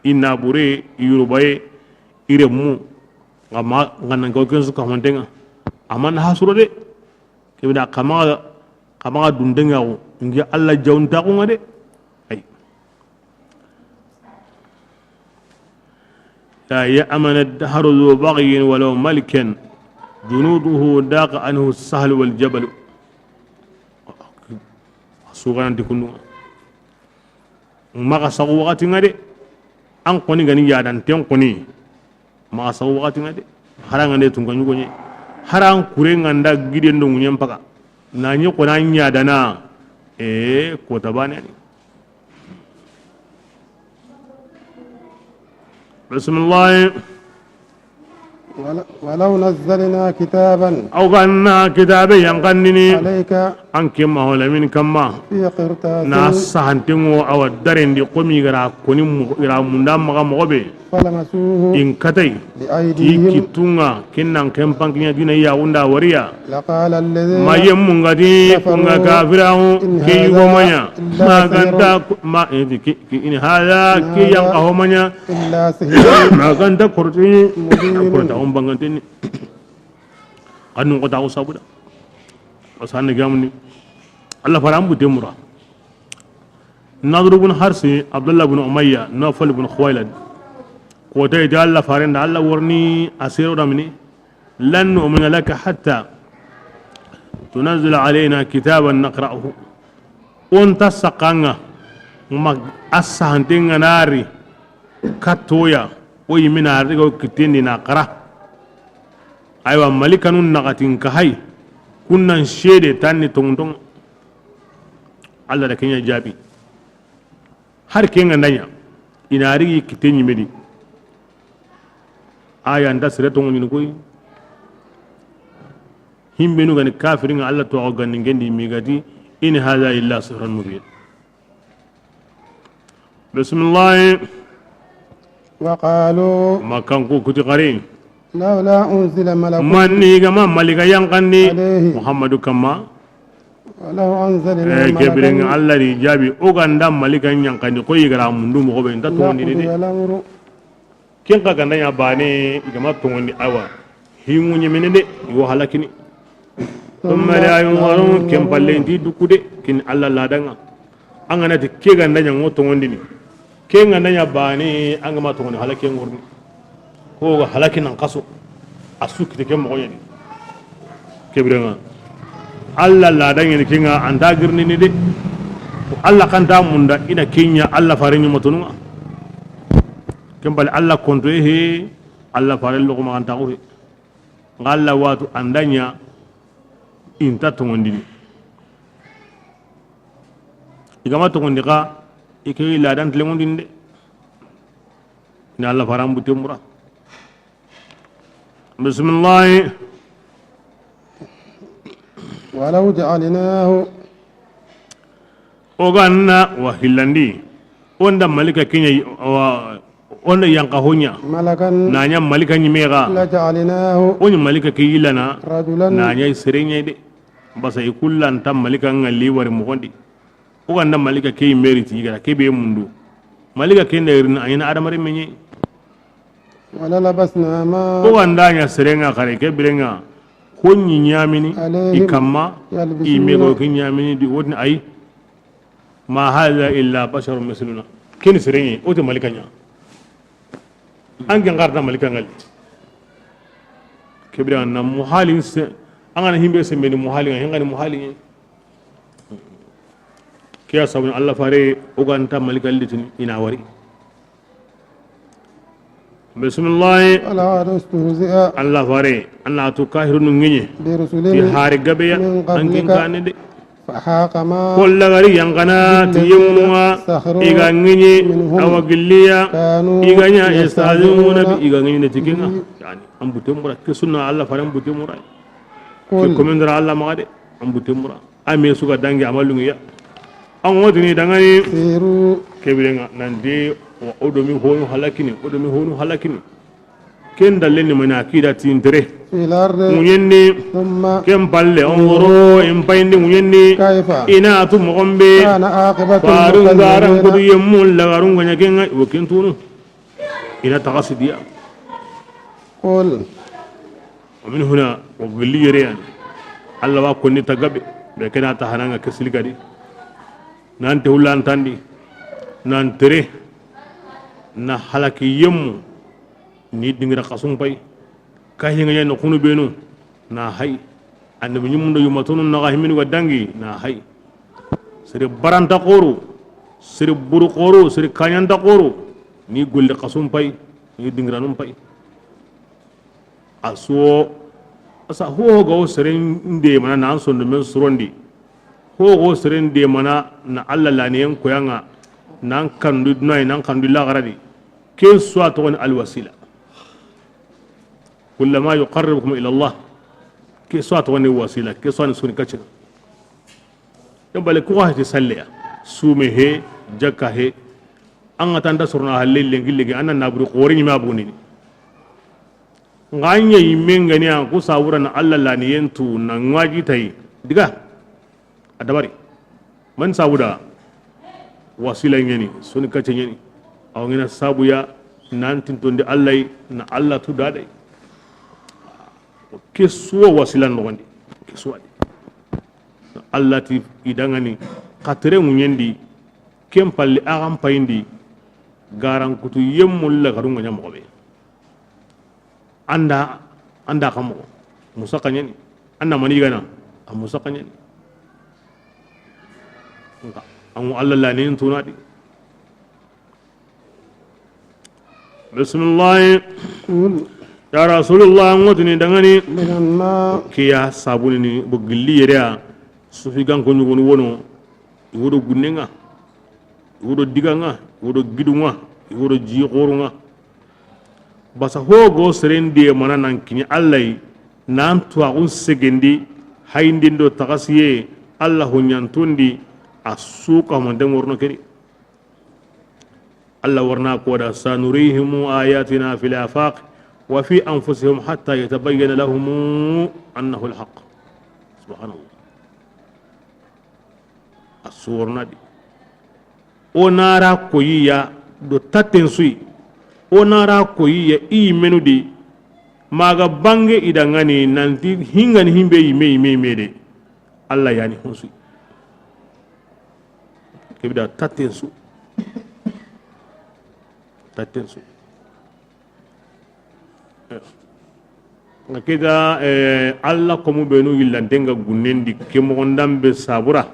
I nabure I yurubaye ire mu ngama ngana ko kensu ka hondenga aman hasuro de kebida kama dundenga o ngi alla jawnta ko ngade ay ya amana dahru zu baghin walau malikan junuduhu daqa anhu as-sahl wal jabal sugananti kundu maka sagu wakati ngade an koni gani yadan ten koni maka sagu wakati ngade haranga ne tunga nyugo nye haran kure nganda gide ndo ngunyem paka na nyi kona nyadana ko tabane ni bismillah ولو نزلنا كتابا أو غنا كتابي ينقنني عليك أنك ما هو لمن كما في قرطاس ناس هانتمو أو الدرين دي قومي غرا كوني غرا مندام مغا مغبي فلمسوه إن كتاي بأيديهم تيكي تونغا كنان كمبان كنيا دينا يا وندا وريا لقال الذين ما يمون غدي كونغا كافراو كي يغومانيا ما غندا ما إن هذا كي ينقهومانيا إلا سحر ما غندا كورتي مبين كورتا أمبانغتيني أنو قطعو سابودا وسان جامني الله فرام بتمرا نضر بن حرسي عبد الله بن أمية نوفل بن خويلد قوتي دي الله فارن الله ورني أسير رمني لن نؤمن لك حتى تنزل علينا كتابا نقرأه وانت سقانا ما أسهنتين ناري كتويا ويمنا ريغو كتيني نقرأ أيوة ملكانون نغتين كهي كنا نشيدي تاني تونتون الله da kenya jabi har kenga ndanya ina rigi kitenyi medi aya nda sire to ngoni koy himbe nu gani kafirin Allah to ganni ngendi migati in hadha illa sihrun mubin bismillah وقالوا makanku kuti qari لولا أنزل ملك manni gama malika yankandi عليه muhammadu kama ولو أنزلنا kebirin ملكا allah ri jabi oganda malika yankandi ko yigara mundu mo be nta to ni لقضي de الأمر ken ka ganda ya bane igama to ni awa himu nyemene de yo halakini ثم لا ينظرون كم بالين dukude kin allah ladanga angana te ke ganda nya ngoto ngondini ke ganda nya bane angama to ni halake ngorni ko ga halaki nan kaso asuk te ke mo yeni kebirenga allah ladanga ni kinga anda girni ni de allah kanta munda ina kenya allah farinyo motunga kembali allah konto he allah farel ko ma anta ko he ngalla watu andanya inta tongondini igama tongondi ka ike ladan tlemondin de ni allah faram butte mura bismillah ولو جعلناه oganna wa hillandi onda malika kenya onda yanka honya ملكا nanya malika nyimega لجعلناه onyi malika kiyilana رجلا nanya serenye de basa ikullan tam malika ngalli wari mugondi oganda malika kay meriti gara kebe mundu malika kenda irna ayina adamare menye وللبسنا ما oganda nya serenga kare kebirenga konyi nyamini عليهم ikamma يلبسون imego kinyamini di wodni ay ma hadha illa basharun misluna ken serenye ote malika nya ange ngarda malika ngal kebira na muhalin se angana himbe se meni muhalin ngani muhalin kiya sabun allah fare oganta malika litin ina wari bismillah ولا استهزئ allah fare allah to kahirun ngenye برسل ti hari gabe ya من angin قبلك kanede فحاق ما kolla gari yangana tiyemwa iga ngenye awagilliya كانوا iganya yastazimuna bi iga ngenye tikinga yani ambute mura ke sunna allah fare ambute mura ke قل komendra allah magade ambute mura ame suga dangi amalungu ya an wodini dangani سيروا kebirenga nande wa odomi honu halakini ken daleni mana akida tintere في الأرض munyenni ثم ken palle onzoro en payndi munyenni كيف ina atu mogombe كان عاقبة farun garan kudu المكذبين yemmul la garun gonya kenga wokin tunu ina tagasidiya قل ومن هنا وقلي يريان الله wa konni tagabe be kena ta hananga kesili gadi nan te hulan tandi nan tere na halaki yemmu ni dingira kasum pay kahi nga no kunu benu na hay annabi nyumundo yumatunu na gahimin wadangi na hay sere baranta qoru sere buru qoru sere kanyanta qoru ni golle kasum pay ni dingira num pay aso asa hogo sere inde mana nan sondo men surondi hogo sere inde mana na alla laniyen koyanga nan kandu noy nan kandu la garadi ke soit on al wasila kullama yuqarribukum ila allah ke soit on wasila ke soit sun kace yambale ko ha salliya sume he jakka he an atanda surna halle lengi anan nabru qori ma buni nganya yimengani an ku sawura na allah laniyen tu na ngaji tai diga adabari man sawuda wasila ngeni suni kace ngeni aw ngena sabu ya nan tintonde allah na allah tu dade ke suwa wasila no wandi ke suwa allah ti idangani khatre munyendi kem palli agam payindi garan kutu yemmul la garunga nyam gobe anda kamo musaka nyeni anda mani gana musaka nyeni nka an Allah la ne tunadi bismillah قل ya rasulullah ngotini dangani من الماء kiya sabuni ni bugilli yere sufi gan ko nyugo wono wodo gunnenga wodo diganga wodo gidunga wodo ji qorunga basa hogo serendi mana nan kini Allah nan tuwa un segendi hayndi do tagasiye Allah hunyantundi asuka mo den worno kedi الله ورنا كودا سنريهم آياتنا في الآفاق وفي أنفسهم حتى يتبين لهم أنه الحق سبحان الله السورة دي ونارا كويا دو تاتنسوي ونارا كويا إي منو دي maga bange idangani nanti hingani himbe ime de Allah yani honsu kebida tatensu ngakeda Allah komu benu yillantenga gunnendi kemogondambe sabura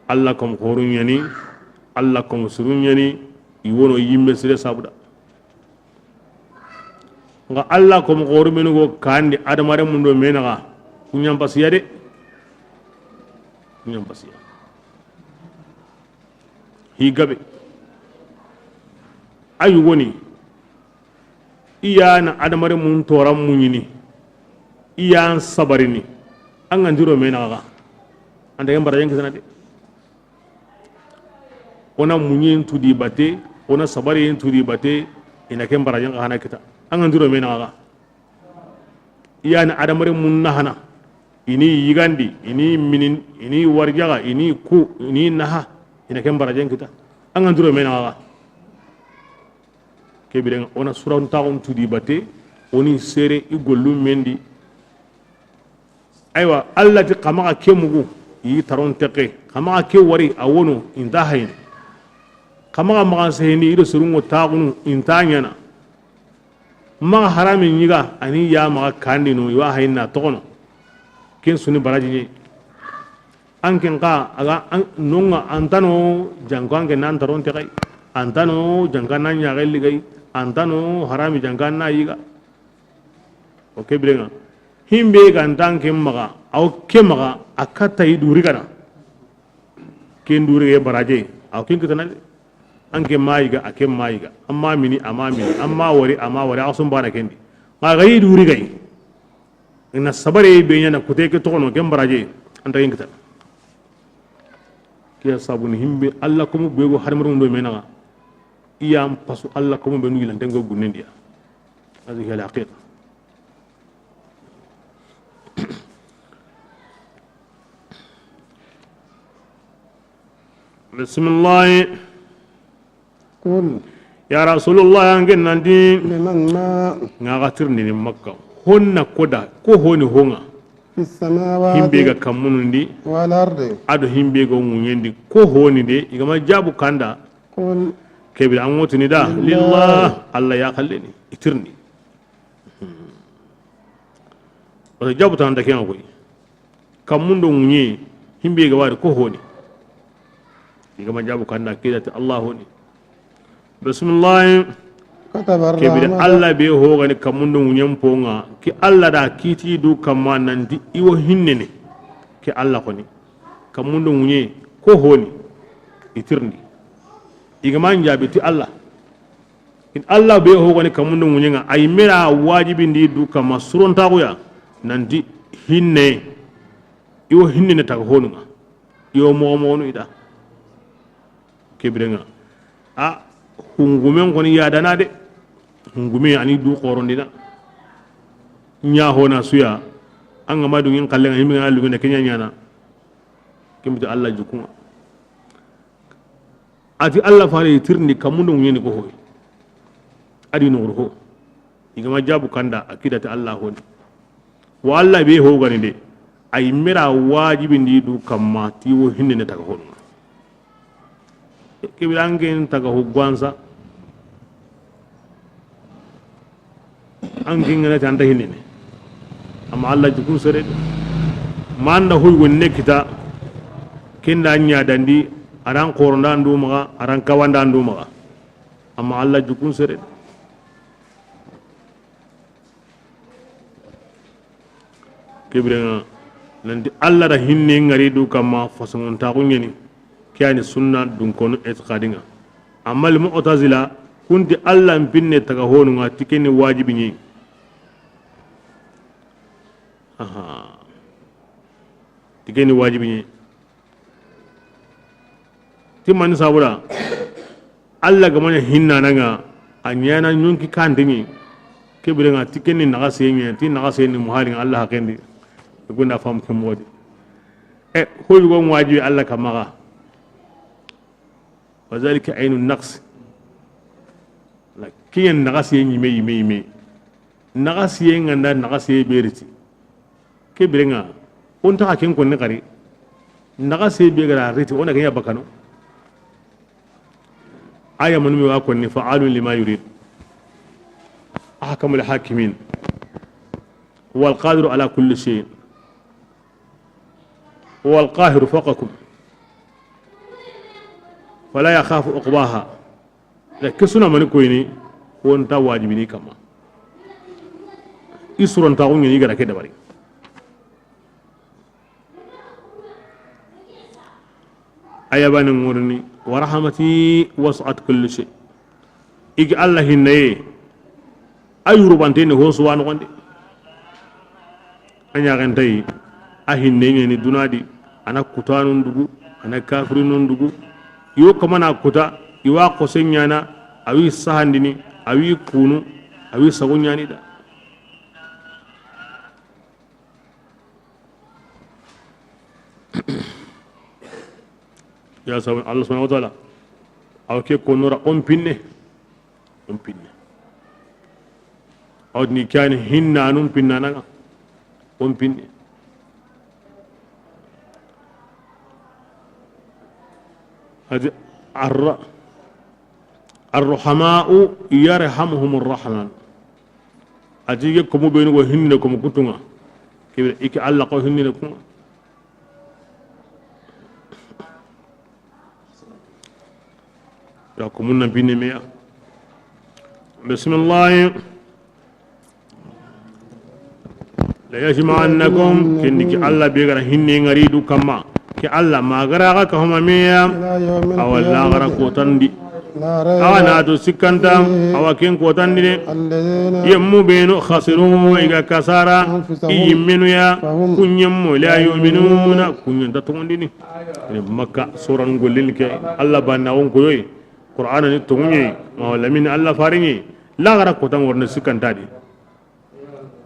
Allah kom horunyani Allah kom surunyani iwono yimme sire sabuda nga Allah ko mo goru menu go kandi adamare mundo menaga kunyam pasiya de kunyam pasiya higabe ayu woni iya na adamare mun toram munyini iya sabarini an ngandiro menaga anda yam barajen kesana de ona munyin tudi bate ona sabari tudi bate ina kem barajen kana kita an duro mena ga iyana adamare mun nahana ini yigandi ini minin ini warjaga ini ku ini naha ina ken barajen kita an duro mena ga kebiren ona suran taun tudi bate oni sere igollu mendi aywa Allah ti kama ke mugu yi taron teke kama ke wari awono inda hayin kama ma sehni ido surungo taunu intanyana ma harami nyiga ani ya ma kandi no wa hayna tokono ken suni baraji ni anken ka aga nonga antano jangwange nan taron te kai antano jangana nya gali gai antano harami jangana yiga oke brenga himbe gantan ken maga au ke maga akata iduri kana ken duri e baraje au ken kitana anke mayiga ake mayiga amma mini amma wari asun bana kendi ma gayi duri gai ina sabare be nyana kute ke tokono kem baraje anta yingta kiya sabuni himbe Allah ko mu bego harmar ndo menaga iyam pasu Allah ko mu be nugi lantengo gunendia hadi hiya al-haqiqa bismillah قل يا رسول الله يانجن نندي لمن ما غاتر ني مكة هن كودا كو هوني هونغا في السماوات himɓega kammunundi والأرض aɗo himɓega muñendi ko honi de igama jabu kanda قل keɓe an wotini da lillah allah yakalleni itirni oto jabu tan dakenga koy kammundo muñe himɓega wari ko honi igama jabu kanda kedati allah honi bismillah كتب kebire الرحمن allah be hogani kammundo muñen ponga ki allah da kiti du kamma nanti iwo hinnene ke allah koni kammundo muñe ko honi itirndi igama jabi ti allah in allah be hogani kammundo muñe nga ay mera wajibi ndi du kamma surontakuya nanti hinne iwo hinnene taga honunga iwo mogomogono ida kebire nga a hungumen koni yadana de hungume ani du qorondina nya hona suya an ga madu ngin kallen himi ngalu ne kenya nyana kimti Allah jukuma ati Allah faare tirni kamundo ngeni ko hoy adi no ho igama jabu kanda akidati Allah honi wa Allah be ho gani de ay mira wajibi ndi du kamma ti wo hinne ne taga hono kibirangen taga ho gwansa an kingana ta anda hinne amma Allah jukun sere manda hoy wonne kita kinda nya dandi aran qoronda ndu maga aran kawanda ndu maga amma Allah jukun sere kibrenga nanti Allah da hinne ngari du kama fason ta kunyeni kiyani sunna dun kono etiqadinga amma al mu'tazila kunti Allah mpinne taga honu nga tikeni wajibi ni aha tikeni wajibi ni timani sabura alla gamanya hinna nanga anyana nyunki kandingi kebirenga tikeni naga senye ti naga senni muharin alla hakendi gunda fam kemodi hoy go wajibi alla kamaga wazalika ainu naqs la kiyen naga senyi me naga senga nda naga se beriti kebirenga on ta ken ko ne kari naga se be gara riti ona kenya bakano aya man mi wa ko ni fa'alun lima yurid ahkamul hakimin wal qadiru ala kulli shay wal qahiru fawqakum wala yakhafu uqbaha lakin suna man ko ni on ta wajibi ni kama isron ta ni gara ke da bari ayabani ngurni wa rahmati was'at kulli shay igi allah hinne ayuru bante ne ho suwan gonde anya gantai a hinne ni dunadi ana kutanun dugu ana kafirinun dugu yo kamana kuta iwa kosenyana awi sahandini awi kunu awi sagunyani da ya sabu Allah subhanahu wa ta'ala awke konora on pinne awni kan hinna num pinna naga on pinne hadi arrahma'u yarhamuhumur rahman adige ko mo benu go hinne ko mo kutunga kebe iki Allah ko hinne ko ya ko mun na binne me bismillah la yajma'annakum kinki Allah be gara hinne ngaridu kama ki Allah magara ka homa meya awalla gara ko tandi awana to sikanta awaken ko tandi de yemmu benu khasiru iga kasara yiminu ya kunyemmu la yu'minuna kunyanta to ndini makka suran golil ke Allah banna won ko yoy qur'ana ni to ngi wala min Allah faringi la gara ko tan worna sikanta di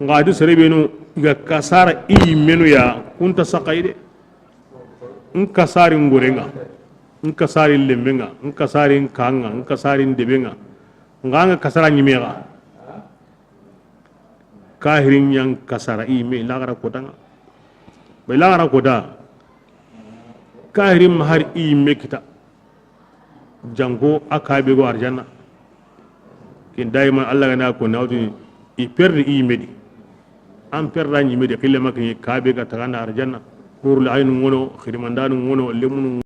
ngadi serebenu iga kasara yiminu ya kunta saqaide in kasari ngurenga in kasari lembenga in kasari kanga in kasari debenga nganga kasara nyimega kahirin yang kasara ime lagara kodanga be lagara koda kahirin mahar ime kita jango akabe go arjanna kin daiman Allah gana ko nawdi i perdi ime di am perda nyime de kille makni kabe ga tagana arjanna pour la aynu ngono khirmandanu ngono lemunu